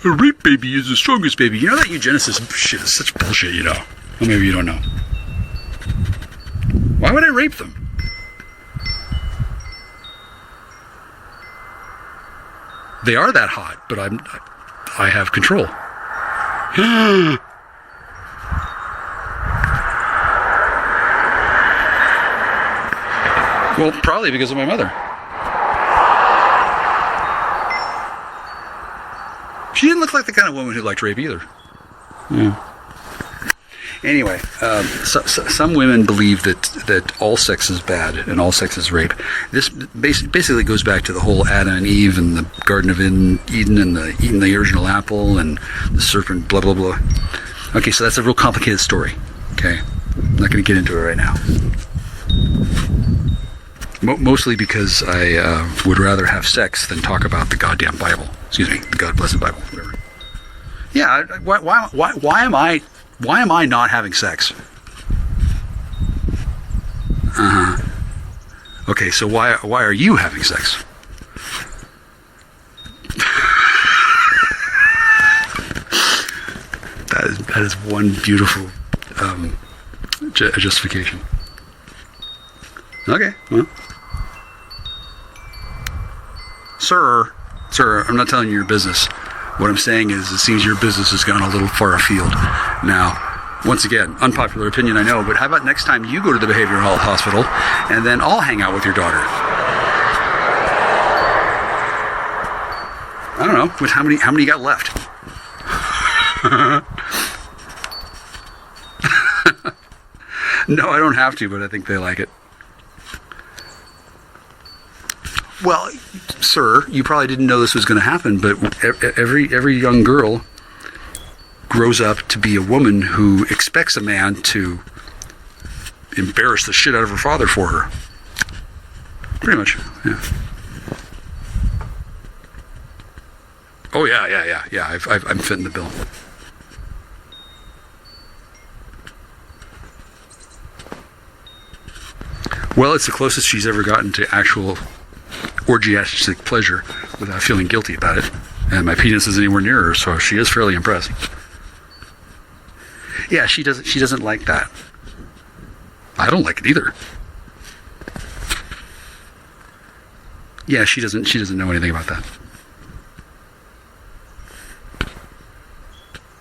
rape baby is the strongest baby. You know that eugenicist shit is such bullshit, you know. Well, maybe you don't know. Why would I rape them? They are that hot, but I have control. Well, probably because of my mother. She didn't look like the kind of woman who liked rape either. Yeah. Anyway, some women believe that all sex is bad and all sex is rape. This basically goes back to the whole Adam and Eve and the Garden of Eden and the eating the original apple and the serpent, blah, blah, blah. Okay, so that's a real complicated story. Okay? I'm not going to get into it right now. Mostly because I would rather have sex than talk about the goddamn Bible. Excuse me, the God blessed Bible, whatever. Yeah, why am I not having sex? Okay, so why are you having sex? That is one beautiful justification. Okay, well. Sir, I'm not telling you your business. What I'm saying is, it seems your business has gone a little far afield. Now, once again, unpopular opinion, I know, but how about next time you go to the behavioral health hospital, and then I'll hang out with your daughter? I don't know. How many you got left? No, I don't have to, but I think they like it. Well, sir, you probably didn't know this was going to happen, but every young girl grows up to be a woman who expects a man to embarrass the shit out of her father for her. Pretty much, yeah. Oh, yeah. I'm fitting the bill. Well, it's the closest she's ever gotten to actual orgiastic pleasure without feeling guilty about it. And my penis isn't anywhere near her, so she is fairly impressed. Yeah, she doesn't like that. I don't like it either. Yeah, she doesn't know anything about that.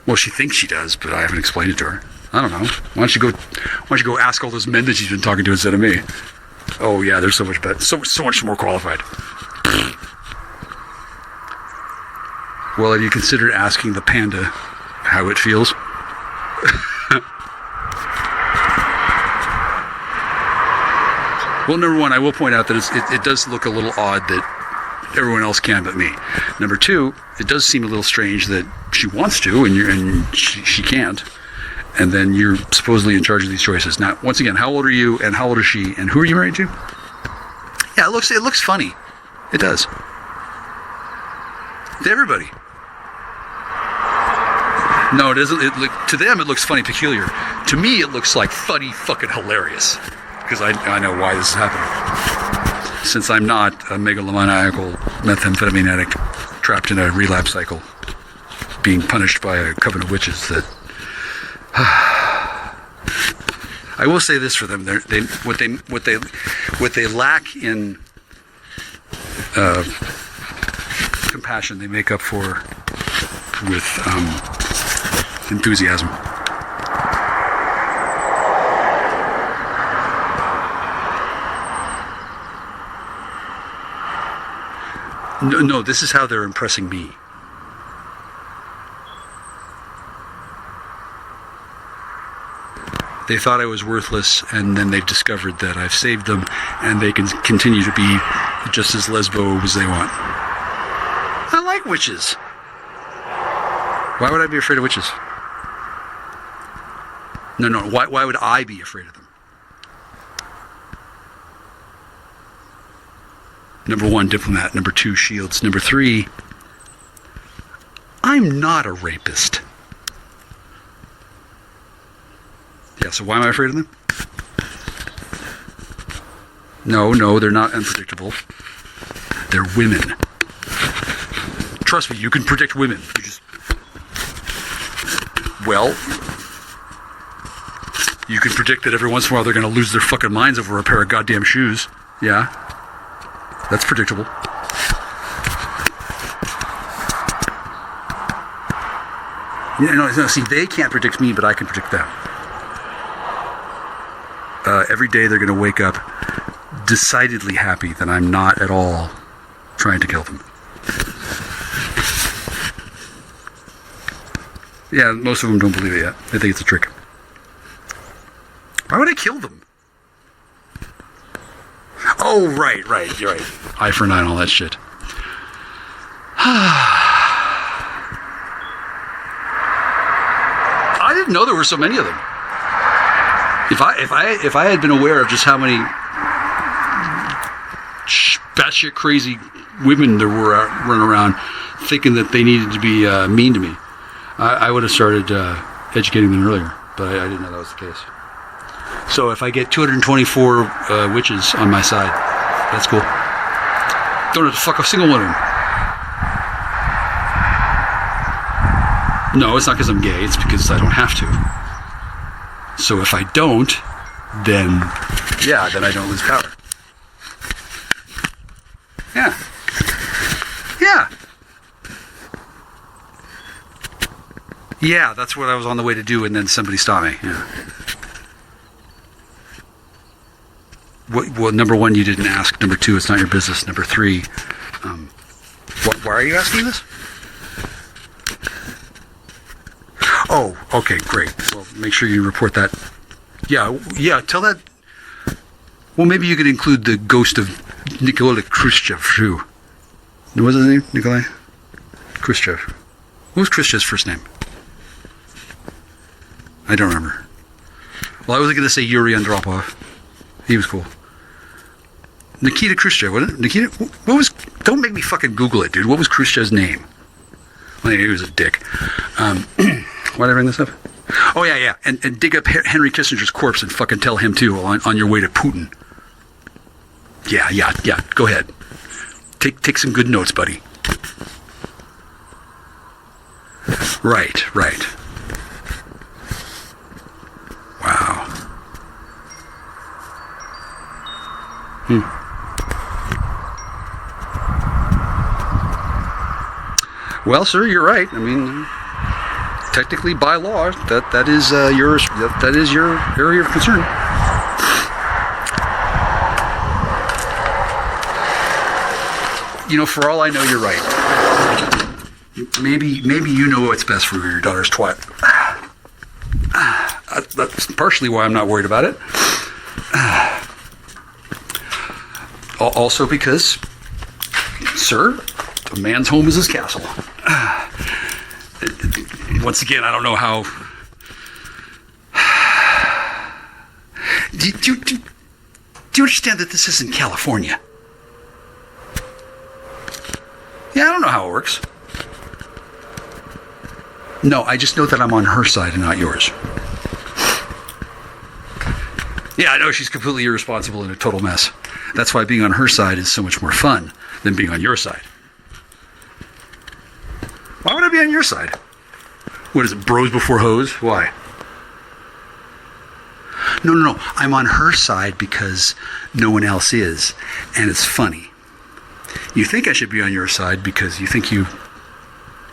Well, she thinks she does, but I haven't explained it to her. I don't know. Why don't you go ask all those men that she's been talking to instead of me? Oh yeah, they're so much better, so much more qualified. Well, have you considered asking the panda how it feels? Well, number one, I will point out that it does look a little odd that everyone else can but me. Number two, it does seem a little strange that she wants to and she can't. And then you're supposedly in charge of these choices. Now, once again, how old are you, and how old is she, and who are you married to? Yeah, it looks funny. It does. To everybody. No, it isn't. To them, it looks funny, peculiar. To me, it looks like funny, fucking hilarious. Because I know why this is happening. Since I'm not a megalomaniacal methamphetamine addict trapped in a relapse cycle, being punished by a coven of witches that I will say this for them: what they lack in compassion, they make up for with enthusiasm. No, this is how they're impressing me. They thought I was worthless, and then they've discovered that I've saved them, and they can continue to be just as lesbo as they want. I like witches. Why would I be afraid of witches? No. Why would I be afraid of them? Number 1, diplomat. Number 2, shields. Number 3, I'm not a rapist. Yeah, so why am I afraid of them? No, they're not unpredictable. They're women. Trust me, you can predict women. You can predict that every once in a while they're going to lose their fucking minds over a pair of goddamn shoes. Yeah. That's predictable. No, see, they can't predict me, but I can predict them. Every day they're going to wake up decidedly happy that I'm not at all trying to kill them. Yeah, most of them don't believe it yet. They think it's a trick. Why would I kill them? Oh, right, you're right. Eye for an eye and all that shit. I didn't know there were so many of them. If I had been aware of just how many batshit crazy women there were running around thinking that they needed to be mean to me, I would have started educating them earlier. But I didn't know that was the case. So if I get 224 witches on my side, that's cool. Don't have to fuck a single one of them. No, it's not because I'm gay. It's because I don't have to. So if I don't, then I don't lose power. Yeah. Yeah, that's what I was on the way to do, and then somebody stopped me. Yeah. Well, number 1, you didn't ask. Number 2, it's not your business. Number 3, why are you asking this? Oh, okay, great. Well, make sure you report that. Yeah, tell that. Well, maybe you could include the ghost of Nikolai Khrushchev, too. What was his name? Nikolai Khrushchev. What was Khrushchev's first name? I don't remember. Well, I was going to say Yuri Andropov. He was cool. Nikita Khrushchev, wasn't it? Nikita? What was... Don't make me fucking Google it, dude. What was Khrushchev's name? Well, he was a dick. Why did I bring this up? Oh, yeah. And dig up Henry Kissinger's corpse and fucking tell him, too, on your way to Putin. Yeah. Go ahead. Take some good notes, buddy. Right. Wow. Well, sir, you're right. I mean, technically, by law, that is your area of concern. For all I know, you're right. Maybe you know what's best for your daughter's twat. That's partially why I'm not worried about it. Also because, sir, a man's home is his castle. Once again, I don't know how... Do you understand that this isn't California? Yeah, I don't know how it works. No, I just know that I'm on her side and not yours. Yeah, I know she's completely irresponsible and a total mess. That's why being on her side is so much more fun than being on your side. Why would I be on your side? What is it, bros before hoes? Why? No. I'm on her side because no one else is. And it's funny. You think I should be on your side because you think you,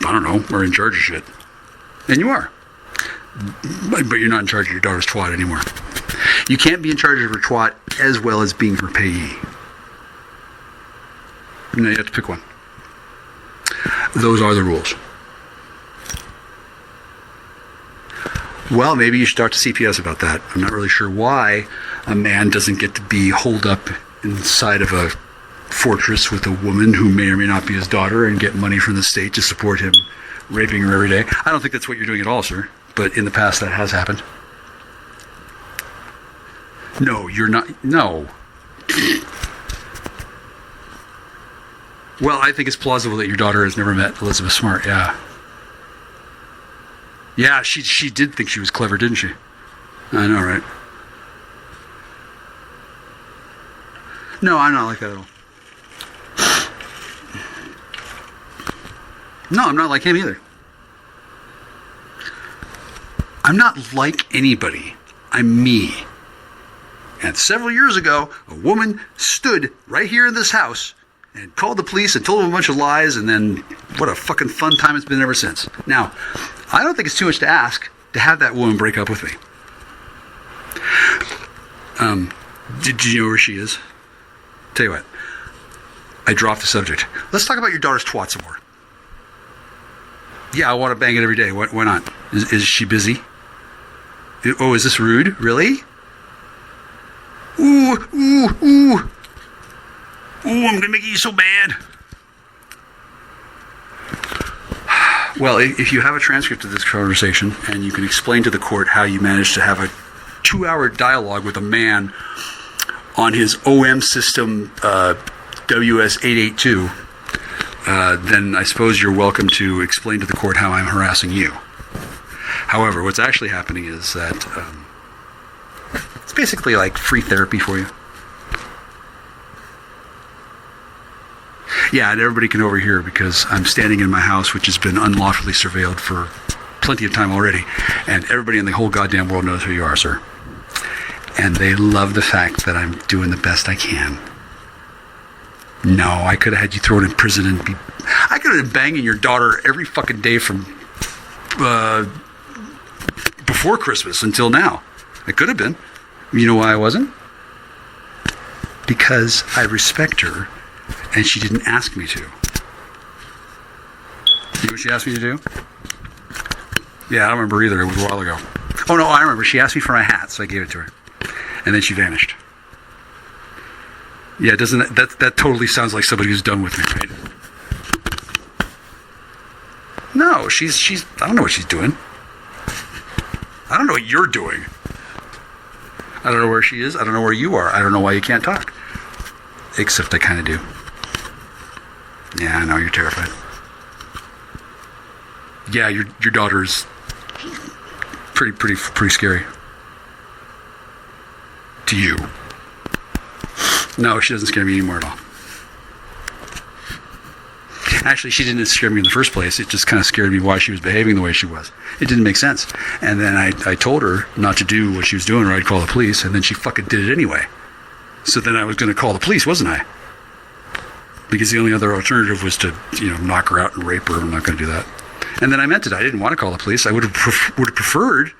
I don't know, are in charge of shit. And you are. But you're not in charge of your daughter's twat anymore. You can't be in charge of her twat as well as being her payee. No, you have to pick one. Those are the rules. Well, maybe you should talk to CPS about that. I'm not really sure why a man doesn't get to be holed up inside of a fortress with a woman who may or may not be his daughter and get money from the state to support him raping her every day. I don't think that's what you're doing at all, sir. But in the past, that has happened. No, you're not. No. Well, I think it's plausible that your daughter has never met Elizabeth Smart, yeah. Yeah, she did think she was clever, didn't she? I know, right? No, I'm not like that at all. No, I'm not like him either. I'm not like anybody. I'm me. And several years ago, a woman stood right here in this house and called the police and told them a bunch of lies, and then what a fucking fun time it's been ever since. Now, I don't think it's too much to ask to have that woman break up with me. Did you know where she is? Tell you what, I dropped the subject. Let's talk about your daughter's twat some more. Yeah, I want to bang it every day. Why not? Is she busy? Oh, is this rude? Really? Ooh. Ooh, I'm going to make you so bad. Well, if you have a transcript of this conversation and you can explain to the court how you managed to have a 2-hour dialogue with a man on his OM system WS882, then I suppose you're welcome to explain to the court how I'm harassing you. However, what's actually happening is that it's basically like free therapy for you. Yeah, and everybody can overhear because I'm standing in my house, which has been unlawfully surveilled for plenty of time already, and everybody in the whole goddamn world knows who you are, sir. And they love the fact that I'm doing the best I can. No, I could have had you thrown in prison and I could have been banging your daughter every fucking day from before Christmas until now. I could have been. You know why I wasn't? Because I respect her and she didn't ask me to. You know what she asked me to do? Yeah, I don't remember either. It was a while ago. Oh no, I remember. She asked me for my hat, so I gave it to her. And then she vanished. Yeah, doesn't that totally sounds like somebody who's done with me, right? No, she's I don't know what she's doing. I don't know what you're doing. I don't know where she is. I don't know where you are. I don't know why you can't talk. Except I kind of do. Yeah, I know, you're terrified. Yeah, your daughter's pretty scary. To you. No, she doesn't scare me anymore at all. Actually, she didn't scare me in the first place. It just kind of scared me why she was behaving the way she was. It didn't make sense. And then I told her not to do what she was doing or I'd call the police, and then she fucking did it anyway. So then I was going to call the police, wasn't I? Because the only other alternative was to, knock her out and rape her. I'm not going to do that. And then I meant it. I didn't want to call the police. I would have preferred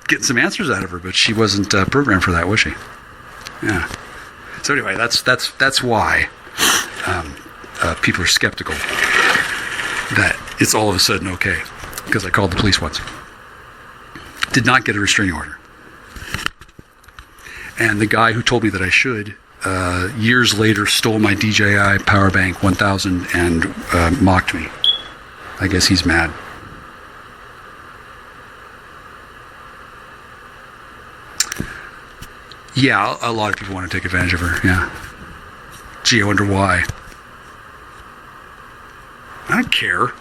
getting some answers out of her, but she wasn't programmed for that, was she? Yeah. So anyway, that's why people are skeptical that it's all of a sudden okay, because I called the police once. Did not get a restraining order. And the guy who told me that I should, years later, stole my DJI Powerbank 1000 and mocked me. I guess he's mad. Yeah, a lot of people want to take advantage of her, yeah. Gee, I wonder why. I don't care.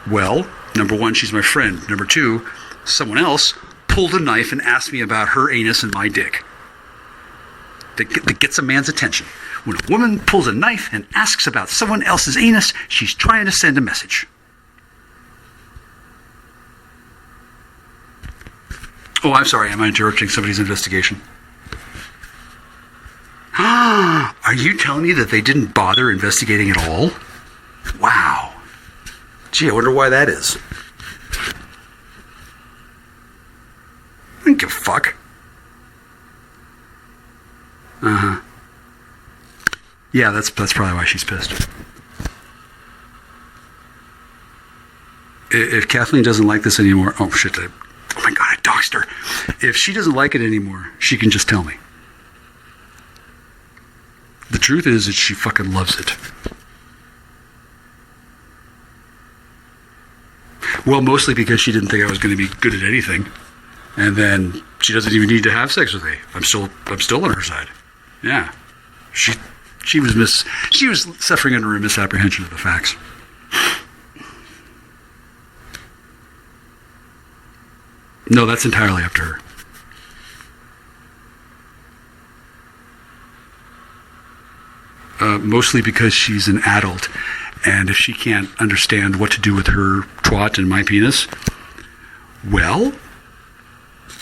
Well, number one, she's my friend. Number two, someone else pulled a knife and asked me about her anus and my dick. That gets a man's attention. When a woman pulls a knife and asks about someone else's anus, she's trying to send a message. Oh, I'm sorry. Am I interrupting somebody's investigation? Are you telling me that they didn't bother investigating at all? Wow. Gee, I wonder why that is. I don't give a fuck. Uh-huh. Yeah, that's probably why she's pissed. If Kathleen doesn't like this anymore... Oh, shit. Oh, my God, I doxed her. If she doesn't like it anymore, she can just tell me. The truth is that she fucking loves it. Well, mostly because she didn't think I was going to be good at anything. And then she doesn't even need to have sex with me. I'm still on her side. Yeah. She was suffering under a misapprehension of the facts. No, that's entirely up to her. Mostly because she's an adult, and if she can't understand what to do with her twat and my penis, well,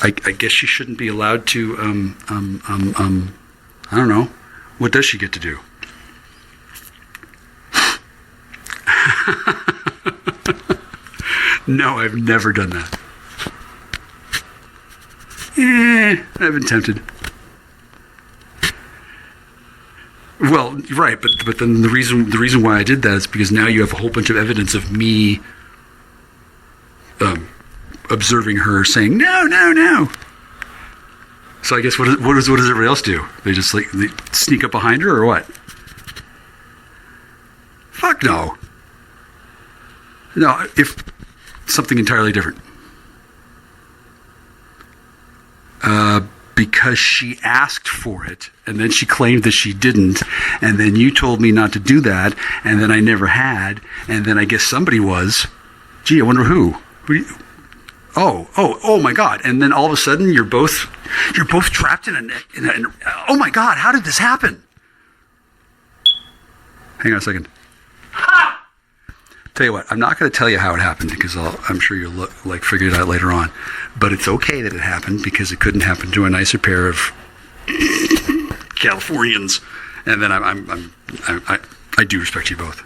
I guess she shouldn't be allowed to, I don't know. What does she get to do? No, I've never done that. I've been tempted. Well, right, but then the reason why I did that is because now you have a whole bunch of evidence of me observing her saying no. So I guess what does everybody else do? They just they sneak up behind her or what? Fuck no. No, if something entirely different. Because she asked for it, and then she claimed that she didn't, and then you told me not to do that, and then I never had, and then I guess somebody was. Gee, I wonder who. Oh my God! And then all of a sudden, you're both trapped in a. Oh my God! How did this happen? Hang on a second. Ha! Tell you what, I'm not going to tell you how it happened because I'm sure you'll figure it out later on. But it's okay that it happened because it couldn't happen to a nicer pair of Californians. And then I do respect you both,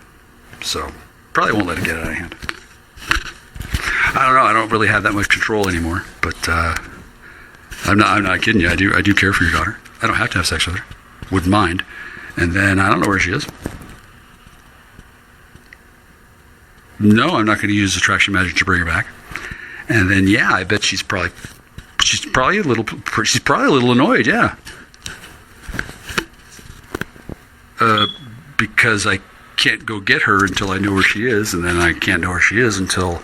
so probably won't let it get out of hand. I don't know. I don't really have that much control anymore, but I'm not kidding you. I do care for your daughter. I don't have to have sex with her. Wouldn't mind. And then I don't know where she is. No, I'm not going to use attraction magic to bring her back. And then, yeah, I bet she's probably a little annoyed. Yeah, because I can't go get her until I know where she is, and then I can't know where she is until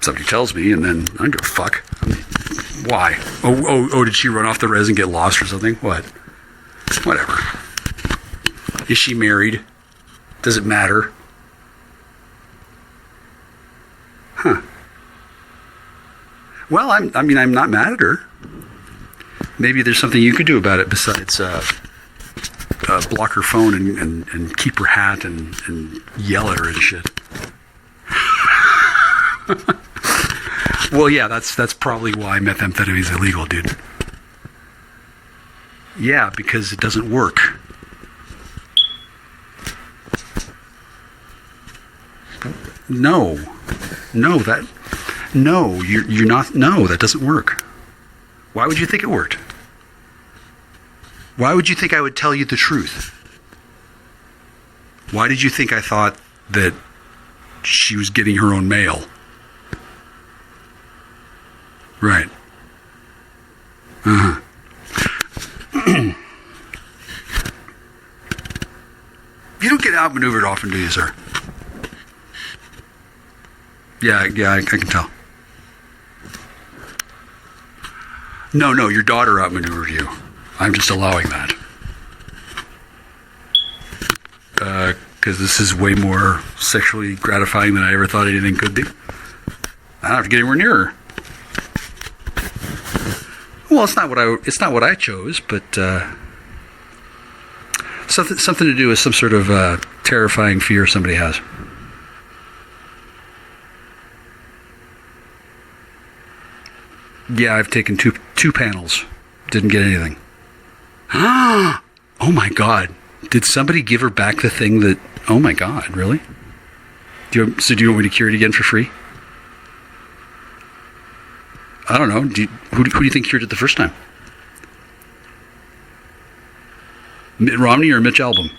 somebody tells me, and then I don't give a fuck. I mean, why? Oh, did she run off the res and get lost or something? What? Whatever. Is she married? Does it matter? Huh. Well, I'm not mad at her. Maybe there's something you could do about it besides block her phone and keep her hat and yell at her and shit. Well, yeah, that's probably why methamphetamine is illegal, dude. Yeah, because it doesn't work. No, you're not. No, that doesn't work. Why would you think it worked? Why would you think I would tell you the truth? Why did you think I thought that she was getting her own mail? Right. Uh-huh. You don't get outmaneuvered often, do you, sir? Yeah, I can tell. No, your daughter outmaneuvered you. I'm just allowing that. Because this is way more sexually gratifying than I ever thought anything could be. I don't have to get anywhere near her. Well, it's not what I chose, but something to do with some sort of terrifying fear somebody has. Yeah, I've taken two panels. Didn't get anything. Oh my God. Did somebody give her back the thing that... Oh my God, really? Do you want me to cure it again for free? I don't know. Who do you think cured it the first time? Mitt Romney or Mitch Albom?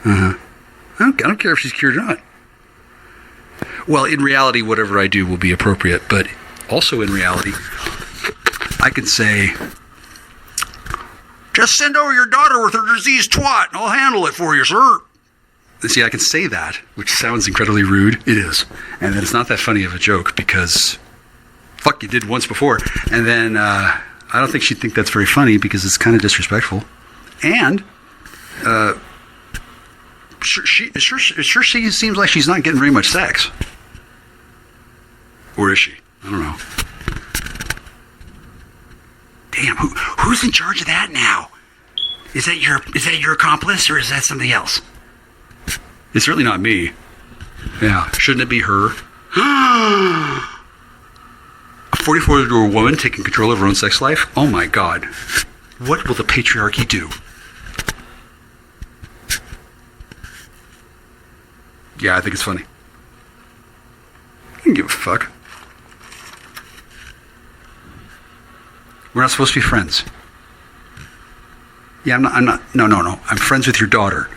I don't care if she's cured or not. Well, in reality, whatever I do will be appropriate. But also in reality, I can say, just send over your daughter with her diseased twat and I'll handle it for you, sir. See, I can say that, which sounds incredibly rude. It is. And then it's not that funny of a joke because, fuck, you did once before. And then I don't think she'd think that's very funny because it's kind of disrespectful. And she seems like she's not getting very much sex. Or is she? I don't know. Damn, who's in charge of that now? Is that your accomplice or is that somebody else? It's certainly not me. Yeah, shouldn't it be her? A 44-year-old woman taking control of her own sex life? Oh my God. What will the patriarchy do? Yeah, I think it's funny. I don't give a fuck. We're not supposed to be friends. Yeah, I'm not. No. I'm friends with your daughter.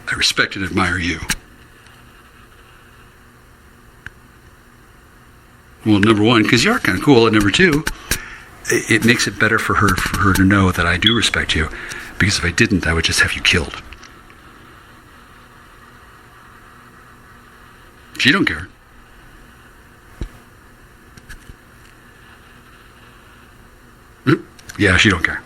I respect and admire you. Well, number one, because you are kind of cool, and number two, it makes it better for her to know that I do respect you, because if I didn't, I would just have you killed. She don't care. Yeah, she don't care.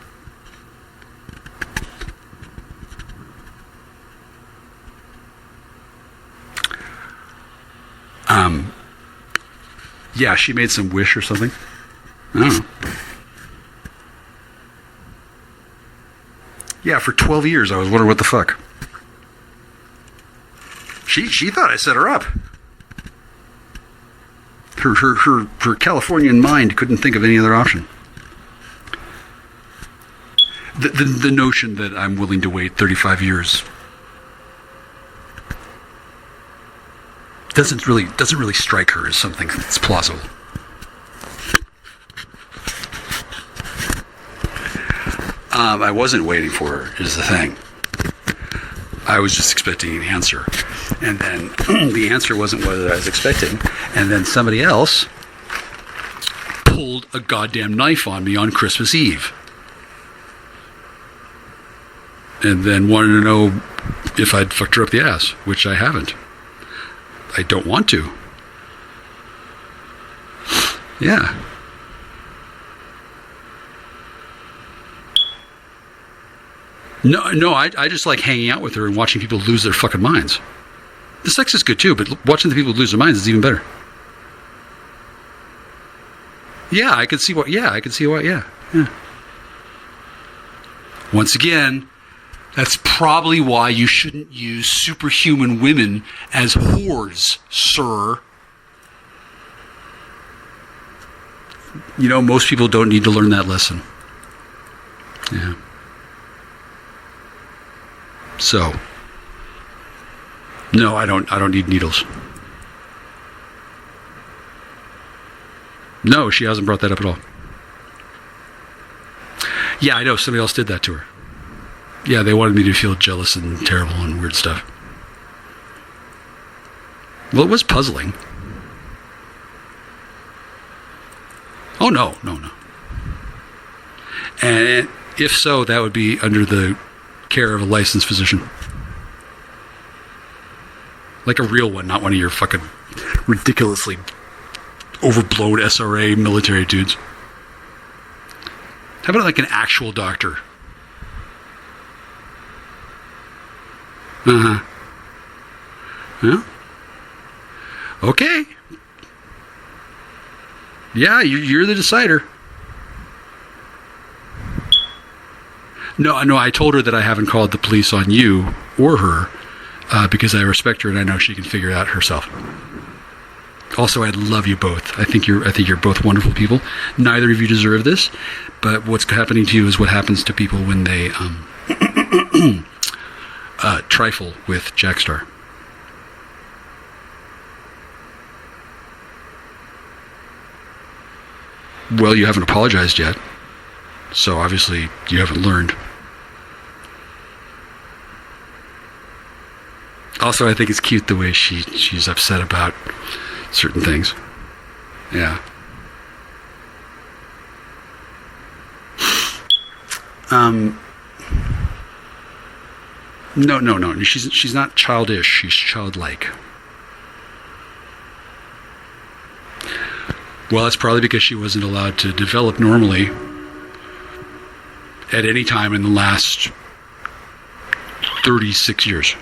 Yeah, she made some wish or something. I don't know. Yeah, for 12 years I was wondering what the fuck. She thought I set her up. Her Californian mind couldn't think of any other option. The notion that I'm willing to wait 35 years doesn't really strike her as something that's plausible. I wasn't waiting for her, is the thing. I was just expecting an answer. And then the answer wasn't what I was expecting. And then somebody else pulled a goddamn knife on me on Christmas Eve. And then wanted to know if I'd fucked her up the ass, which I haven't. I don't want to. Yeah. No, I just like hanging out with her and watching people lose their fucking minds. The sex is good too, but watching the people lose their minds is even better. Yeah, I could see why. Yeah. Once again, that's probably why you shouldn't use superhuman women as whores, sir. You know, most people don't need to learn that lesson. Yeah. So, no, I don't need needles. No, she hasn't brought that up at all. Yeah, I know, somebody else did that to her. Yeah, they wanted me to feel jealous and terrible and weird stuff. Well, it was puzzling. Oh, no. And if so, that would be under the care of a licensed physician. Like a real one, not one of your fucking ridiculously overblown SRA military dudes. How about like an actual doctor? Uh-huh. Yeah. Okay. Yeah, you're the decider. No, I told her that I haven't called the police on you or her because I respect her and I know she can figure it out herself. Also, I love you both. I think you're both wonderful people. Neither of you deserve this, but what's happening to you is what happens to people when they trifle with Jackstar. Well, you haven't apologized yet, so obviously you haven't learned. Also, I think it's cute the way she's upset about certain things. Yeah. No. She's not childish. She's childlike. Well, that's probably because she wasn't allowed to develop normally at any time in the last 36 years.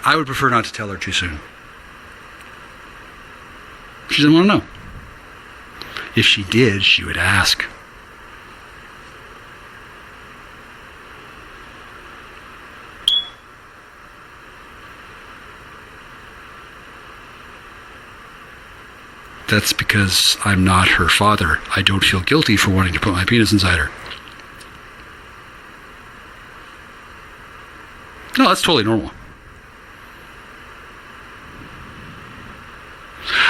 I would prefer not to tell her too soon. She doesn't want to know. If she did, she would ask. That's because I'm not her father. I don't feel guilty for wanting to put my penis inside her. No, that's totally normal.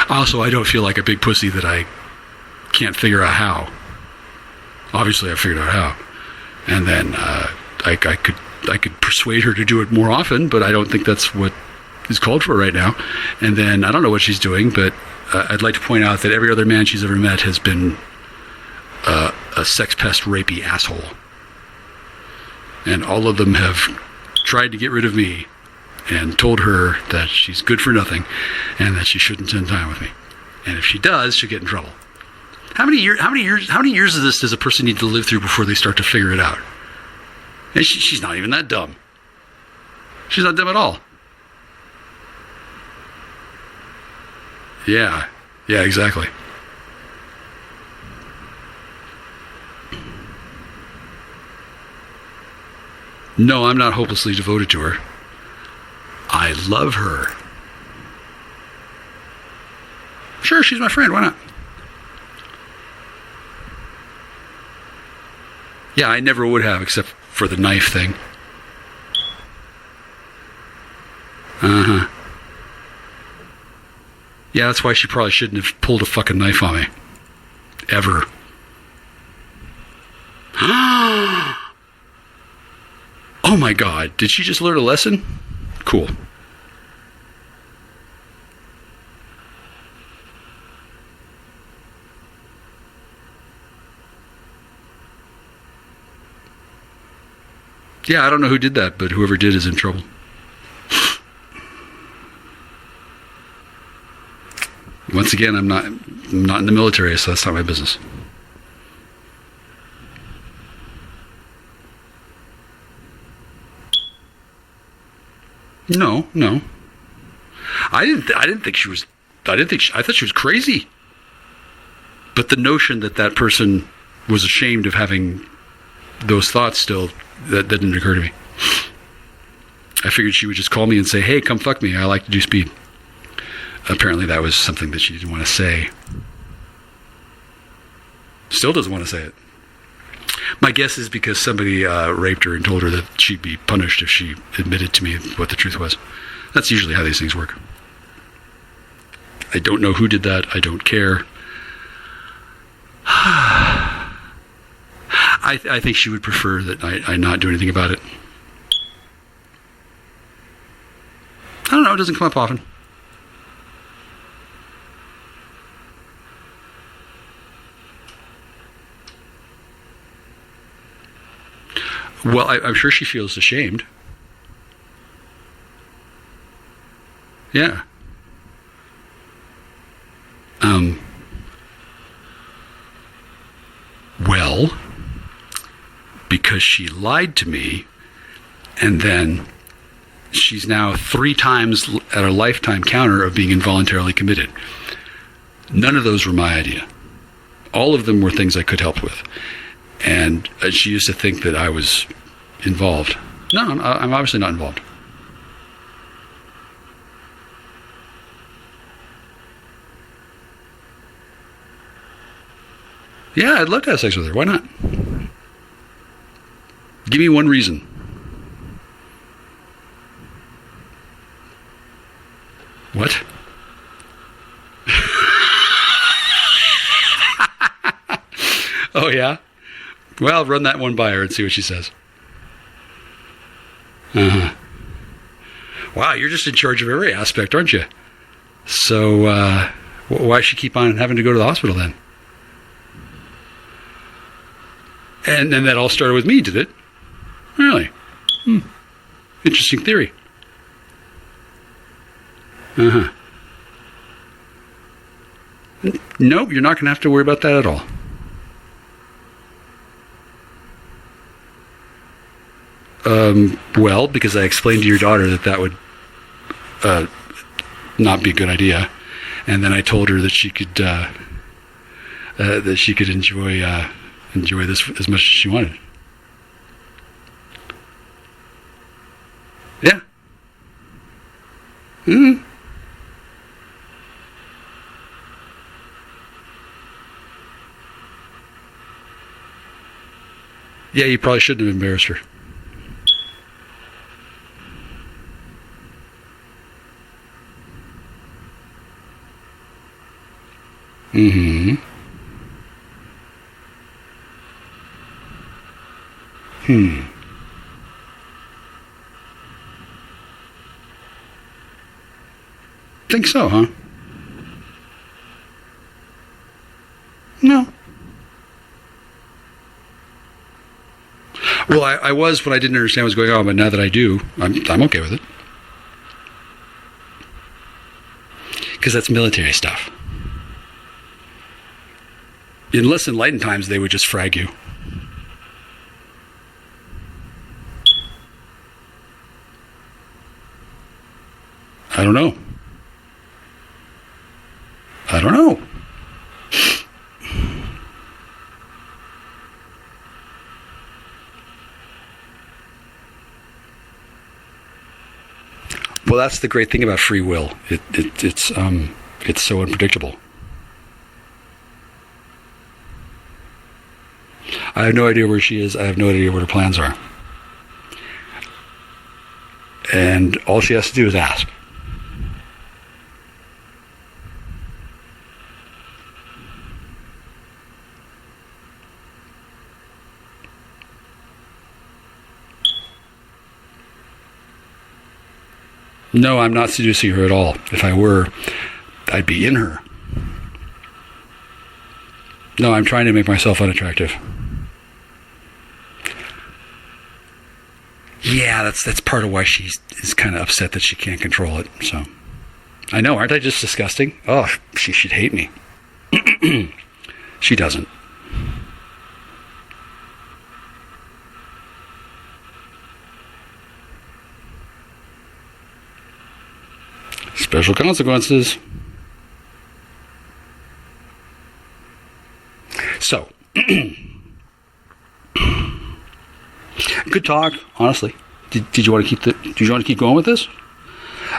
Also, I don't feel like a big pussy that I can't figure out how. Obviously, I figured out how. And then I could persuade her to do it more often, but I don't think that's what is called for right now. And then I don't know what she's doing, but I'd like to point out that every other man she's ever met has been a sex pest rapey asshole. And all of them have tried to get rid of me and told her that she's good for nothing and that she shouldn't spend time with me. And if she does, she'll get in trouble. How many years of this does a person need to live through before they start to figure it out? And she's not even that dumb. She's not dumb at all. Yeah, exactly. No, I'm not hopelessly devoted to her. I love her. Sure, she's my friend. Why not? Yeah, I never would have, except for the knife thing. Uh-huh. Yeah, that's why she probably shouldn't have pulled a fucking knife on me. Ever. Oh my God, did she just learn a lesson? Cool. Yeah, I don't know who did that, but whoever did is in trouble. Once again, I'm not in the military, so that's not my business. No. I thought she was crazy. But the notion that person was ashamed of having those thoughts still, that didn't occur to me. I figured she would just call me and say, "Hey, come fuck me. I like to do speed." Apparently that was something that she didn't want to say. Still doesn't want to say it. My guess is because somebody raped her and told her that she'd be punished if she admitted to me what the truth was. That's usually how these things work. I don't know who did that. I don't care. I think she would prefer that I not do anything about it. I don't know. It doesn't come up often. Well, I'm sure she feels ashamed. Yeah. Well, because she lied to me, and then she's now 3 times at a lifetime counter of being involuntarily committed. None of those were my idea. All of them were things I could help with. And she used to think that I was involved. No, I'm obviously not involved. Yeah, I'd love to have sex with her. Why not? Give me one reason. What? Oh, yeah? Well, run that one by her and see what she says. Uh-huh. Wow, you're just in charge of every aspect, aren't you? So, why should she keep on having to go to the hospital then? And then that all started with me, did it? Really? Interesting theory. Uh-huh. Nope, you're not going to have to worry about that at all. Well, because I explained to your daughter that would not be a good idea, and then I told her that she could enjoy this as much as she wanted. Yeah. Mm-hmm. Yeah, you probably shouldn't have embarrassed her. Mm-hmm. Think so, huh? No. Well, I was when I didn't understand what was going on, but now that I do, I'm okay with it. Because that's military stuff. In less enlightened times, they would just frag you. I don't know. Well, that's the great thing about free will. It's so unpredictable. I have no idea where she is. I have no idea what her plans are. And all she has to do is ask. No, I'm not seducing her at all. If I were, I'd be in her. No, I'm trying to make myself unattractive. Yeah, that's part of why she is kind of upset that she can't control it. So, I know, aren't I just disgusting? Oh, she should hate me. She doesn't. Special consequences. So, good talk, honestly. Did you want to keep going with this?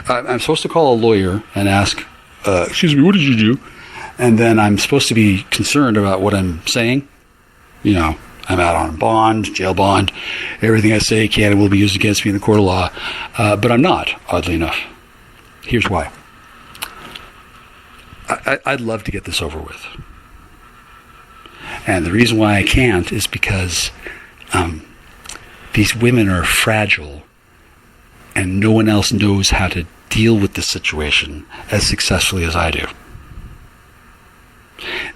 I'm supposed to call a lawyer and ask, excuse me, what did you do? And then I'm supposed to be concerned about what I'm saying. You know, I'm out on bond, jail bond. Everything I say can and will be used against me in the court of law. But I'm not, oddly enough. Here's why. I'd love to get this over with. And the reason why I can't is because these women are fragile and no one else knows how to deal with this situation as successfully as I do.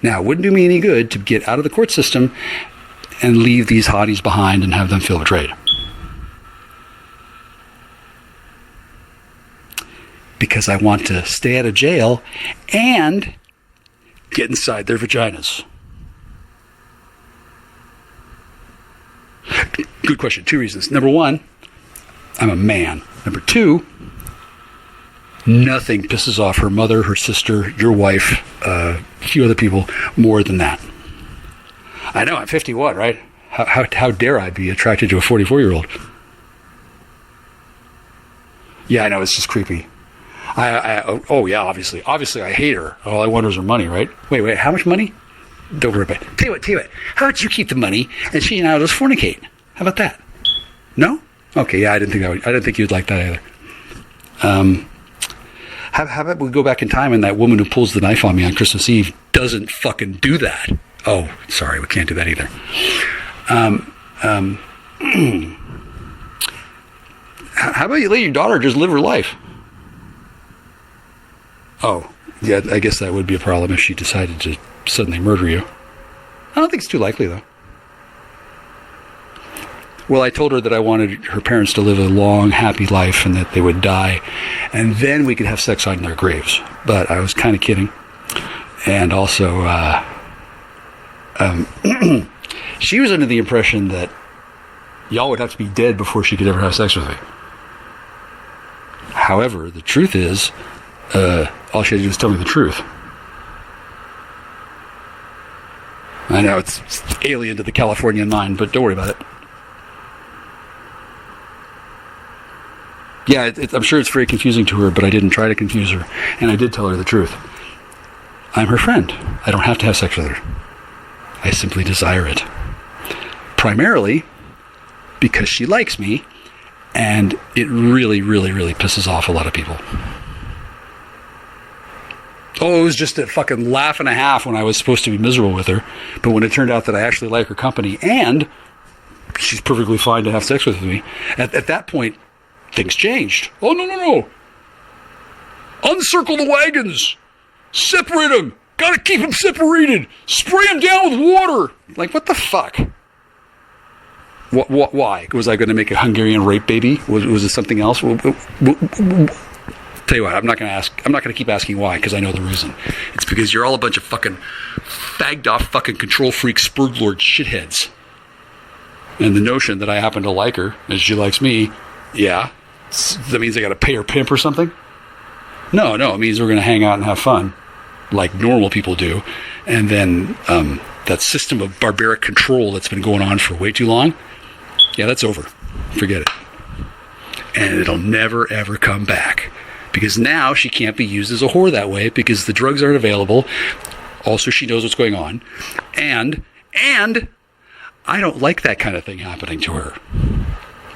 Now, it wouldn't do me any good to get out of the court system and leave these hotties behind and have them feel betrayed. Because I want to stay out of jail and get inside their vaginas. Good question. 2 reasons. Number 1, I'm a man. Number 2, nothing pisses off her mother, her sister, your wife, a few other people more than that. I know, I'm 51, right? How dare I be attracted to a 44-year-old? Yeah, I know, it's just creepy. Obviously I hate her. All I want is her money, right? Wait, how much money? Don't worry about it. Tell you what, how about you keep the money and she and I will just fornicate? How about that? No? Okay, yeah, I didn't think you'd like that either. How about we go back in time and that woman who pulls the knife on me on Christmas Eve doesn't fucking do that? Oh, sorry, we can't do that either. How about you let your daughter just live her life? Oh, yeah, I guess that would be a problem if she decided to suddenly murder you. I don't think it's too likely, though. Well, I told her that I wanted her parents to live a long, happy life and that they would die, and then we could have sex on their graves. But I was kind of kidding. And also, she was under the impression that y'all would have to be dead before she could ever have sex with me. However, the truth is, all she had to do was tell me the truth. I know, it's alien to the Californian mind, but don't worry about it. Yeah, I'm sure it's very confusing to her, but I didn't try to confuse her, and I did tell her the truth. I'm her friend. I don't have to have sex with her. I simply desire it. Primarily because she likes me, and it really, really, really pisses off a lot of people. Oh, it was just a fucking laugh and a half when I was supposed to be miserable with her, but when it turned out that I actually like her company, and she's perfectly fine to have sex with me, at that point, things changed. Oh, no. Uncircle the wagons. Separate them. Gotta keep them separated. Spray them down with water. Like, what the fuck? Why? Was I going to make a Hungarian rape baby? Was it something else? Tell you what, I'm not going to keep asking why, because I know the reason. It's because you're all a bunch of fucking fagged off fucking control freak spurglord shitheads. And the notion that I happen to like her, and she likes me, yeah, that means I got to pay her pimp or something? No, it means we're going to hang out and have fun, like normal people do. And then that system of barbaric control that's been going on for way too long, yeah, that's over. Forget it. And it'll never, ever come back. Because now she can't be used as a whore that way because the drugs aren't available. Also, she knows what's going on. And I don't like that kind of thing happening to her.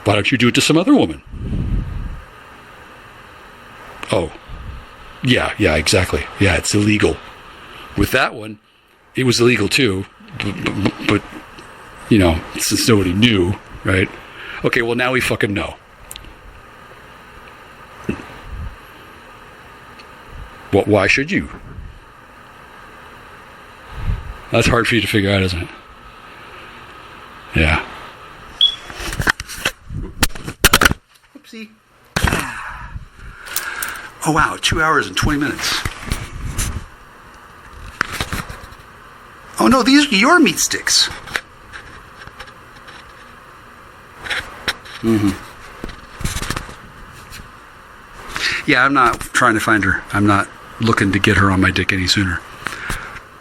Why don't you do it to some other woman? Oh, yeah, exactly. Yeah, it's illegal. With that one, it was illegal too. But you know, since nobody knew, right? Okay, well, now we fucking know. Why should you? That's hard for you to figure out, isn't it? Yeah. Oopsie. Oh, wow. 2 hours and 20 minutes. Oh, no. These are your meat sticks. Mm-hmm. Yeah, I'm not trying to find her. I'm not looking to get her on my dick any sooner.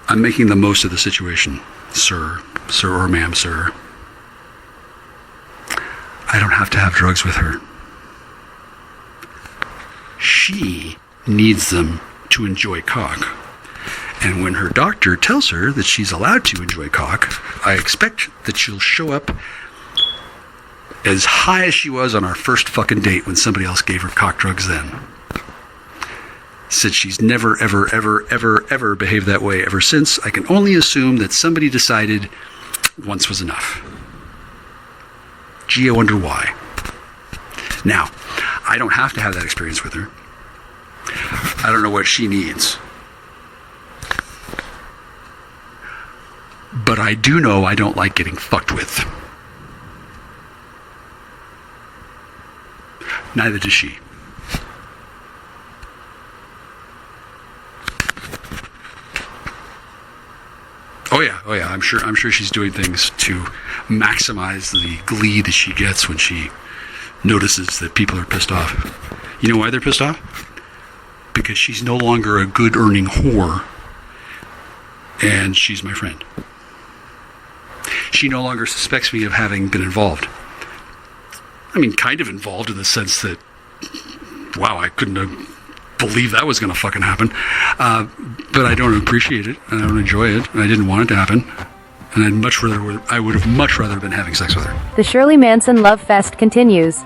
I'm making the most of the situation, sir or ma'am, sir. I don't have to have drugs with her. She needs them to enjoy cock. And when her doctor tells her that she's allowed to enjoy cock, I expect that she'll show up as high as she was on our first fucking date when somebody else gave her cock drugs then. Since she's never, ever, ever, ever, ever behaved that way ever since, I can only assume that somebody decided once was enough. Gee, I wonder why. Now, I don't have to have that experience with her. I don't know what she needs. But I do know I don't like getting fucked with. Neither does she. Oh yeah. I'm sure she's doing things to maximize the glee that she gets when she notices that people are pissed off. You know why they're pissed off? Because she's no longer a good earning whore, and she's my friend. she no longer suspects me of having been involved. I mean, kind of involved in the sense that, wow, I couldn't have believed that was going to fucking happen. But I don't appreciate it, and I don't enjoy it, and I didn't want it to happen. And I would have much rather been having sex with her. The Shirley Manson Love Fest continues.